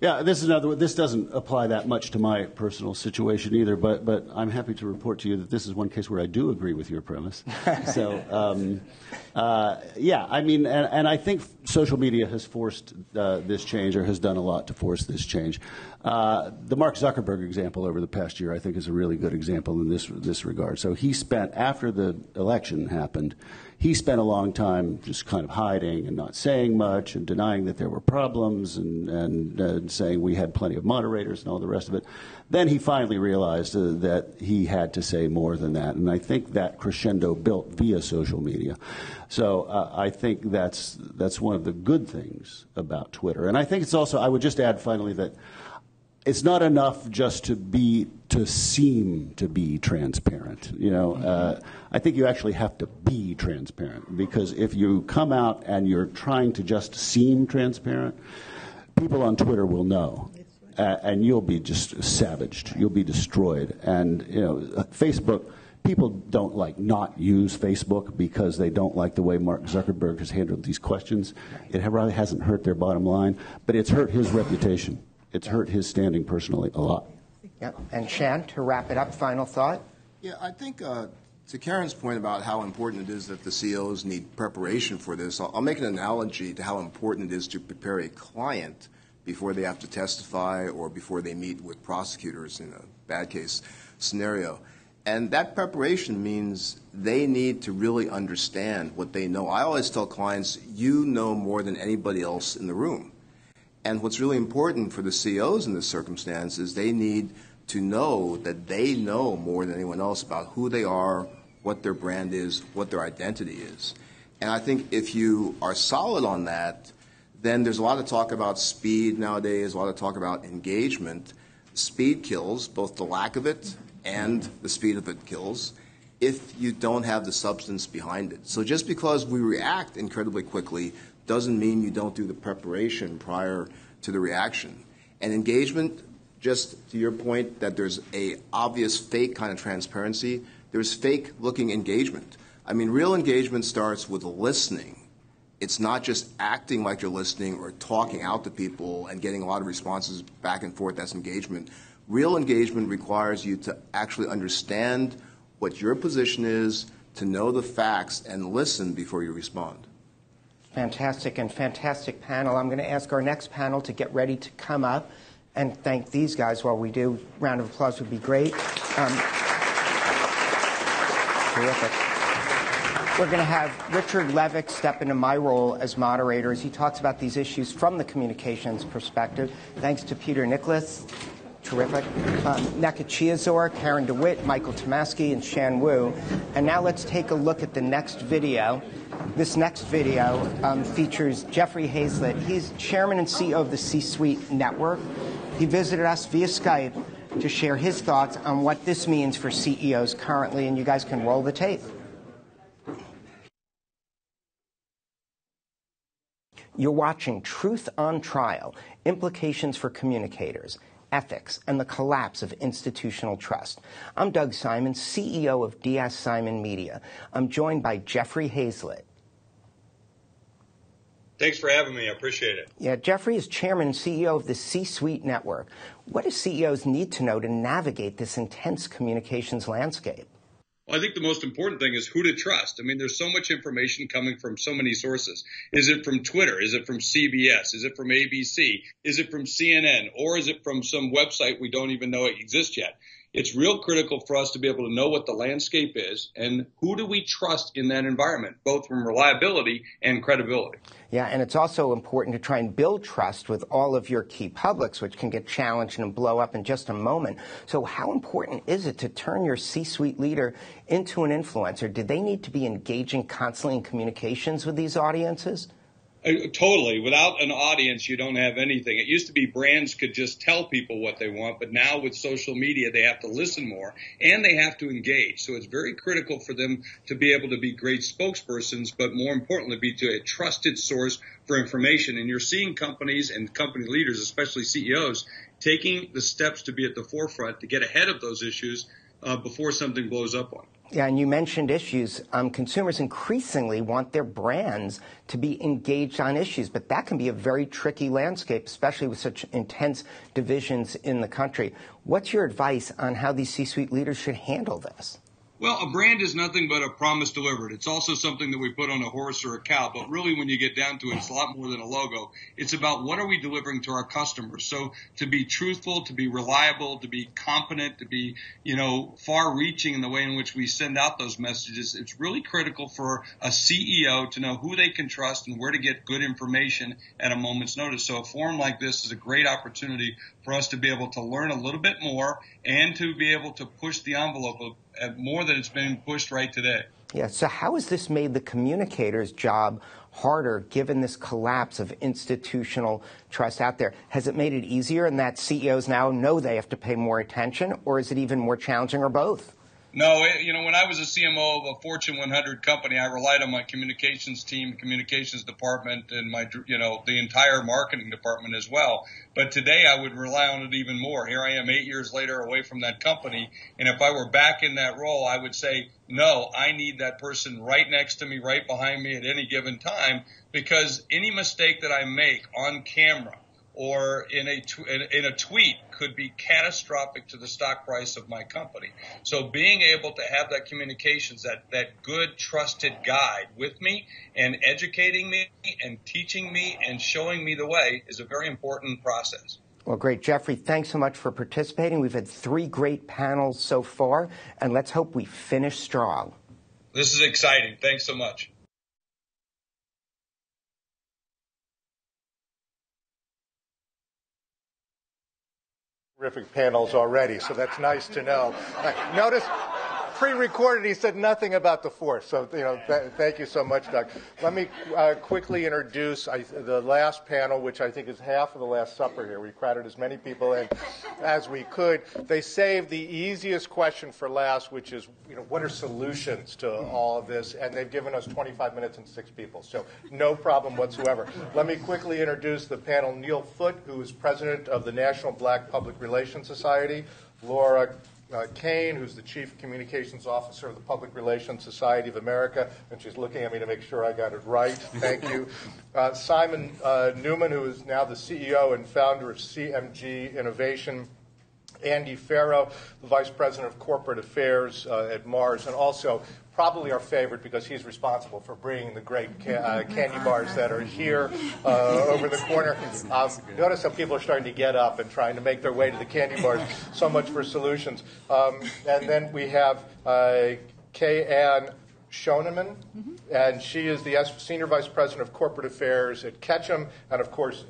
Yeah, this is another. This doesn't apply that much to my personal situation either, but I'm happy to report to you that this is one case where I do agree with your premise. So, yeah, I mean, and I think social media has forced this change, or has done a lot to force this change. The Mark Zuckerberg example over the past year, I think, is a really good example in this regard. So he spent, after the election happened, he spent a long time just kind of hiding and not saying much and denying that there were problems and saying we had plenty of moderators and all the rest of it. Then he finally realized that he had to say more than that, and I think that crescendo built via social media. So I think that's one of the good things about Twitter. And I think it's also, I would just add finally that it's not enough just to seem to be transparent. I think you actually have to be transparent, because if you come out and you're trying to just seem transparent, people on Twitter will know, and you'll be just savaged. You'll be destroyed. And Facebook, people don't not use Facebook because they don't like the way Mark Zuckerberg has handled these questions. It really hasn't hurt their bottom line, but it's hurt his reputation. It's hurt his standing personally a lot. Yep. And Shan, to wrap it up, final thought? Yeah, I think to Karen's point about how important it is that the CEOs need preparation for this, I'll make an analogy to how important it is to prepare a client before they have to testify or before they meet with prosecutors in a bad case scenario. And that preparation means they need to really understand what they know. I always tell clients, you know more than anybody else in the room. And what's really important for the CEOs in this circumstance is they need to know that they know more than anyone else about who they are, what their brand is, what their identity is. And I think if you are solid on that, then there's a lot of talk about speed nowadays, a lot of talk about engagement. Speed kills, both the lack of it and the speed of it kills, if you don't have the substance behind it. So just because we react incredibly quickly doesn't mean you don't do the preparation prior to the reaction. And engagement, just to your point that there's a obvious fake kind of transparency, there's fake looking engagement. I mean, real engagement starts with listening. It's not just acting like you're listening or talking out to people and getting a lot of responses back and forth. That's engagement. Real engagement requires you to actually understand what your position is, to know the facts, and listen before you respond. Fantastic and fantastic panel. I'm going to ask our next panel to get ready to come up and thank these guys while we do. Round of applause would be great. Terrific. We're going to have Richard Levick step into my role as moderator as he talks about these issues from the communications perspective. Thanks to Peter Nicholas. Terrific. Neka Chiazor, Karen DeWitt, Michael Tomasky, and Shan Wu. And now let's take a look at the next video. This next video features Jeffrey Hazlett. He's chairman and CEO of the C-Suite Network. He visited us via Skype to share his thoughts on what this means for CEOs currently, and you guys can roll the tape. You're watching Truth on Trial, Implications for Communicators, Ethics, and the Collapse of Institutional Trust. I'm Doug Simon, CEO of DS Simon Media. I'm joined by Jeffrey Hayzlett. Thanks for having me. I appreciate it. Yeah, Jeffrey is chairman and CEO of the C-Suite Network. What do CEOs need to know to navigate this intense communications landscape? Well, I think the most important thing is who to trust. I mean, there's so much information coming from so many sources. Is it from Twitter? Is it from CBS? Is it from ABC? Is it from CNN? Or is it from some website we don't even know exists yet? It's real critical for us to be able to know what the landscape is and who do we trust in that environment, both from reliability and credibility. Yeah, and it's also important to try and build trust with all of your key publics, which can get challenged and blow up in just a moment. So how important is it to turn your C-suite leader into an influencer? Do they need to be engaging constantly in communications with these audiences? Totally. Without an audience, you don't have anything. It used to be brands could just tell people what they want, but now with social media, they have to listen more and they have to engage. So it's very critical for them to be able to be great spokespersons, but more importantly, be to a trusted source for information. And you're seeing companies and company leaders, especially CEOs, taking the steps to be at the forefront to get ahead of those issues before something blows up on them. Yeah, and you mentioned issues. Consumers increasingly want their brands to be engaged on issues, but that can be a very tricky landscape, especially with such intense divisions in the country. What's your advice on how these C-suite leaders should handle this? Well, a brand is nothing but a promise delivered. It's also something that we put on a horse or a cow, but really when you get down to it, it's a lot more than a logo. It's about what are we delivering to our customers. So to be truthful, to be reliable, to be competent, to be, far-reaching in the way in which we send out those messages, it's really critical for a CEO to know who they can trust and where to get good information at a moment's notice. So a forum like this is a great opportunity for us to be able to learn a little bit more and to be able to push the envelope more than it's been pushed right today. Yeah, so how has this made the communicator's job harder given this collapse of institutional trust out there? Has it made it easier in that CEOs now know they have to pay more attention, or is it even more challenging, or both? No, when I was a CMO of a Fortune 100 company, I relied on my communications team, communications department, and the entire marketing department as well. But today I would rely on it even more. Here I am 8 years later away from that company. And if I were back in that role, I would say, no, I need that person right next to me, right behind me at any given time, because any mistake that I make on camera or in a tweet could be catastrophic to the stock price of my company. So being able to have that communications, that good, trusted guide with me and educating me and teaching me and showing me the way is a very important process. Well, great. Jeffrey, thanks so much for participating. We've had 3 great panels so far, and let's hope we finish strong. This is exciting. Thanks so much. Terrific panels already, so that's nice to know. Notice, pre-recorded, he said nothing about the force. So, thank you so much, Doug. Let me quickly introduce the last panel, which I think is half of the Last Supper here. We crowded as many people in as we could. They saved the easiest question for last, which is, what are solutions to all of this? And they've given us 25 minutes and 6 people, so no problem whatsoever. Let me quickly introduce the panel. Neil Foote, who is president of the National Black Public Relations Society. Laura Kane, who's the Chief Communications Officer of the Public Relations Society of America, and she's looking at me to make sure I got it right. Thank you. Simon Newman, who is now the CEO and founder of CMG Innovation. Andy Farrow, the Vice President of Corporate Affairs at Mars, and also probably our favorite because he's responsible for bringing the great candy bars that are here over the corner. Notice how people are starting to get up and trying to make their way to the candy bars. So much for solutions. And then we have Kay Ann Schoeneman, and she is the Senior Vice President of Corporate Affairs at Ketchum, and of course,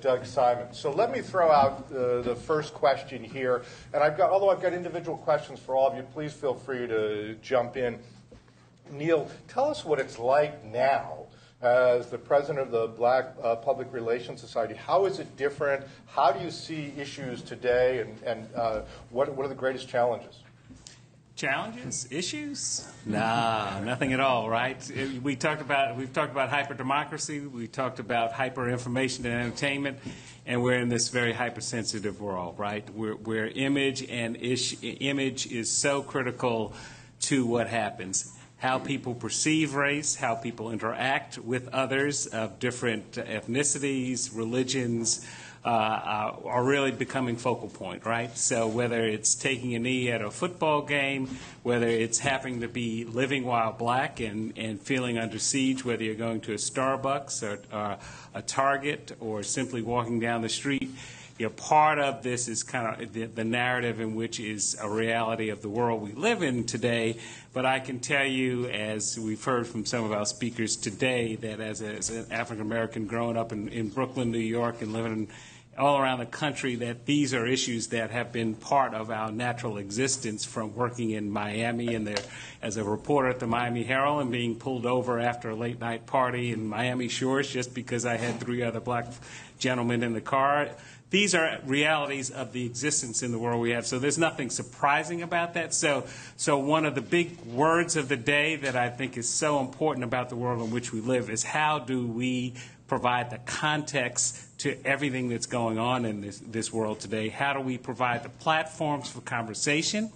Doug Simon. So let me throw out the first question here, and although I've got individual questions for all of you, please feel free to jump in. Neil, tell us what it's like now as the president of the Black Public Relations Society. How is it different? How do you see issues today, and what are the greatest challenges? Challenges? Issues? Nah, nothing at all, right? We've talked about hyperdemocracy, we talked about hyperinformation and entertainment, and we're in this very hypersensitive world, right? Where image is so critical to what happens. How people perceive race, how people interact with others of different ethnicities, religions, are really becoming focal point, right? So whether it's taking a knee at a football game, whether it's happening to be living while black and feeling under siege, whether you're going to a Starbucks or a Target or simply walking down the street, part of this is kind of the narrative in which is a reality of the world we live in today. But I can tell you, as we've heard from some of our speakers today, that as an African American growing up in Brooklyn, New York, and living all around the country, that these are issues that have been part of our natural existence, from working in Miami and as a reporter at the Miami Herald and being pulled over after a late night party in Miami Shores just because I had 3 other black gentlemen in the car. These are realities of the existence in the world we have. So there's nothing surprising about that. So one of the big words of the day that I think is so important about the world in which we live is how do we provide the context to everything that's going on in this world today? How do we provide the platforms for conversation?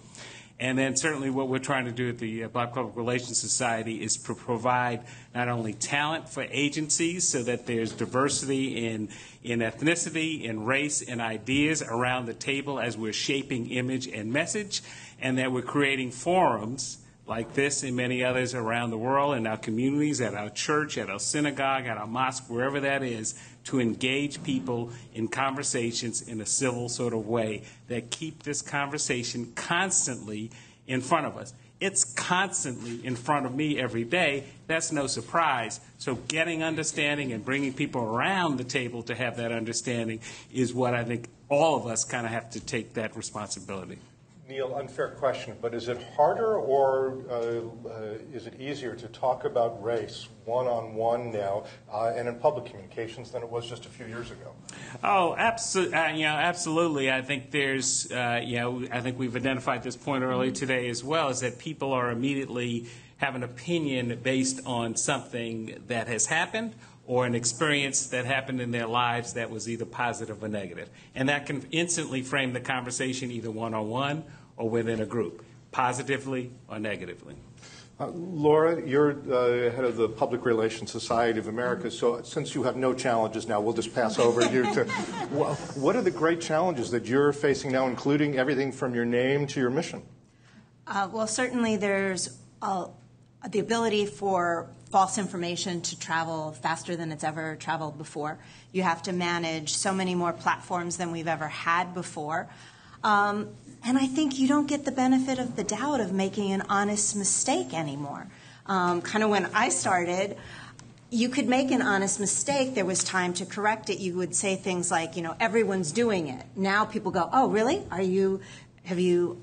And then certainly what we're trying to do at the Black Public Relations Society is to provide not only talent for agencies so that there's diversity in ethnicity, in race, and ideas around the table as we're shaping image and message, and that we're creating forums like this and many others around the world in our communities, at our church, at our synagogue, at our mosque, wherever that is, to engage people in conversations in a civil sort of way that keep this conversation constantly in front of us. It's constantly in front of me every day. That's no surprise. So getting understanding and bringing people around the table to have that understanding is what I think all of us kind of have to take that responsibility. Neil, unfair question, but is it harder or is it easier to talk about race one-on-one now and in public communications than it was just a few years ago? Oh, absolutely. I think there's, I think we've identified this point earlier today as well, is that people are immediately have an opinion based on something that has happened or an experience that happened in their lives that was either positive or negative. And that can instantly frame the conversation either one-on-one or within a group, positively or negatively. Laura, you're head of the Public Relations Society of America, so since you have no challenges now, we'll just pass over you to what are the great challenges that you're facing now, including everything from your name to your mission? Well, certainly there's the ability for false information to travel faster than it's ever traveled before. You have to manage so many more platforms than we've ever had before. And I think you don't get the benefit of the doubt of making an honest mistake anymore. Kind of when I started, you could make an honest mistake. There was time to correct it. You would say things like, everyone's doing it. Now people go, oh, really? Have you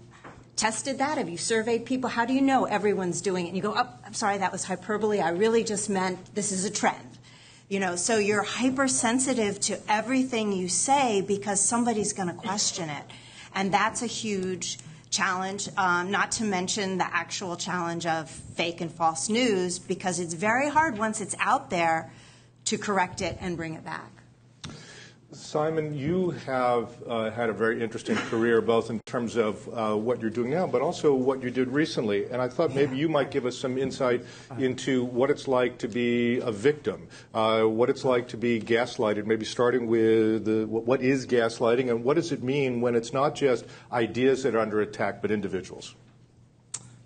tested that? Have you surveyed people? How do you know everyone's doing it? And you go, oh, I'm sorry, that was hyperbole. I really just meant this is a trend. So you're hypersensitive to everything you say because somebody's going to question it. And that's a huge challenge, not to mention the actual challenge of fake and false news, because it's very hard once it's out there to correct it and bring it back. Simon, you have had a very interesting career, both in terms of what you're doing now, but also what you did recently. And I thought maybe you might give us some insight into what it's like to be a victim, what it's like to be gaslighted, maybe starting with what is gaslighting and what does it mean when it's not just ideas that are under attack, but individuals?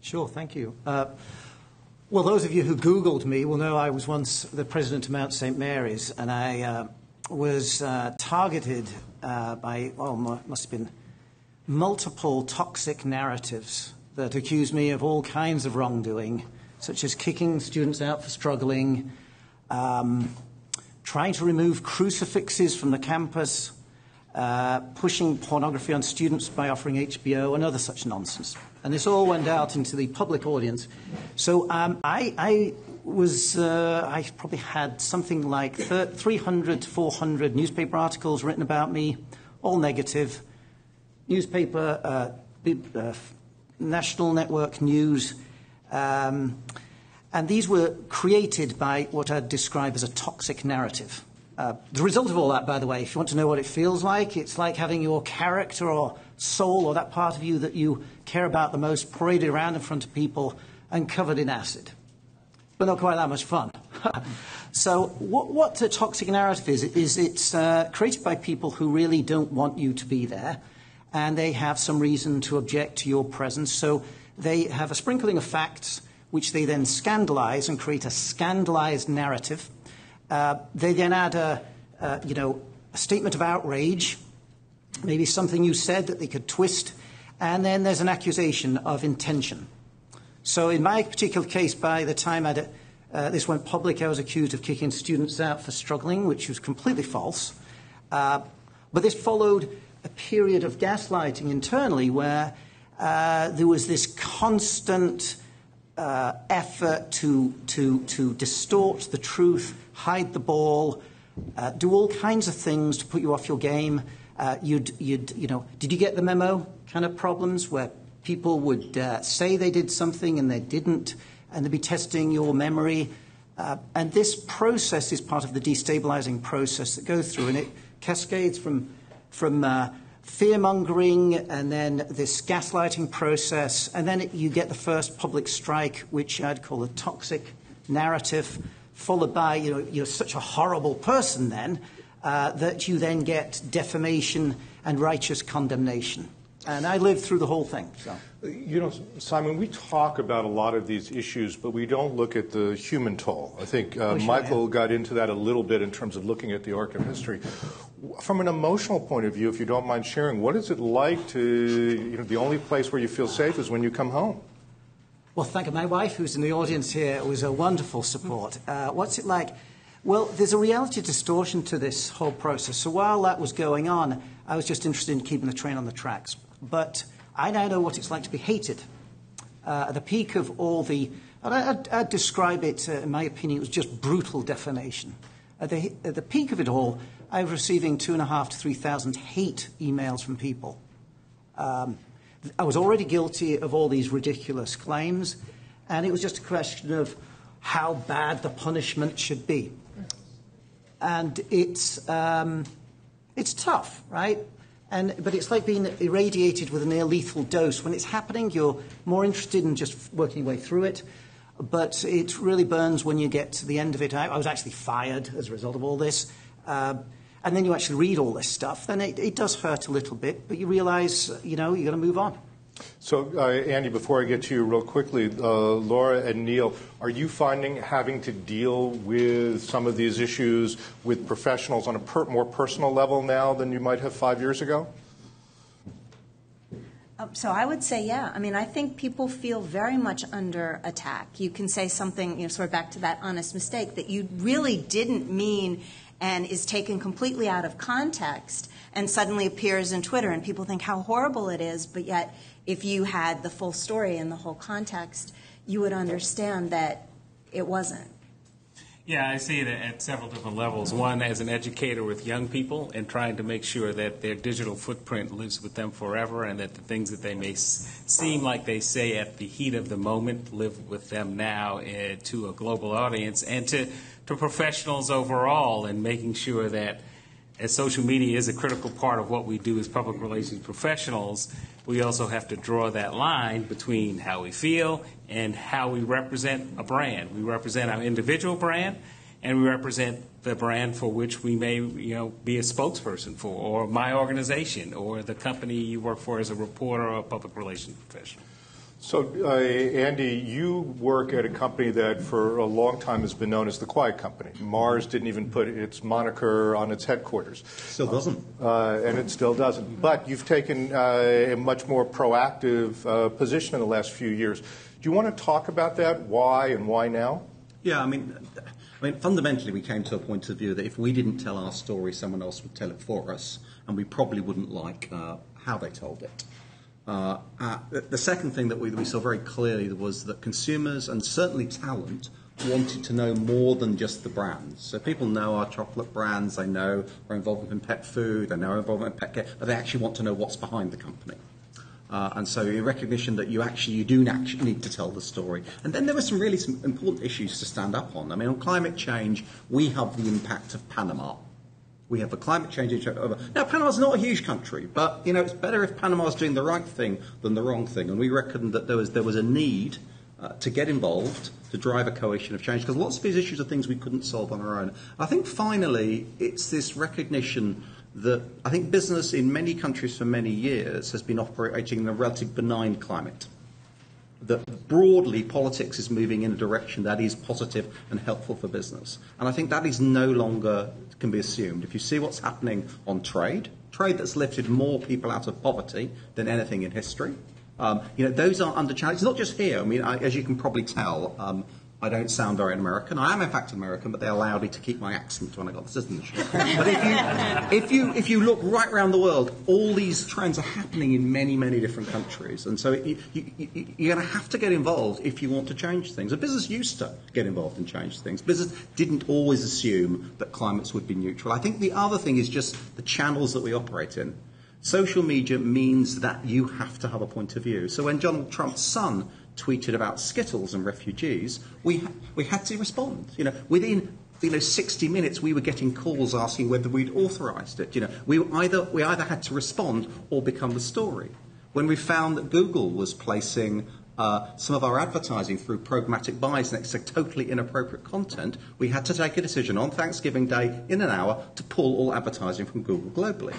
Sure, thank you. Well, those of you who Googled me will know I was once the president of Mount St. Mary's, and I was targeted by, must have been multiple toxic narratives that accused me of all kinds of wrongdoing, such as kicking students out for struggling, trying to remove crucifixes from the campus, pushing pornography on students by offering HBO and other such nonsense. And this all went out into the public audience. So I probably had something like 300 to 400 newspaper articles written about me, all negative. Newspaper National Network News, and these were created by what I'd describe as a toxic narrative. The result of all that, by the way, if you want to know what it feels like, it's like having your character or soul or that part of you that you care about the most paraded around in front of people and covered in acid. But not quite that much fun. So what a toxic narrative is it's created by people who really don't want you to be there, and they have some reason to object to your presence. So they have a sprinkling of facts, which they then scandalize and create a scandalized narrative. They then add a statement of outrage, maybe something you said that they could twist, and then there's an accusation of intention. So in my particular case, by the time this went public, I was accused of kicking students out for struggling, which was completely false. But this followed a period of gaslighting internally where there was this constant effort to distort the truth, hide the ball, do all kinds of things to put you off your game. Did you get the memo kind of problems where people would say they did something and they didn't, and they'd be testing your memory. And this process is part of the destabilizing process that goes through, and it cascades from fear-mongering and then this gaslighting process, and then you get the first public strike, which I'd call a toxic narrative, followed by, you're such a horrible person then that you then get defamation and righteous condemnation. And I lived through the whole thing. So. Simon, we talk about a lot of these issues, but we don't look at the human toll. I think Michael got into that a little bit in terms of looking at the arc of history. From an emotional point of view, if you don't mind sharing, what is it like to, the only place where you feel safe is when you come home? Well, thank you. My wife, who's in the audience here, was a wonderful support. What's it like? Well, there's a reality distortion to this whole process. So while that was going on, I was just interested in keeping the train on the tracks. But I now know what it's like to be hated. At the peak of all the... I'd describe it, in my opinion, it was just brutal defamation. At the peak of it all, I was receiving 2,500 to 3,000 hate emails from people. I was already guilty of all these ridiculous claims, and it was just a question of how bad the punishment should be. And it's tough, right? But it's like being irradiated with a near lethal dose. When it's happening, you're more interested in just working your way through it. But it really burns when you get to the end of it. I was actually fired as a result of all this. And then you actually read all this stuff. Then it does hurt a little bit, but you realize, you've got to move on. So, Andy, before I get to you real quickly, Laura and Neil, are you finding having to deal with some of these issues with professionals on a more personal level now than you might have 5 years ago? So I would say, yeah. I mean, I think people feel very much under attack. You can say something, sort of back to that honest mistake that you really didn't mean and is taken completely out of context and suddenly appears in Twitter, and people think how horrible it is, but yet if you had the full story and the whole context, you would understand that it wasn't. Yeah, I see it at several different levels. One, as an educator with young people and trying to make sure that their digital footprint lives with them forever and that the things that they may seem like they say at the heat of the moment live with them now to a global audience, and to professionals overall, and making sure that as social media is a critical part of what we do as public relations professionals, we also have to draw that line between how we feel and how we represent a brand. We represent our individual brand, and we represent the brand for which we may, be a spokesperson for, or my organization, or the company you work for as a reporter or a public relations professional. So, Andy, you work at a company that for a long time has been known as the Quiet Company. Mars didn't even put its moniker on its headquarters. Still doesn't. And it still doesn't. But you've taken a much more proactive position in the last few years. Do you want to talk about that? Why and why now? Yeah, I mean, fundamentally, we came to a point of view that if we didn't tell our story, someone else would tell it for us, and we probably wouldn't like how they told it. The second thing that we saw very clearly was that consumers and certainly talent wanted to know more than just the brands. So people know our chocolate brands, they know our involvement in pet food, they know our involvement in pet care, but they actually want to know what's behind the company. And so in recognition that you do need to tell the story. And then there were some important issues to stand up on. I mean, on climate change, we have the impact of Panama. We have a climate change issue. Now, Panama's not a huge country, but, it's better if Panama's doing the right thing than the wrong thing. And we reckoned that there was a need to get involved, to drive a coalition of change, because lots of these issues are things we couldn't solve on our own. I think, finally, it's this recognition that I think business in many countries for many years has been operating in a relatively benign climate. That broadly politics is moving in a direction that is positive and helpful for business. And I think that is no longer can be assumed. If you see what's happening on trade that's lifted more people out of poverty than anything in history, those are under challenge. It's not just here. I mean, as you can probably tell, I don't sound very American. I am, in fact, American, but they allowed me to keep my accent when I got the citizenship. But if you look right around the world, all these trends are happening in many, many different countries. And so you're going to have to get involved if you want to change things. And business used to get involved and change things. Business didn't always assume that climates would be neutral. I think the other thing is just the channels that we operate in. Social media means that you have to have a point of view. So when Donald Trump's son tweeted about Skittles and refugees, we had to respond. Within 60 minutes, we were getting calls asking whether we'd authorised it. We either had to respond or become the story. When we found that Google was placing some of our advertising through programmatic buys next to totally inappropriate content, we had to take a decision on Thanksgiving Day in an hour to pull all advertising from Google globally.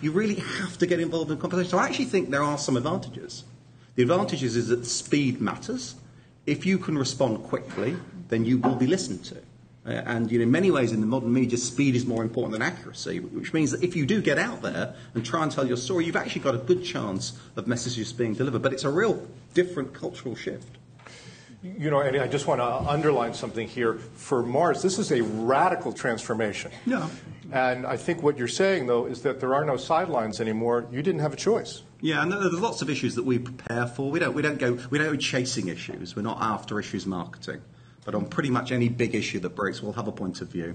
You really have to get involved in conversation. So I actually think there are some advantages. The advantage is that speed matters. If you can respond quickly, then you will be listened to. And in many ways, in the modern media, speed is more important than accuracy, which means that if you do get out there and try and tell your story, you've actually got a good chance of messages being delivered. But it's a real different cultural shift. Andy, I just want to underline something here. For Mars, this is a radical transformation. Yeah. And I think what you're saying, though, is that there are no sidelines anymore. You didn't have a choice. Yeah, and there's lots of issues that we prepare for. We don't go chasing issues. We're not after issues marketing. But on pretty much any big issue that breaks, we'll have a point of view.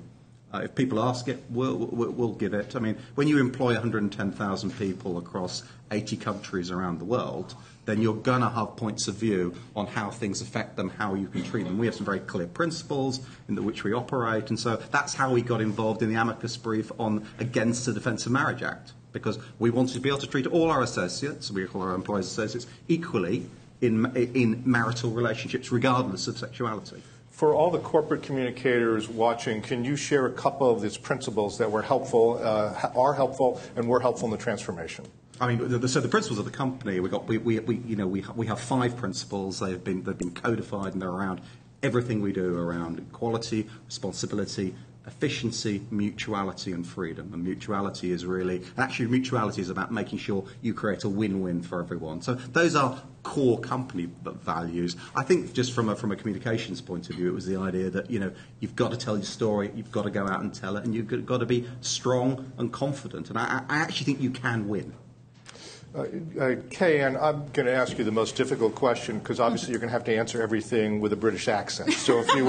If people ask it, we'll give it. I mean, when you employ 110,000 people across 80 countries around the world, then you're going to have points of view on how things affect them, how you can treat them. We have some very clear principles in which we operate, and so that's how we got involved in the amicus brief against the Defence of Marriage Act, because we wanted to be able to treat all our associates, we call our employees associates, equally in marital relationships, regardless of sexuality. For all the corporate communicators watching, can you share a couple of these principles that were helpful, are helpful, and were helpful in the transformation? I mean, so the principles of the company, we have 5 principles. They've been codified, and they're around everything we do around equality, responsibility, efficiency, mutuality, and freedom. And mutuality is mutuality is about making sure you create a win-win for everyone. So those are core company values. I think just from a communications point of view, it was the idea that you've got to tell your story, you've got to go out and tell it, and you've got to be strong and confident. And I actually think you can win. Kay Ann, I'm going to ask you the most difficult question, because obviously you're going to have to answer everything with a British accent. So if you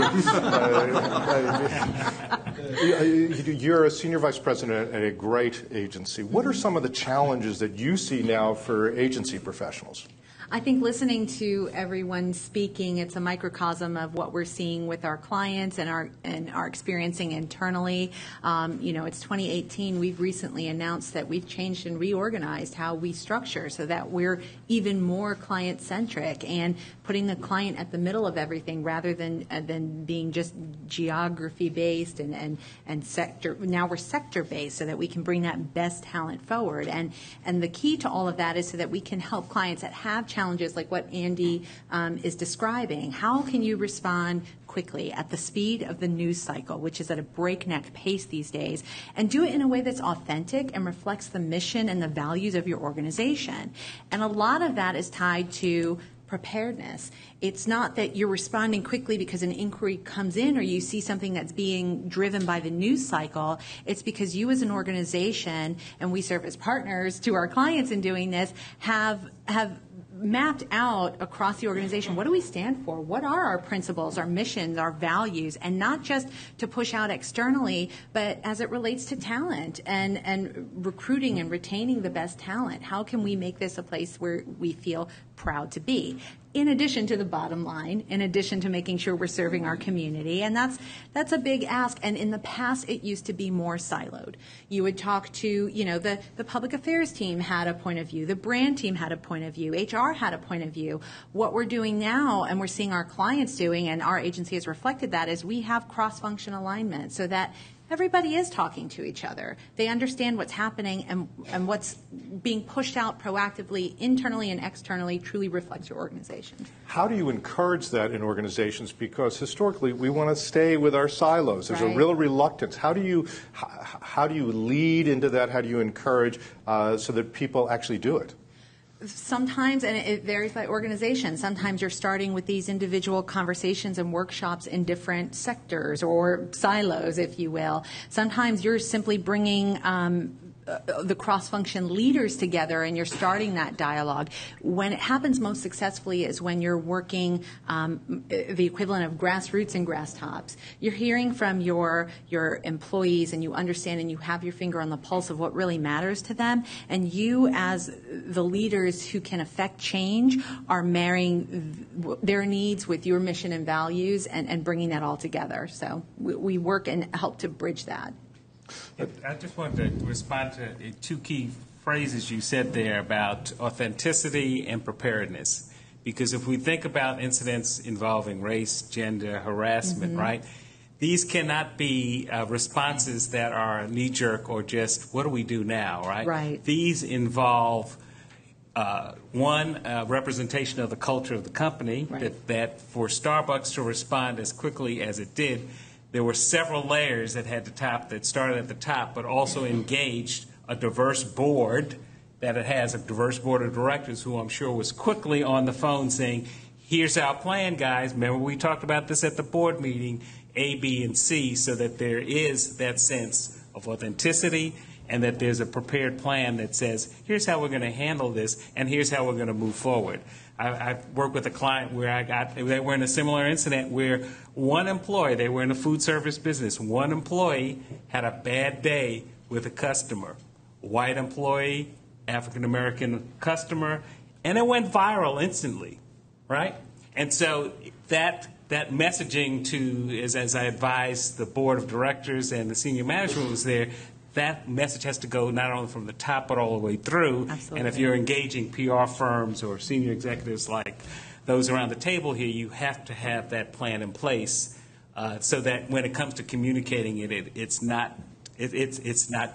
would, you're a senior vice president at a great agency. What are some of the challenges that you see now for agency professionals? I think listening to everyone speaking, it's a microcosm of what we're seeing with our clients and our experiencing internally. It's 2018. We've recently announced that we've changed and reorganized how we structure so that we're even more client-centric and putting the client at the middle of everything rather than being just geography-based and sector. Now we're sector-based so that we can bring that best talent forward. And the key to all of that is so that we can help clients that have challenges like what Andy is describing. How can you respond quickly at the speed of the news cycle, which is at a breakneck pace these days, and do it in a way that's authentic and reflects the mission and the values of your organization? And a lot of that is tied to preparedness. It's not that you're responding quickly because an inquiry comes in or you see something that's being driven by the news cycle. It's because you as an organization, and we serve as partners to our clients in doing this, have mapped out across the organization, what do we stand for? What are our principles, our missions, our values, and not just to push out externally, but as it relates to talent and recruiting and retaining the best talent. How can we make this a place where we feel proud to be? In addition to the bottom line, in addition to making sure we're serving our community. And that's a big ask. And in the past, it used to be more siloed. You would talk to, the public affairs team had a point of view. The brand team had a point of view. HR had a point of view. What we're doing now, and we're seeing our clients doing, and our agency has reflected that, is we have cross-function alignment so that everybody is talking to each other. They understand what's happening, and what's being pushed out proactively, internally and externally, truly reflects your organization. How do you encourage that in organizations? Because historically, we want to stay with our silos. There's Right. a real reluctance. How do you lead into that? How do you encourage so that people actually do it? Sometimes, and it varies by organization, sometimes you're starting with these individual conversations and workshops in different sectors or silos, if you will. Sometimes you're simply bringing the cross-function leaders together and you're starting that dialogue. When it happens most successfully is when you're working the equivalent of grassroots and grass tops. You're hearing from your employees, and you understand and you have your finger on the pulse of what really matters to them, and you as the leaders who can affect change are marrying their needs with your mission and values and bringing that all together. So we work and help to bridge that. I just wanted to respond to two key phrases you said there about authenticity and preparedness. Because if we think about incidents involving race, gender, harassment, right, these cannot be responses that are knee-jerk or just, what do we do now, right? Right. These involve, one, representation of the culture of the company, Right. that for Starbucks to respond as quickly as it did, there were several layers that started at the top, but also engaged a diverse board, that it has a diverse board of directors who I'm sure was quickly on the phone saying, here's our plan, guys. Remember we talked about this at the board meeting, A, B, and C, so that there is that sense of authenticity and that there's a prepared plan that says, here's how we're going to handle this and here's how we're going to move forward. I worked with a client where they were in a similar incident where one employee, they were in the food service business, one employee had a bad day with a customer, white employee, African-American customer, and it went viral instantly, right? And so that messaging to, as I advised the board of directors and the senior management was there, that message has to go not only from the top but all the way through. Absolutely. And if you're engaging PR firms or senior executives like those around the table here, you have to have that plan in place so that when it comes to communicating it's not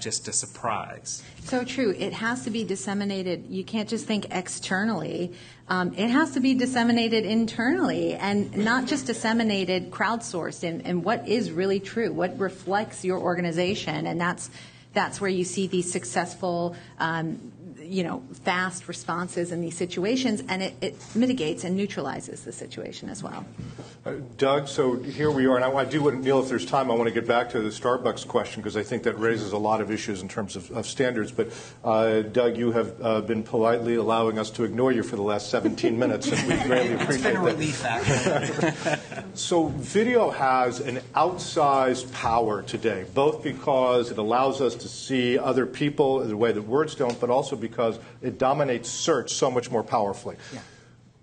just a surprise. So true. It has to be disseminated. You can't just think externally. It has to be disseminated internally, and not just disseminated, crowdsourced, and what is really true, what reflects your organization. And that's where you see these successful fast responses in these situations, and it mitigates and neutralizes the situation as well. Doug, so here we are, and I do want, Neil, if there's time, I want to get back to the Starbucks question because I think that raises a lot of issues in terms of standards. But Doug, you have been politely allowing us to ignore you for the last 17 minutes, and we greatly appreciate It's been a that. relief, actually. So video has an outsized power today, both because it allows us to see other people in the way that words don't, but also because it dominates search so much more powerfully. Yeah.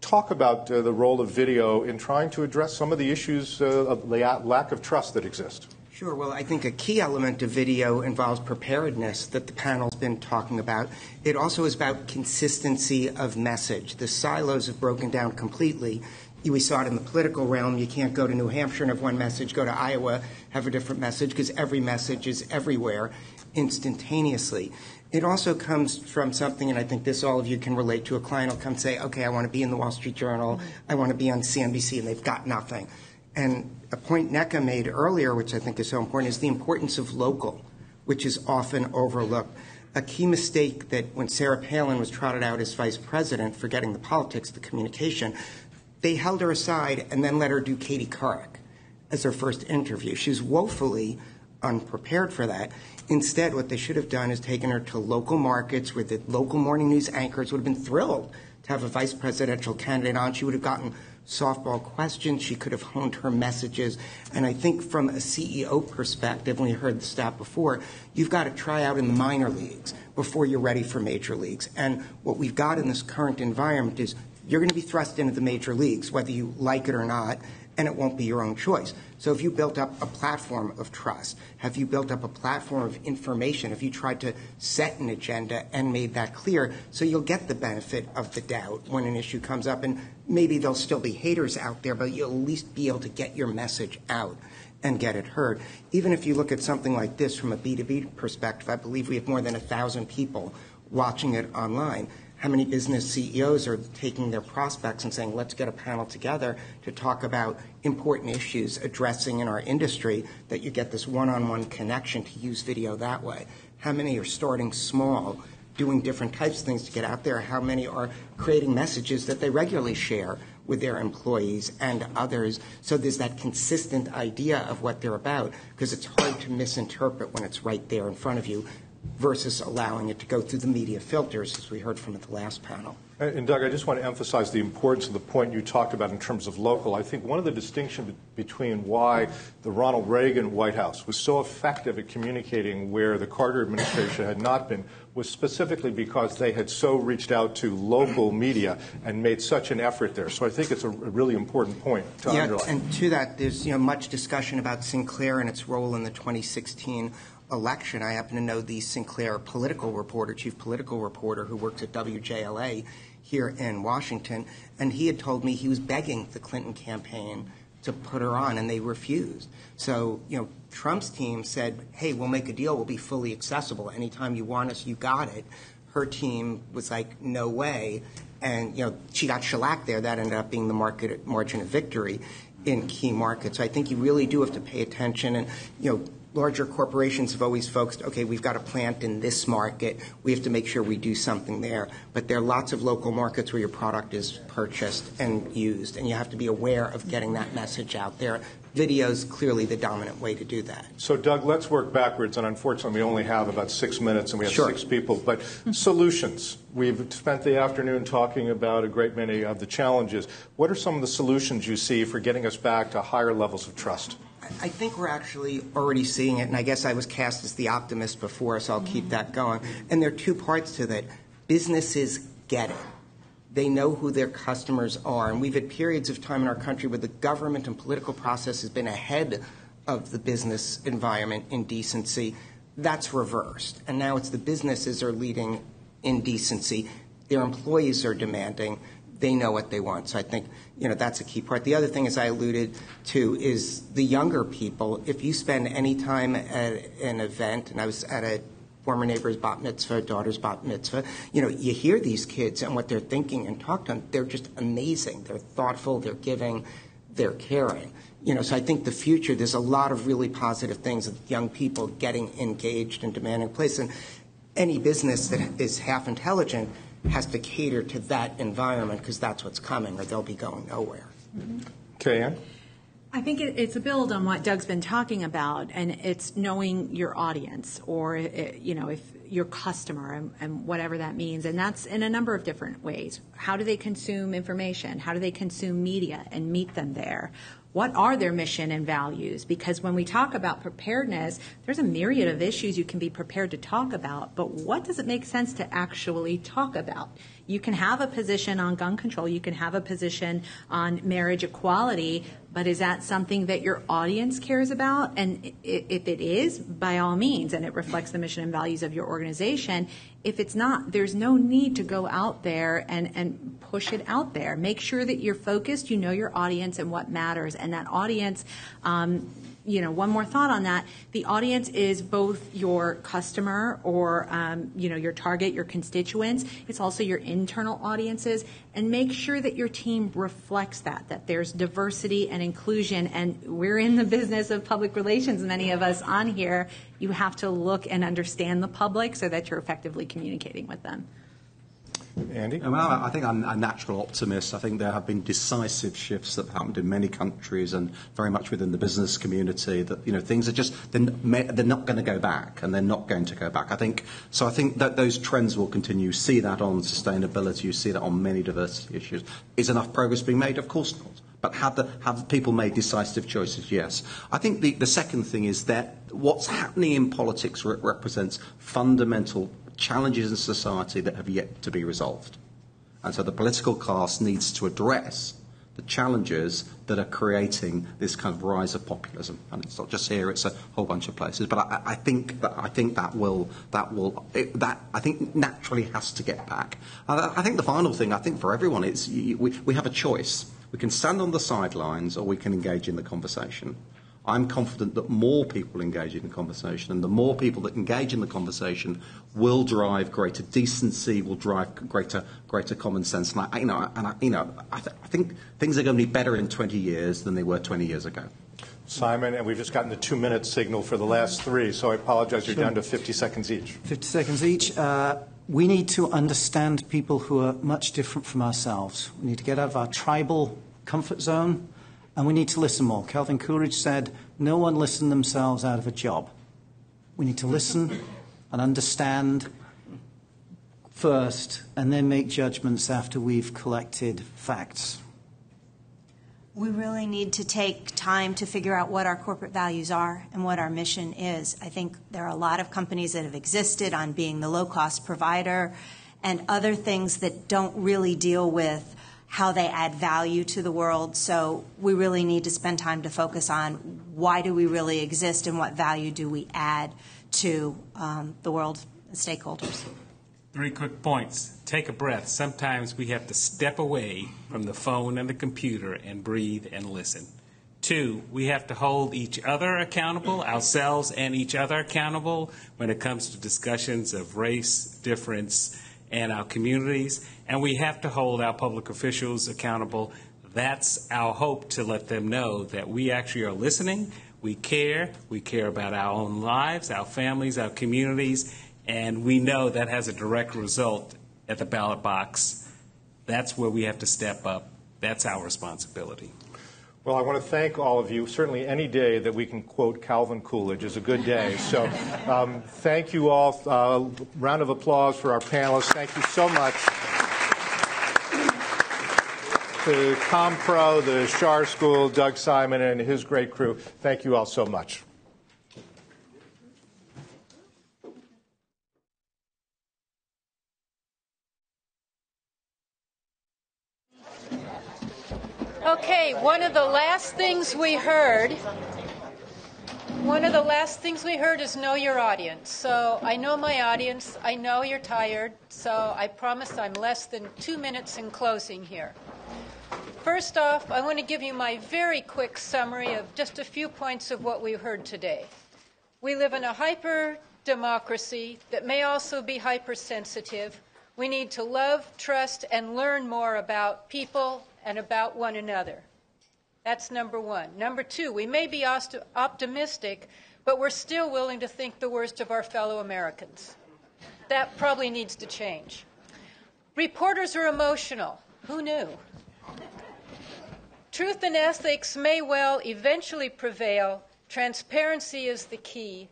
Talk about the role of video in trying to address some of the issues of lack of trust that exist. Sure. Well, I think a key element of video involves preparedness that the panel's been talking about. It also is about consistency of message. The silos have broken down completely. We saw it in the political realm. You can't go to New Hampshire and have one message, go to Iowa, have a different message, because every message is everywhere instantaneously. It also comes from something, and I think this all of you can relate to. A client will come say, okay, I want to be in the Wall Street Journal, I want to be on CNBC, and they've got nothing. And a point NECA made earlier, which I think is so important, is the importance of local, which is often overlooked. A key mistake that when Sarah Palin was trotted out as vice president, forgetting the politics, the communication, they held her aside and then let her do Katie Couric as her first interview. She was woefully unprepared for that. Instead, what they should have done is taken her to local markets where the local morning news anchors would have been thrilled to have a vice presidential candidate on. She would have gotten softball questions. She could have honed her messages. And I think from a CEO perspective, when you heard the stat before, you've got to try out in the minor leagues before you're ready for major leagues. And what we've got in this current environment is you're going to be thrust into the major leagues, whether you like it or not, and it won't be your own choice. So if you built up a platform of trust, have you built up a platform of information, have you tried to set an agenda and made that clear so you'll get the benefit of the doubt when an issue comes up? And maybe there'll still be haters out there, but you'll at least be able to get your message out and get it heard. Even if you look at something like this from a B2B perspective, I believe we have more than 1,000 people watching it online. How many business CEOs are taking their prospects and saying, let's get a panel together to talk about important issues addressing in our industry, that you get this one-on-one connection to use video that way? How many are starting small, doing different types of things to get out there? How many are creating messages that they regularly share with their employees and others? So there's that consistent idea of what they're about, because it's hard to misinterpret when it's right there in front of you, versus allowing it to go through the media filters, as we heard from at the last panel. And Doug, I just want to emphasize the importance of the point you talked about in terms of local. I think one of the distinctions between why the Ronald Reagan White House was so effective at communicating where the Carter administration had not been was specifically because they had so reached out to local media and made such an effort there. So I think it's a really important point to underline. And to that, there's much discussion about Sinclair and its role in the 2016 election. I happen to know the Sinclair political reporter, chief political reporter, who works at WJLA here in Washington, and he had told me he was begging the Clinton campaign to put her on, and they refused. So, Trump's team said, hey, we'll make a deal. We'll be fully accessible. Anytime you want us, you got it. Her team was like, no way. And, she got shellacked there. That ended up being the margin of victory in key markets. So I think you really do have to pay attention. And, larger corporations have always focused, okay, we've got a plant in this market. We have to make sure we do something there. But there are lots of local markets where your product is purchased and used, and you have to be aware of getting that message out there. Video is clearly the dominant way to do that. So, Doug, let's work backwards. And unfortunately, we only have about 6 minutes, and we have Sure. 6 people. But solutions. We've spent the afternoon talking about a great many of the challenges. What are some of the solutions you see for getting us back to higher levels of trust? I think we're actually already seeing it, and I guess I was cast as the optimist before, so I'll keep that going. And there are 2 parts to that. Businesses get it. They know who their customers are, and we've had periods of time in our country where the government and political process has been ahead of the business environment in decency. That's reversed, and now it's the businesses are leading in decency. Their employees are demanding. They know what they want. So I think, that's a key part. The other thing, as I alluded to, is the younger people. If you spend any time at an event, and I was at a former neighbor's bat mitzvah, daughter's bat mitzvah, you hear these kids and what they're thinking and talk to them. They're just amazing. They're thoughtful. They're giving. They're caring. So I think the future, there's a lot of really positive things of young people getting engaged and demanding place. And any business that is half intelligent has to cater to that environment, because that's what's coming, or they'll be going nowhere. Kayanne? I think it's a build on what Doug's been talking about, and it's knowing your audience, or if your customer, and whatever that means, and that's in a number of different ways. How do they consume information? How do they consume media, and meet them there? What are their mission and values? Because when we talk about preparedness, there's a myriad of issues you can be prepared to talk about, but what does it make sense to actually talk about? You can have a position on gun control, you can have a position on marriage equality, but is that something that your audience cares about? And if it is, by all means, and it reflects the mission and values of your organization. If it's not, there's no need to go out there and push it out there. Make sure that you're focused, you know your audience and what matters. And that audience, one more thought on that. The audience is both your customer or, your target, your constituents. It's also your internal audiences. And make sure that your team reflects that there's diversity and inclusion. And we're in the business of public relations, many of us on here. You have to look and understand the public so that you're effectively communicating with them. Andy? Well, I think I'm a natural optimist. I think there have been decisive shifts that have happened in many countries and very much within the business community that, things are just, they're not going to go back, and they're not going to go back. I think that those trends will continue. You see that on sustainability, you see that on many diversity issues. Is enough progress being made? Of course not. But have people made decisive choices? Yes. I think the second thing is that what's happening in politics represents fundamental challenges in society that have yet to be resolved. And so the political class needs to address the challenges that are creating this kind of rise of populism. And it's not just here, it's a whole bunch of places. But I think that naturally has to get back. I think the final thing, for everyone, it's we have a choice. We can stand on the sidelines or we can engage in the conversation. I'm confident that more people engage in the conversation, and the more people that engage in the conversation will drive greater decency, will drive greater common sense. And I think things are going to be better in 20 years than they were 20 years ago. Simon, and we've just gotten the 2-minute signal for the last three, so I apologize. You're down to 50 seconds each. 50 seconds each. We need to understand people who are much different from ourselves. We need to get out of our tribal comfort zone, and we need to listen more. Calvin Coolidge said, no one listened themselves out of a job. We need to listen and understand first, and then make judgments after we've collected facts. We really need to take time to figure out what our corporate values are and what our mission is. I think there are a lot of companies that have existed on being the low-cost provider and other things that don't really deal with how they add value to the world. So we really need to spend time to focus on why do we really exist and what value do we add to the world stakeholders. 3 quick points. Take a breath. Sometimes we have to step away from the phone and the computer and breathe and listen. 2, we have to hold each other accountable, ourselves and each other accountable when it comes to discussions of race, difference, and our communities. And we have to hold our public officials accountable. That's our hope, to let them know that we actually are listening. We care about our own lives, our families, our communities, and we know that has a direct result at the ballot box. That's where we have to step up. That's our responsibility. Well, I want to thank all of you. Certainly any day that we can quote Calvin Coolidge is a good day. So thank you all. Round of applause for our panelists. Thank you so much. To ComPro, the Schar School, Doug Simon, and his great crew. Thank you all so much. Okay, one of the last things we heard is know your audience. So I know my audience. I know you're tired. So I promise I'm less than 2 minutes in closing here. First off, I want to give you my very quick summary of just a few points of what we heard today. We live in a hyper-democracy that may also be hypersensitive. We need to love, trust, and learn more about people and about one another. That's number one. Number two, we may be optimistic, but we're still willing to think the worst of our fellow Americans. That probably needs to change. Reporters are emotional. Who knew? Truth and ethics may well eventually prevail. Transparency is the key.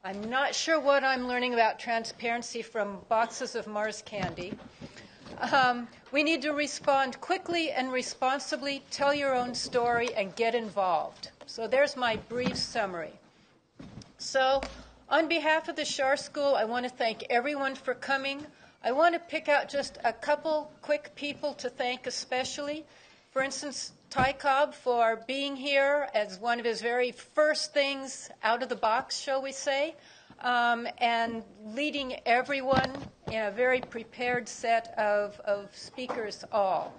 I'm not sure what I'm learning about transparency from boxes of Mars candy. We need to respond quickly and responsibly, tell your own story, and get involved. So there's my brief summary. So on behalf of the Schar School, I want to thank everyone for coming. I want to pick out just a couple quick people to thank especially. For instance, Ty Cobb for being here as one of his very first things out of the box, shall we say, and leading everyone in a very prepared set of speakers all.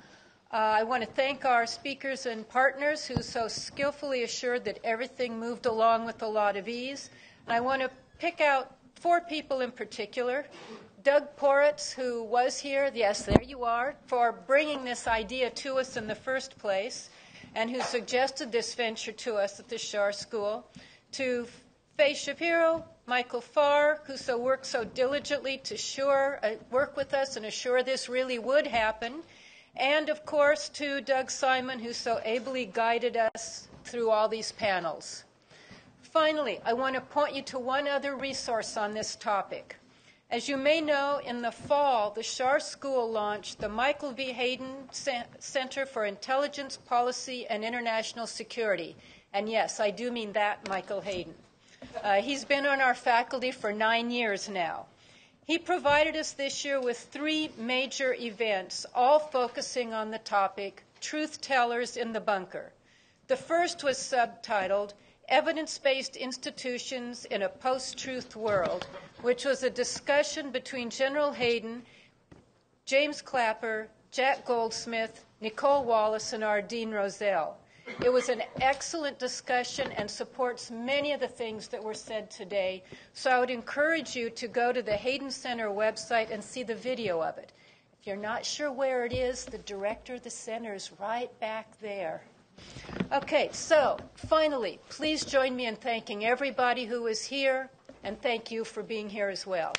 I want to thank our speakers and partners who so skillfully assured that everything moved along with a lot of ease. And I want to pick out 4 people in particular. Doug Poritz, who was here, yes, there you are, for bringing this idea to us in the first place, and who suggested this venture to us at the Schar School. To Faye Shapiro, Michael Farr, who worked so diligently to work with us and assure this really would happen. And, of course, to Doug Simon, who so ably guided us through all these panels. Finally, I want to point you to one other resource on this topic. As you may know, in the fall, the Schar School launched the Michael V. Hayden Center for Intelligence, Policy, and International Security. And yes, I do mean that Michael Hayden. He's been on our faculty for 9 years now. He provided us this year with 3 major events, all focusing on the topic, Truth Tellers in the Bunker. The first was subtitled, Evidence-Based Institutions in a Post-Truth World, which was a discussion between General Hayden, James Clapper, Jack Goldsmith, Nicole Wallace, and our Dean Rozelle. It was an excellent discussion and supports many of the things that were said today. So I would encourage you to go to the Hayden Center website and see the video of it. If you're not sure where it is, the director of the center is right back there. Okay, so finally, please join me in thanking everybody who is here, and thank you for being here as well.